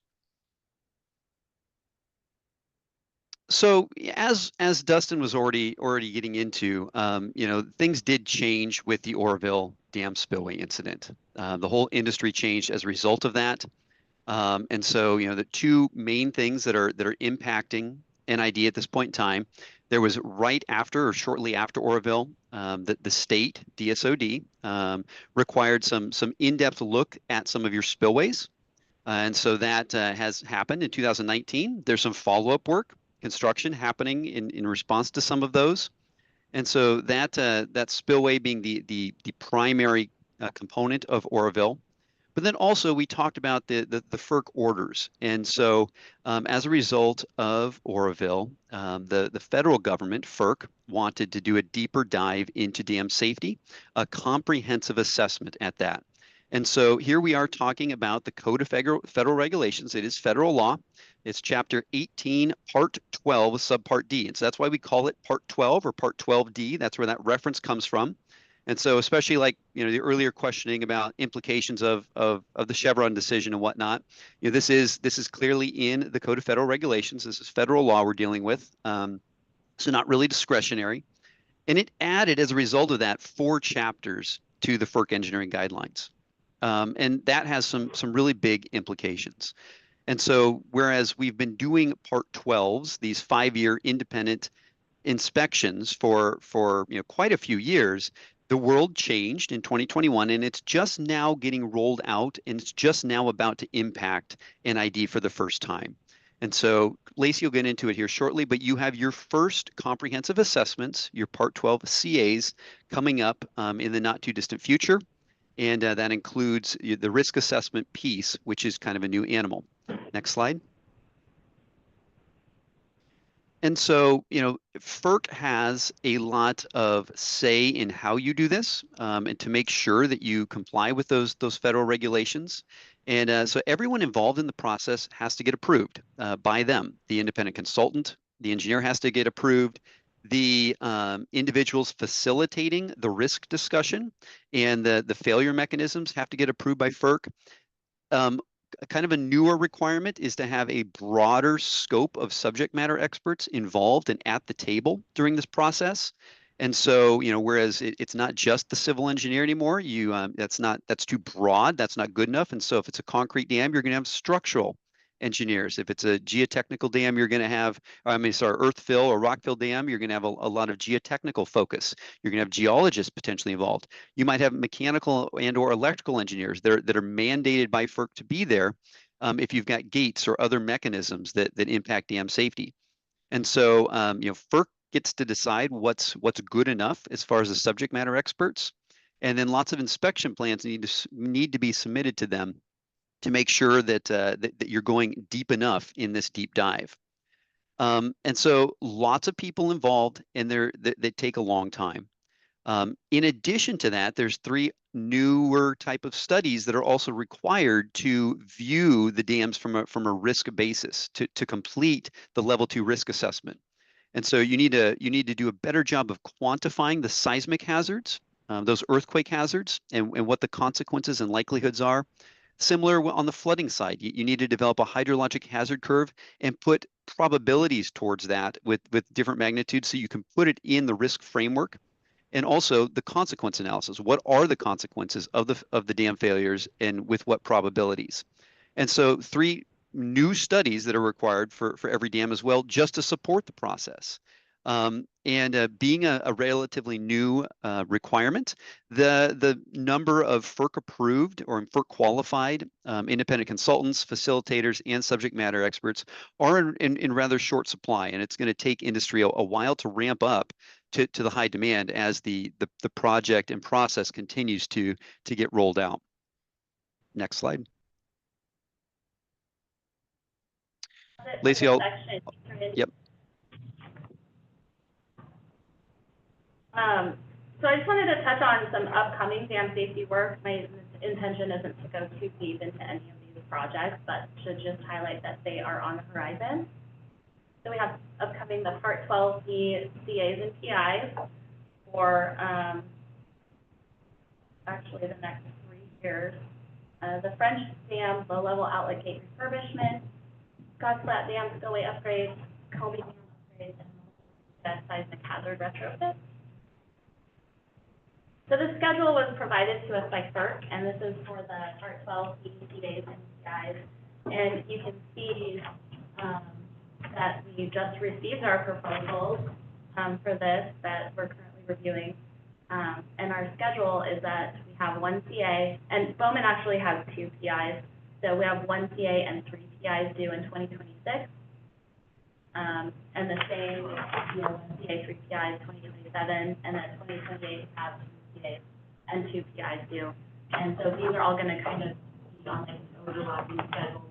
So as Dustin was already getting into, things did change with the Oroville Dam spillway incident. The whole industry changed as a result of that. And so, the 2 main things that are impacting NID at this point in time, there was right after or shortly after Oroville, that the state DSOD required some in-depth look at some of your spillways. And so that has happened in 2019. There's some follow-up work, construction happening in response to some of those. And so that spillway being the primary component of Oroville. But then also we talked about the FERC orders. And so as a result of Oroville, the federal government, FERC, wanted to do a deeper dive into dam safety, a comprehensive assessment at that. And so here we are talking about the Code of Federal Regulations. It is federal law. It's Chapter 18, Part 12, Subpart D. And so that's why we call it Part 12 or Part 12D. That's where that reference comes from. And so especially like, the earlier questioning about implications of the Chevron decision and whatnot, this is clearly in the Code of Federal Regulations. This is federal law we're dealing with. So not really discretionary. And it added, as a result of that, 4 chapters to the FERC engineering guidelines. And that has some really big implications. And so whereas we've been doing Part 12s, these 5-year independent inspections for quite a few years, the world changed in 2021, and it's just now getting rolled out, and it's just now about to impact NID for the first time. And so Lacey will get into it here shortly, but you have your first comprehensive assessments, your Part 12 CAs, coming up in the not too distant future. And that includes the risk assessment piece, which is kind of a new animal. Next slide. And so, FERC has a lot of say in how you do this, and to make sure that you comply with those federal regulations. And so everyone involved in the process has to get approved by them. The independent consultant, the engineer has to get approved. The individuals facilitating the risk discussion and the failure mechanisms have to get approved by FERC. Kind of a newer requirement is to have a broader scope of subject matter experts involved and at the table during this process. And so, whereas it's not just the civil engineer anymore, that's too broad, that's not good enough. And so if it's a concrete dam, you're going to have structural engineers. If it's a geotechnical dam, you're going to have, earth fill or rock fill dam, you're going to have a lot of geotechnical focus. You're going to have geologists potentially involved. You might have mechanical and or electrical engineers that are mandated by FERC to be there if you've got gates or other mechanisms that impact dam safety. And so, FERC gets to decide what's good enough as far as the subject matter experts. And then lots of inspection plans need to be submitted to them to make sure that you're going deep enough in this deep dive. And so lots of people involved, and they take a long time. In addition to that, there's 3 newer type of studies that are also required to view the dams from a risk basis to complete the level 2 risk assessment. And so you need to do a better job of quantifying the seismic hazards, those earthquake hazards, and what the consequences and likelihoods are. Similar on the flooding side, you need to develop a hydrologic hazard curve and put probabilities towards that with different magnitudes so you can put it in the risk framework. And also the consequence analysis. What are the consequences of the dam failures and with what probabilities? And so 3 new studies that are required for every dam as well, just to support the process. Being a relatively new requirement, the number of FERC approved or FERC qualified independent consultants, facilitators, and subject matter experts are in rather short supply, and it's going to take industry a while to ramp up to the high demand as the project and process continues to get rolled out. Next slide. Lacey, yep. So I just wanted to touch on some upcoming dam safety work. My intention isn't to go too deep into any of these projects, but to just highlight that they are on the horizon. So we have upcoming the Part 12B CAs and PIs for actually the next 3 years. The French Dam low-level outlet gate refurbishment, Scotts Flat Dam spillway upgrades, Comey Dam upgrades, and seismic hazard retrofits. So the schedule was provided to us by FERC, and this is for the Part 12 CAs and PIs. And you can see that we just received our proposals for this that we're currently reviewing. And our schedule is that we have 1 CA, and Bowman actually has 2 PIs. So we have 1 CA and 3 PIs due in 2026. And the same, 1 CA, 3 PIs, 2027, and then 2028 we have 2 CAs and 2 PIs due. And so these are all going to kind of be on like an overlapping schedule.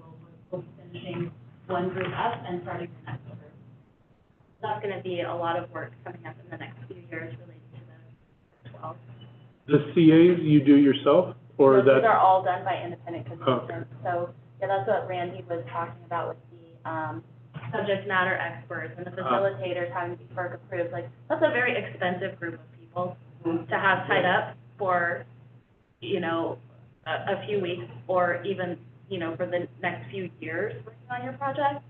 We'll be finishing one group up and starting the next group. That's going to be a lot of work coming up in the next few years related to the 12. The CAs you do yourself, or Those that? are all done by independent consultants. Okay. So yeah, that's what Randy was talking about with the subject matter experts and the facilitators having to be FERC approved. Like, that's a very expensive group of people to have tied up for, a few weeks or even, for the next few years working on your project.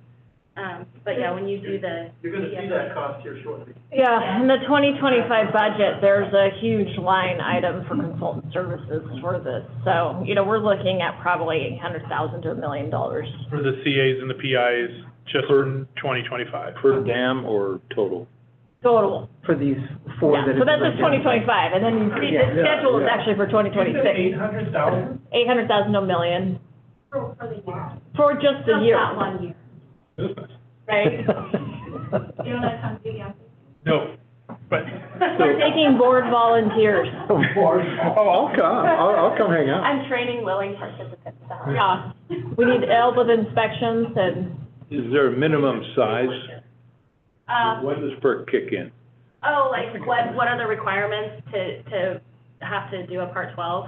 But yeah, when you do the... You're going to see that cost here shortly. Yeah, in the 2025 budget, there's a huge line item for consultant services for this. So, we're looking at probably $800,000 to $1 million. For the CAs and the PIs, just for 2025? Per dam or total? Total. For these 4 Yeah, that so that's just 2025, and then the schedule is actually for 2026. 800,000? 800,000 to $1 million. For the year. For just the year. That 1 year. Right? You want to come do the No, but. We're taking board volunteers. Oh, I'll come. I'll come hang out. I'm training willing participants. Yeah, we need help with inspections and. Is there a minimum size? When does FERC kick in? Oh, like what are the requirements to have to do a Part 12?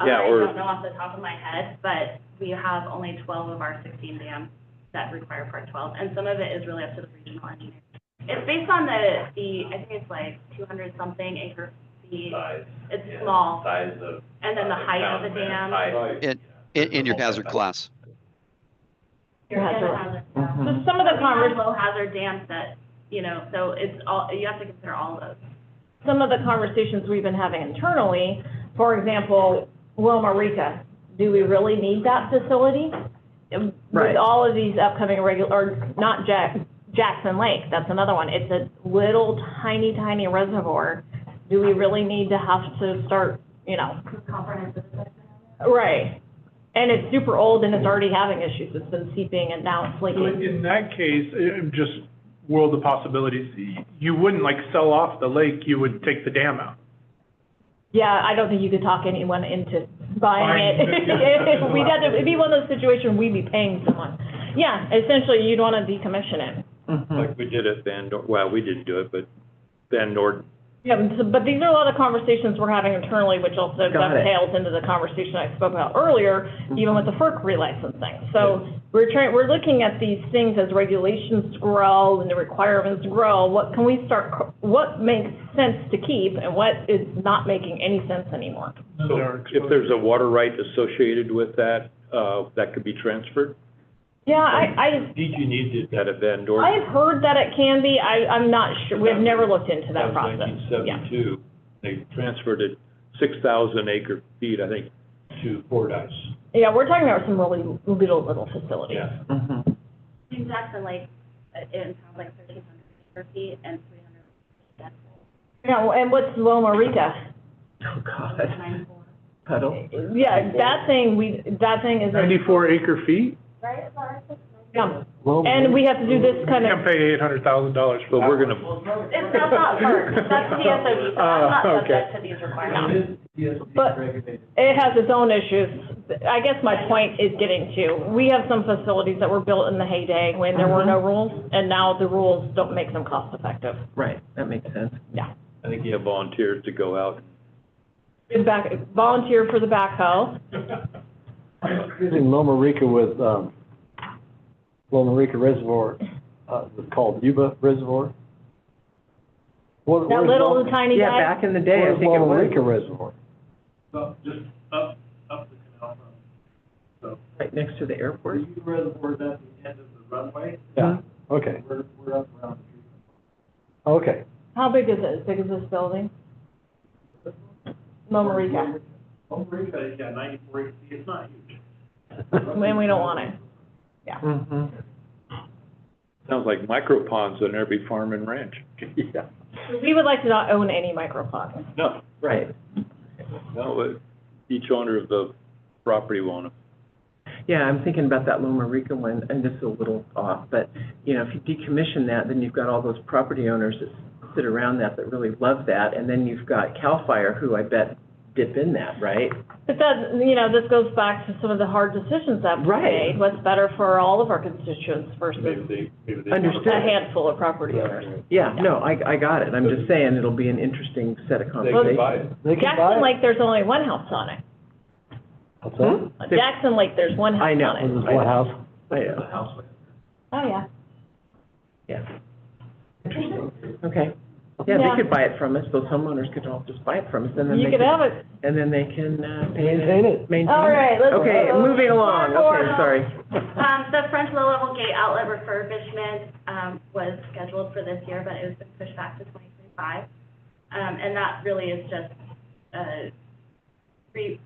Yeah, I don't know off the top of my head, but we have only 12 of our 16 dams that require Part 12, and some of it is really up to the regional engineer. It's based on I think it's like 200-something acre feet. Size. It's Yeah, small. Size of. And then the height of the dam. In your hazard class. Your hazard. So some of the Low hazard dams that, so it's all, you have to consider all of those. Some of the conversations we've been having internally, for example, Wilma Rica, do we really need that facility? Right. With all of these upcoming Jackson Lake, that's another one. It's a little tiny reservoir. Do we really need to have to start, Comprehensive assessment. Right. And it's super old and it's already having issues. It's been seeping and now it's So leaking. in that case, just world of possibilities, you wouldn't like sell off the lake, you would take the dam out. Yeah, I don't think you could talk anyone into buying it. It'd be one of those situations we'd be paying someone. Yeah, essentially you'd want to decommission it. Like we did at well, we didn't do it, but Van Norden. Yeah, but these are a lot of conversations we're having internally, which also Got it. dovetails into the conversation I spoke about earlier, even with the FERC relicensing. So we're looking at these things as regulations grow and the requirements grow. What makes sense to keep and what is not making any sense anymore? So if there's a water right associated with that, that could be transferred? Yeah, PG&E did that at Van Norden. I've heard that it can be. I'm not sure. We've never looked into that process. Yeah. 1972, they transferred it 6,000 acre feet, I think, to Fordyce. Yeah, we're talking about some really little facilities. Yeah. In Jackson Lake, it sounds like 1,300 acre feet and 300. Yeah, and what's Loma Rica? Oh, God. Puddle. Yeah, that thing is. 94 acre feet? Right, Yeah, and we have to do this kind You of. can't pay $800,000 for But that. we're gonna, It's not part, that's TSOD, so I'm not okay. subject to these requirements. But it has its own issues. I guess my point is getting to, we have some facilities that were built in the heyday when there were no rules, and now the rules don't make them cost effective. Right, that makes sense. Yeah. I think you have volunteers to go out. Volunteer for the backhoe. Using Loma Rica with, Loma Rica Reservoir, it's called Yuba Reservoir. That little tiny Yeah, guy. back in the day, I Where's think it Loma was. Rica Reservoir? Just up the canal front. So, Right next to the airport. the reservoir is at the end of the runway. Yeah, okay, We're up around the tree. okay. How big is it? As big as this building? Loma Rica. Loma Rica, yeah, 94 acre feet, it's not huge. When we don't want it. Yeah. Mm-hmm. Sounds like micro ponds on every farm and ranch. Yeah. We would like to not own any micropods. No, Right. no, each owner of the property will own them. Yeah, I'm thinking about that Loma Rica one, and this is a little off, but, you know, if you decommission that, then you've got all those property owners that sit around that really love that, and then you've got CAL FIRE, who I bet dip in that, right? But that, this goes back to some of the hard decisions that we Right. made. What's better for all of our constituents versus Maybe they. Understood. a handful of property owners. Yeah, no, I got it. I'm just saying it'll be an interesting set of They conversations. can buy it. They can buy Jackson it. Lake, there's only one house on it. What's that? Jackson Lake, there's one house I know. on This it. is one house. I know. Oh, yeah. Yeah. Interesting. Okay. Yeah, Yeah. they could buy it from us. Those homeowners could all just buy it from us, and then You they could have it. and then they can Maintain it. Maintain All right, it. let's Okay, go. moving along. More. Okay, sorry. The front low-level gate outlet refurbishment, was scheduled for this year, but it has been pushed back to 2025. And that really is just,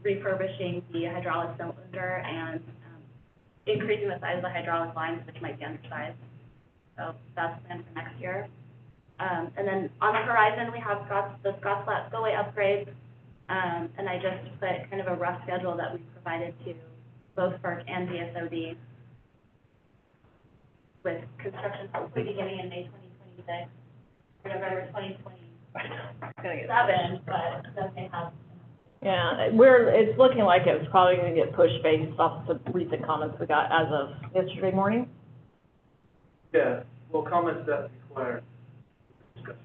refurbishing the hydraulic cylinder and, increasing the size of the hydraulic lines, which might be undersized. So that's planned for next year. And then on the horizon, we have the Scotts Flat spillway upgrades. And I just put kind of a rough schedule that we provided to both FERC and DSOD, with construction hopefully beginning in May 2026, or November 2027, but then they have. Yeah, it's looking like it's probably gonna get pushed based off the recent comments we got as of yesterday morning. Yeah, well, comments that require discussion.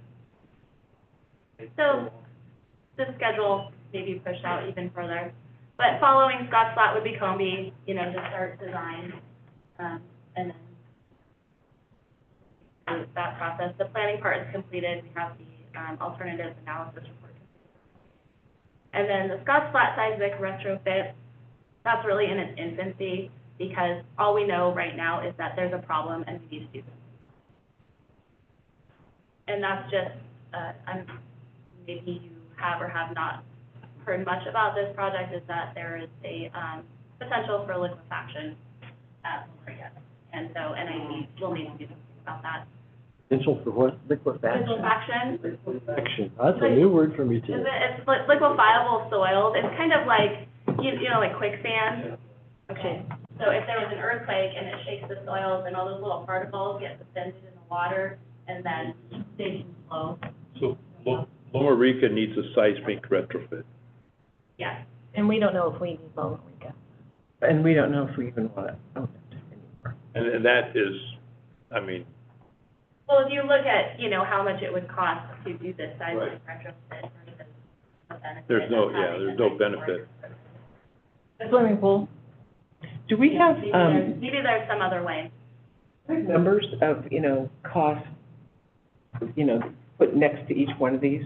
So the schedule may be pushed out even further. But following Scotts Flat would be Combi, to start design, and then through that process. The planning part is completed. We have the alternative analysis report completed. And then the Scotts Flat seismic retrofit, that's really in its infancy, because all we know right now is that there's a problem and we need to do something. And that's just, maybe you have or have not heard much about this project, is that there is a potential for liquefaction at Meloria. And so NID will need to do something about that. Potential for what? Liquefaction. Action. That's a new word for me too. It's liquefiable soils. It's kind of like, like quicksand. Okay. So if there was an earthquake and it shakes the soils and all those little particles get suspended in the water and then they can flow. So Loma Rica needs a seismic retrofit. Yes. And we don't know if we need Loma Rica. And we don't know if we even want it anymore. And that is, Well, if you look at, how much it would cost to do this seismic retrofit versus the benefit. there's no of having benefit. A swimming pool. Do we have, Maybe there's some other way. numbers of, cost, put next to each one of these?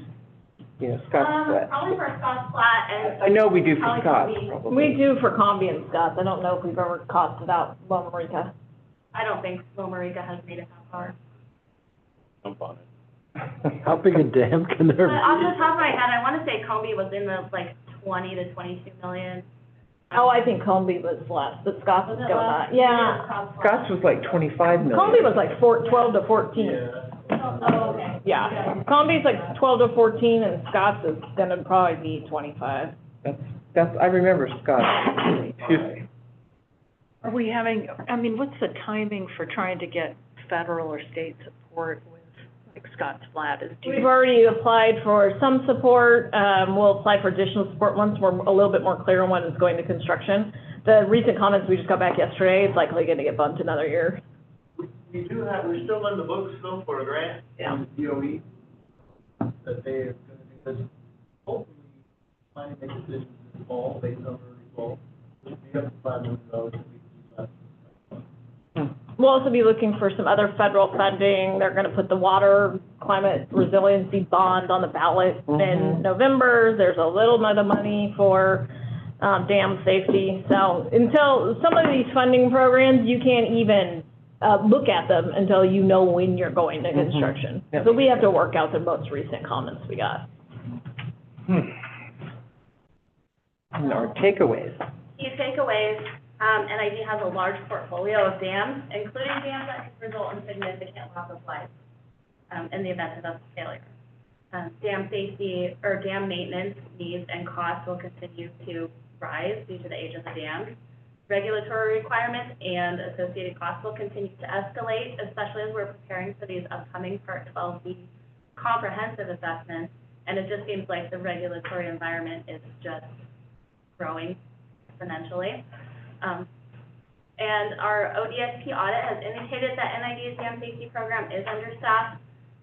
Scotts Flat. Probably for Scotts Flat and. I know we do for probably Scotts. Combi. probably. We do for Combi and Scotts. I don't know if we've ever costed out Loma Rica. I don't think Loma Rica has made it that far. Jump on it. How big a dam can there But be? off the top of my head, I want to say Combi was in the 20 to 22 million. Oh, I think Combi was less, but Scotts was going on. Yeah. Scotts was like 25 million. Combi was like 12 to 14. Oh, okay. Yeah, Columbia's like 12 to 14, and Scott's is gonna probably be 25. That's, I remember Scott. Are we having, I mean, what's the timing for trying to get federal or state support with, like, Scott's Flat? We've already applied for some support. We'll apply for additional support once we're a little bit more clear on when it's going to construction. The recent comments we just got back yesterday, it's likely gonna get bumped another year. We do have, we're still in the books though for a grant. Yeah. DOE, that they are gonna be, hopefully, planning make decisions this fall, based on the result. We have $5 million that we can use that. We'll also be looking for some other federal funding. They're gonna put the water climate resiliency bond on the ballot in November. There's a little bit of money for dam safety. So until some of these funding programs, you can't even look at them until you know when you're going to construction. Yep. So we have to work out the most recent comments we got. And our takeaways. Key takeaways, NID has a large portfolio of dams, including dams that could result in significant loss of life in the event of a failure. Dam safety or dam maintenance needs and costs will continue to rise due to the age of the dams. Regulatory requirements and associated costs will continue to escalate, especially as we're preparing for these upcoming Part 12B comprehensive assessments. And it just seems like the regulatory environment is just growing exponentially. And our ODSP audit has indicated that NID's dam safety program is understaffed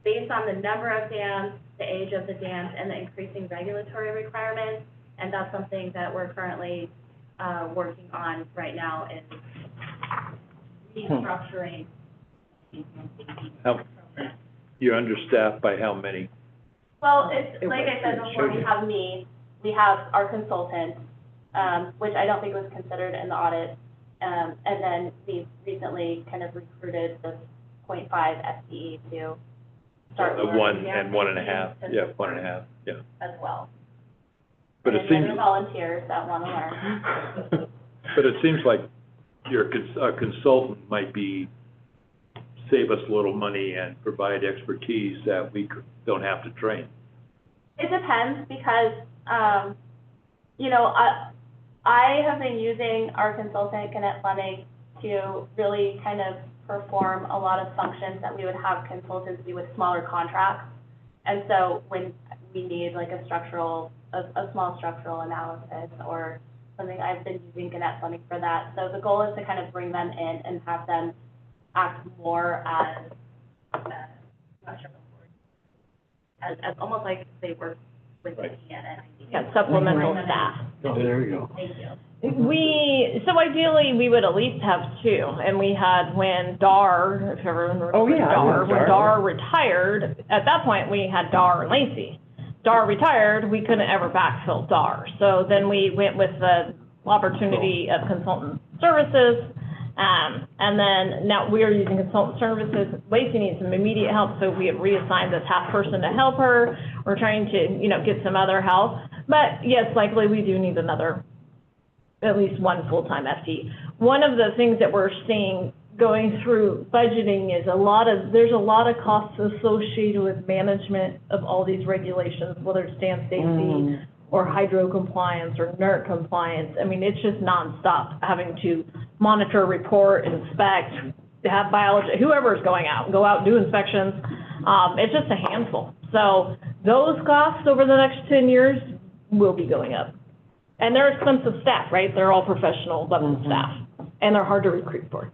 based on the number of dams, the age of the dams, and the increasing regulatory requirements. And that's something that we're currently working on right now in restructuring. You're understaffed by how many? Well, it's, like I said before, we have me, we have our consultant, which I don't think was considered in the audit. And then we recently kind of recruited this 0.5 FTE to start. The 1 and 1.5, yeah, 1.5, yeah. As well. But it seems. Volunteers that want to learn. But it seems like your consultant might save us a little money and provide expertise that we don't have to train. It depends because, you know, I have been using our consultant, Connect Fleming, to really kind of perform a lot of functions that we would have consultants do with smaller contracts. And so when we need like a small structural analysis or something, I've been using Connect Fleming for that. So the goal is to kind of bring them in and have them act more as almost like they work with me and Yeah, supplemental staff. Oh, there you go. Thank you. So ideally, we would at least have two, and we had when Dar, if everyone remembers when Dar retired, at that point, we had Dar and Lacey. Dar retired, we couldn't ever backfill Dar, so then we went with the opportunity of consultant services, and then now we are using consultant services. Lacey needs some immediate help, so we have reassigned this half person to help her. We're trying to, get some other help, but yes, likely we do need at least one full-time FTE. One of the things that we're seeing going through budgeting is there's a lot of costs associated with management of all these regulations, whether it's dam safety or hydro compliance or NERC compliance. I mean, it's just nonstop having to monitor, report, inspect, have biology, whoever's go out, do inspections. It's just a handful. So those costs over the next 10 years will be going up. And they're expensive staff, right? They're all professional level staff, and they're hard to recruit for.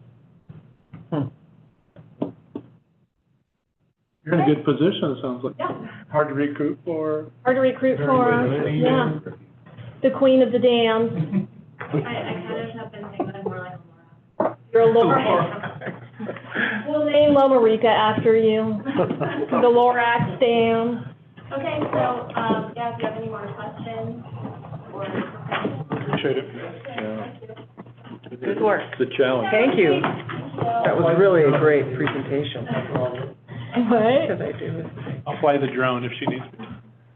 You're in a good position, it sounds like. Yeah. Hard to recruit for. Hard to recruit for, yeah. The queen of the dams. I kind of have been thinking of more like Laura. You're a Laura. We'll name Loma Rica after you. The Lorax Dam. Okay, so, yeah, if you have any more questions or. Appreciate it. Good work. It's a challenge. Thank you. That was really a great presentation. What? Because I do. I'll fly the drone if she needs me.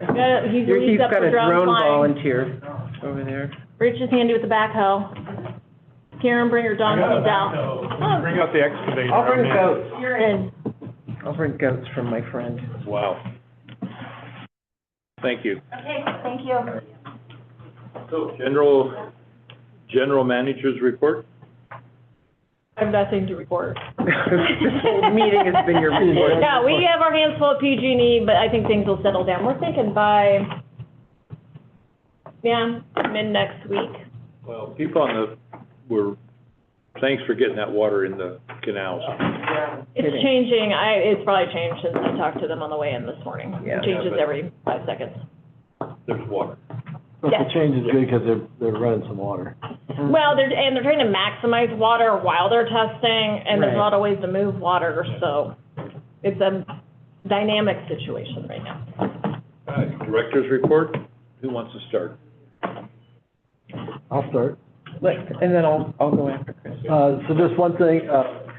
He's got a drone volunteer over there. Rich is handy with the backhoe. Karen, bring her donkey down. Bring out the excavator. I'll bring goats. You're in. I'll bring goats from my friend. Wow. Thank you. Okay, thank you. So, general manager's report? I have nothing to report. This whole meeting has been your report. Yeah, we have our hands full at PG&E, but I think things will settle down. We're thinking by, mid-next week. Well, people thanks for getting that water in the canals. It's changing. It's probably changed since I talked to them on the way in this morning. Yeah. It changes but- every 5 seconds. There's water. But Yes. the change is good because they're running some water. Well, they're trying to maximize water while they're testing, and there's a Right. lot of ways to move water, so it's a dynamic situation right now. All right, director's report, who wants to start? I'll start. And then I'll go after Chris. So just one thing,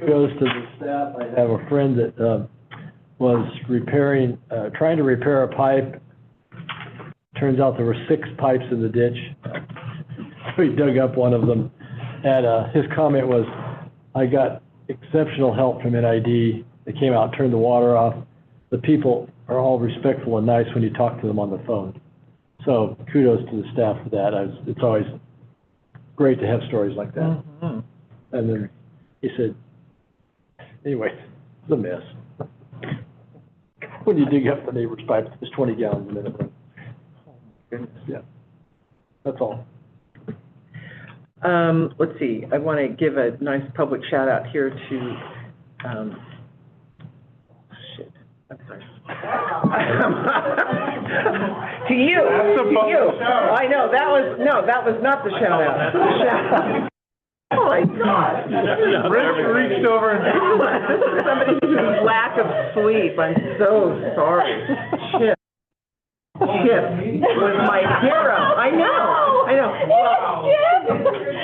goes to the staff. I have a friend that, was trying to repair a pipe. Turns out there were 6 pipes in the ditch. So he dug up one of them, and, his comment was, I got exceptional help from NID. They came out, turned the water off. The people are all respectful and nice when you talk to them on the phone. So kudos to the staff for that. It's always great to have stories like that. Mm-hmm. And then he said, anyway, it's a mess. When you dig up the neighbor's pipe, it's 20 gallons a minute. Yeah, that's all. Let's see, I want to give a nice public shout out here to, I'm sorry. To you. I know, that was not the shout out. Oh my God. Rich reached over and. This is somebody whose lack of sleep, I'm so sorry. Chip was my hero. I know.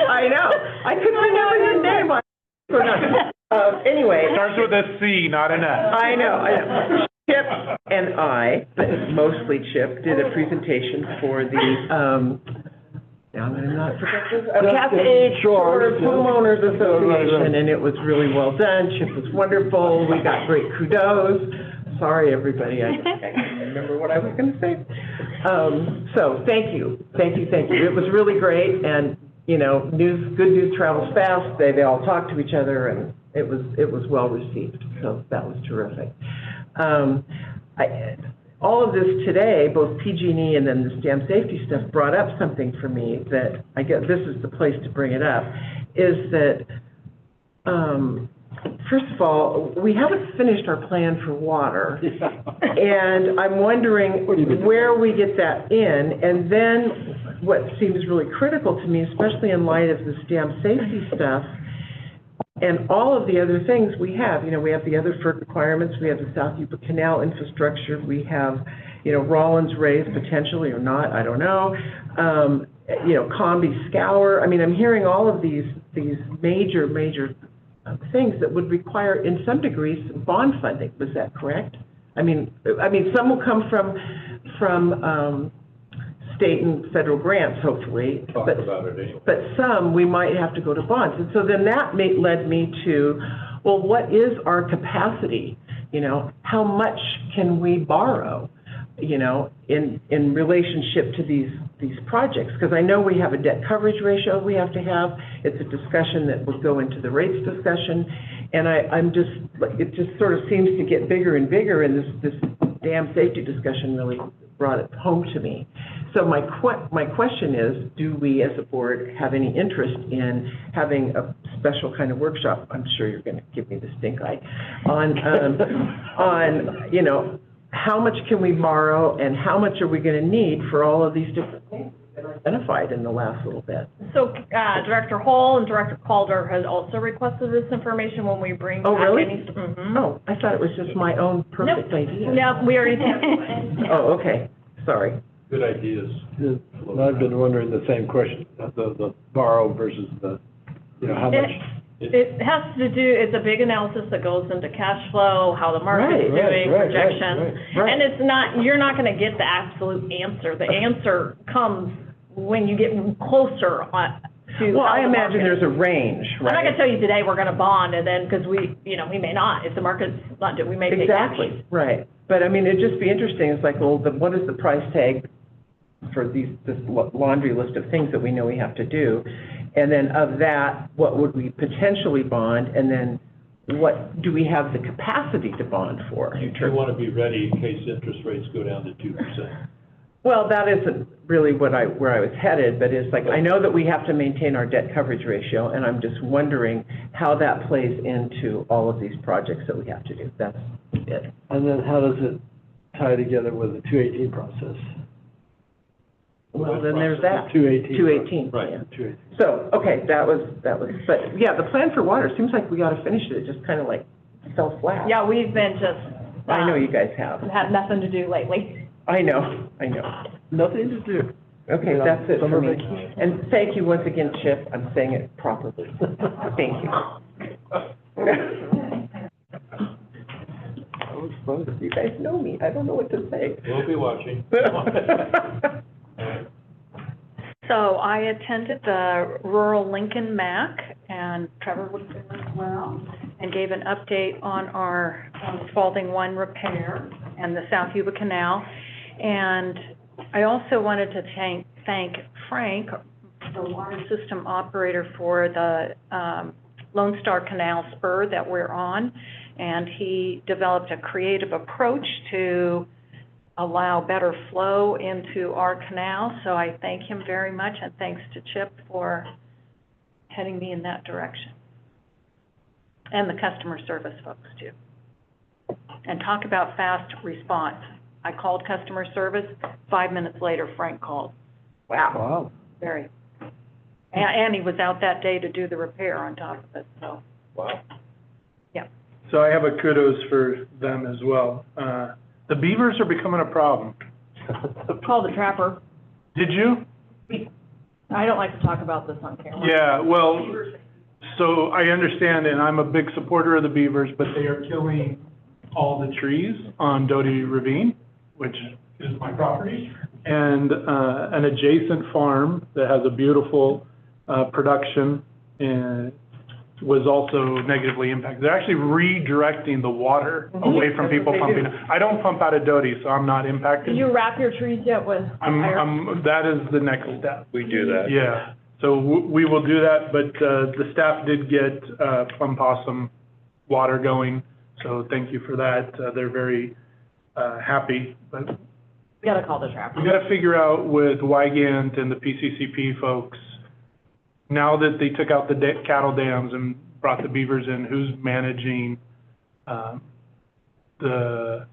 I know. I couldn't remember your name. Anyway. Starts with a C, not an S. I know. Chip and I, but mostly Chip, did a presentation for the, now I'm gonna not forget this, Cascade Shores Homeowners Association, and it was really well done. Chip was wonderful. We got great kudos. Sorry, everybody, I can't remember what I was gonna say. So, thank you. It was really great, and, good news travels fast. They all talked to each other, and it was well received, so that was terrific. All of this today, both PG&E and then this dam safety stuff brought up something for me that I guess this is the place to bring it up, is that, first of all, we haven't finished our plan for water. And I'm wondering where we get that in. And then what seems really critical to me, especially in light of this dam safety stuff, and all of the other things we have, we have the other FERC requirements, we have the South Yuba Canal infrastructure, we have, Rollins Raise potentially or not, I don't know, Combi Scour. I mean, I'm hearing all of these major things that would require, in some degrees, bond funding. Was that correct? I mean, some will come from state and federal grants, hopefully. Talk about it anyway. But some, we might have to go to bonds. And so then that led me to, well, what is our capacity? How much can we borrow, in relationship to these projects? Because I know we have a debt coverage ratio we have to have. It's a discussion that will go into the rates discussion. And it just sort of seems to get bigger and bigger, and this dam safety discussion really brought it home to me. So my question is, do we as a board have any interest in having a special kind of workshop? I'm sure you're going to give me the stink eye on how much can we borrow and how much are we going to need for all of these different things that are identified in the last little bit. So, Director Hull and Director Calder has also requested this information when we bring back really? any. Mm-hmm. Oh, I thought it was just my own perfect idea. No, we already. Oh, okay, sorry. Good ideas. I've been wondering the same question, the borrow versus the, how much. It has to do, it's a big analysis that goes into cash flow, how the market's doing, projections. Right. And you're not gonna get the absolute answer. The answer comes when you get closer on. to. Well, how I the imagine market- there's a range, I'm not right? gonna tell you today we're gonna bond, and then, because we, we may not, if the market's not, we may take action. Exactly, right. But I mean, it'd just be interesting, it's like, well, what is the price tag for this laundry list of things that we know we have to do? And then of that, what would we potentially bond? And then what do we have the capacity to bond for? You want to be ready in case interest rates go down to 2%. Well, that isn't really where I was headed, but it's like, I know that we have to maintain our debt coverage ratio, and I'm just wondering how that plays into all of these projects that we have to do. That's it. And then how does it tie together with the 218 process? Well, then there's that. 218. 218. Right. Yeah. 218. So, okay, that was, but yeah, the plan for water, seems like we gotta finish it, it just kind of like fell flat. Yeah, we've been just. I know you guys have. Had nothing to do lately. I know. Nothing to do. Okay, that's it for Summer me. vacation. And thank you once again, Chip, I'm saying it properly. Thank you. That was fun. You guys know me, I don't know what to say. We'll be watching. So I attended the Rural Lincoln MAC, and Trevor was there as well, and gave an update on our Spalding 1 repair and the South Yuba Canal. And I also wanted to thank Frank, the water system operator, for the Lone Star Canal spur that we're on. And he developed a creative approach to allow better flow into our canal. So I thank him very much, and thanks to Chip for heading me in that direction. And the customer service folks too. And talk about fast response. I called customer service, 5 minutes later, Frank called. Wow. Very. And he was out that day to do the repair on top of it, so. Wow. Yeah. So I have a kudos for them as well. The beavers are becoming a problem. Call the trapper. Did you? I don't like to talk about this on camera. Yeah, well, so I understand, and I'm a big supporter of the beavers, but they are killing all the trees on Doty Ravine, which is my property, and an adjacent farm that has a beautiful production and was also negatively impacted. They're actually redirecting the water away from people pumping. I don't pump out of Doty, so I'm not impacted. Did you wrap your trees yet with fire? That is the next step. We do that. Yeah, so we will do that, but the staff did get plum possum water going, so thank you for that. They're very happy, but You gotta call the trapper. we gotta figure out with Wygant and the PCCP folks, now that they took out the cattle dams and brought the beavers in, who's managing the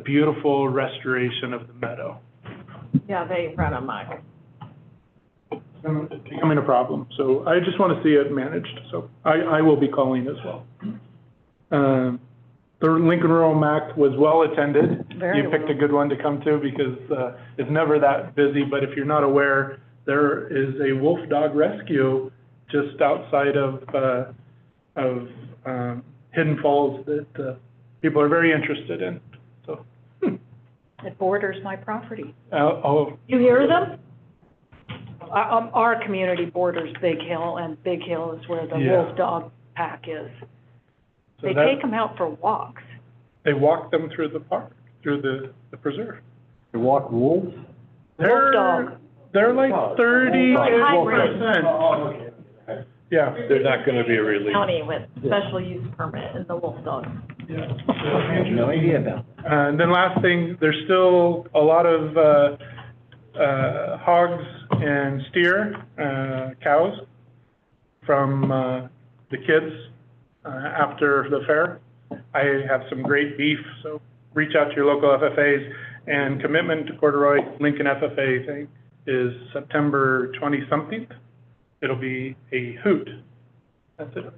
beautiful restoration of the meadow? Yeah, they run amok. It's becoming a problem, so I just want to see it managed, so I will be calling as well. The Lincoln Rural MAC was well attended. Very You picked a well. good one to come to because it's never that busy, but if you're not aware, there is a wolf dog rescue just outside of Hidden Falls that people are very interested in, so. It borders my property. You hear them? Our community borders Big Hill, and Big Hill is where the Yeah. wolf dog pack is. So They that- take them out for walks. They walk them through the park, through the preserve. You walk wolves? They're, dog. they're like 30%. Yeah. They're not going to be released. County with special use permit and the wolf dog. I have no idea about that. And then last thing, there's still a lot of hogs and steer, cows from the kids after the fair. I have some great beef, so reach out to your local FFAs. And commitment to Corduroy Lincoln FFA thing is September 20-something. It'll be a hoot. That's it.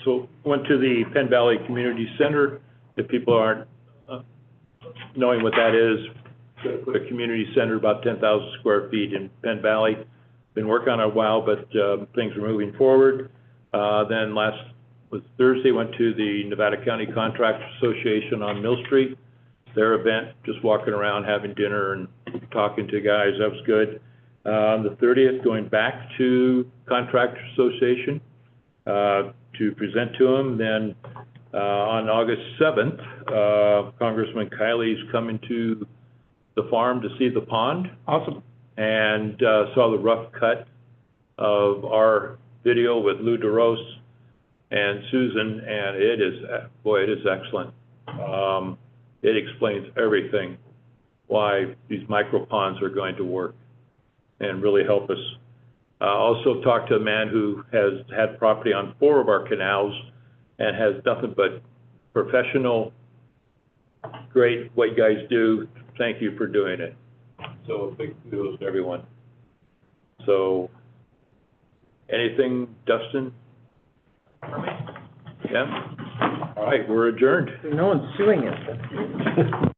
So went to the Penn Valley Community Center. If people aren't knowing what that is, put a community center about 10,000 square feet in Penn Valley. Been working on it a while, but things are moving forward. Then last was Thursday, went to the Nevada County Contractors Association on Mill Street. Their event, just walking around, having dinner and talking to guys, that was good. On the 30th, going back to Contractor Association to present to them. Then on August 7th, Congressman Kiley's coming to the farm to see the pond. Awesome. And saw the rough cut of our video with Lou DeRose and Susan, and it is, boy, it is excellent. It explains everything, why these micro ponds are going to work and really help us. Also talked to a man who has had property on 4 of our canals and has nothing but professional, great what you guys do. Thank you for doing it. So big kudos to everyone. So, anything, Dustin? Yeah? All right, we're adjourned. No one's suing us.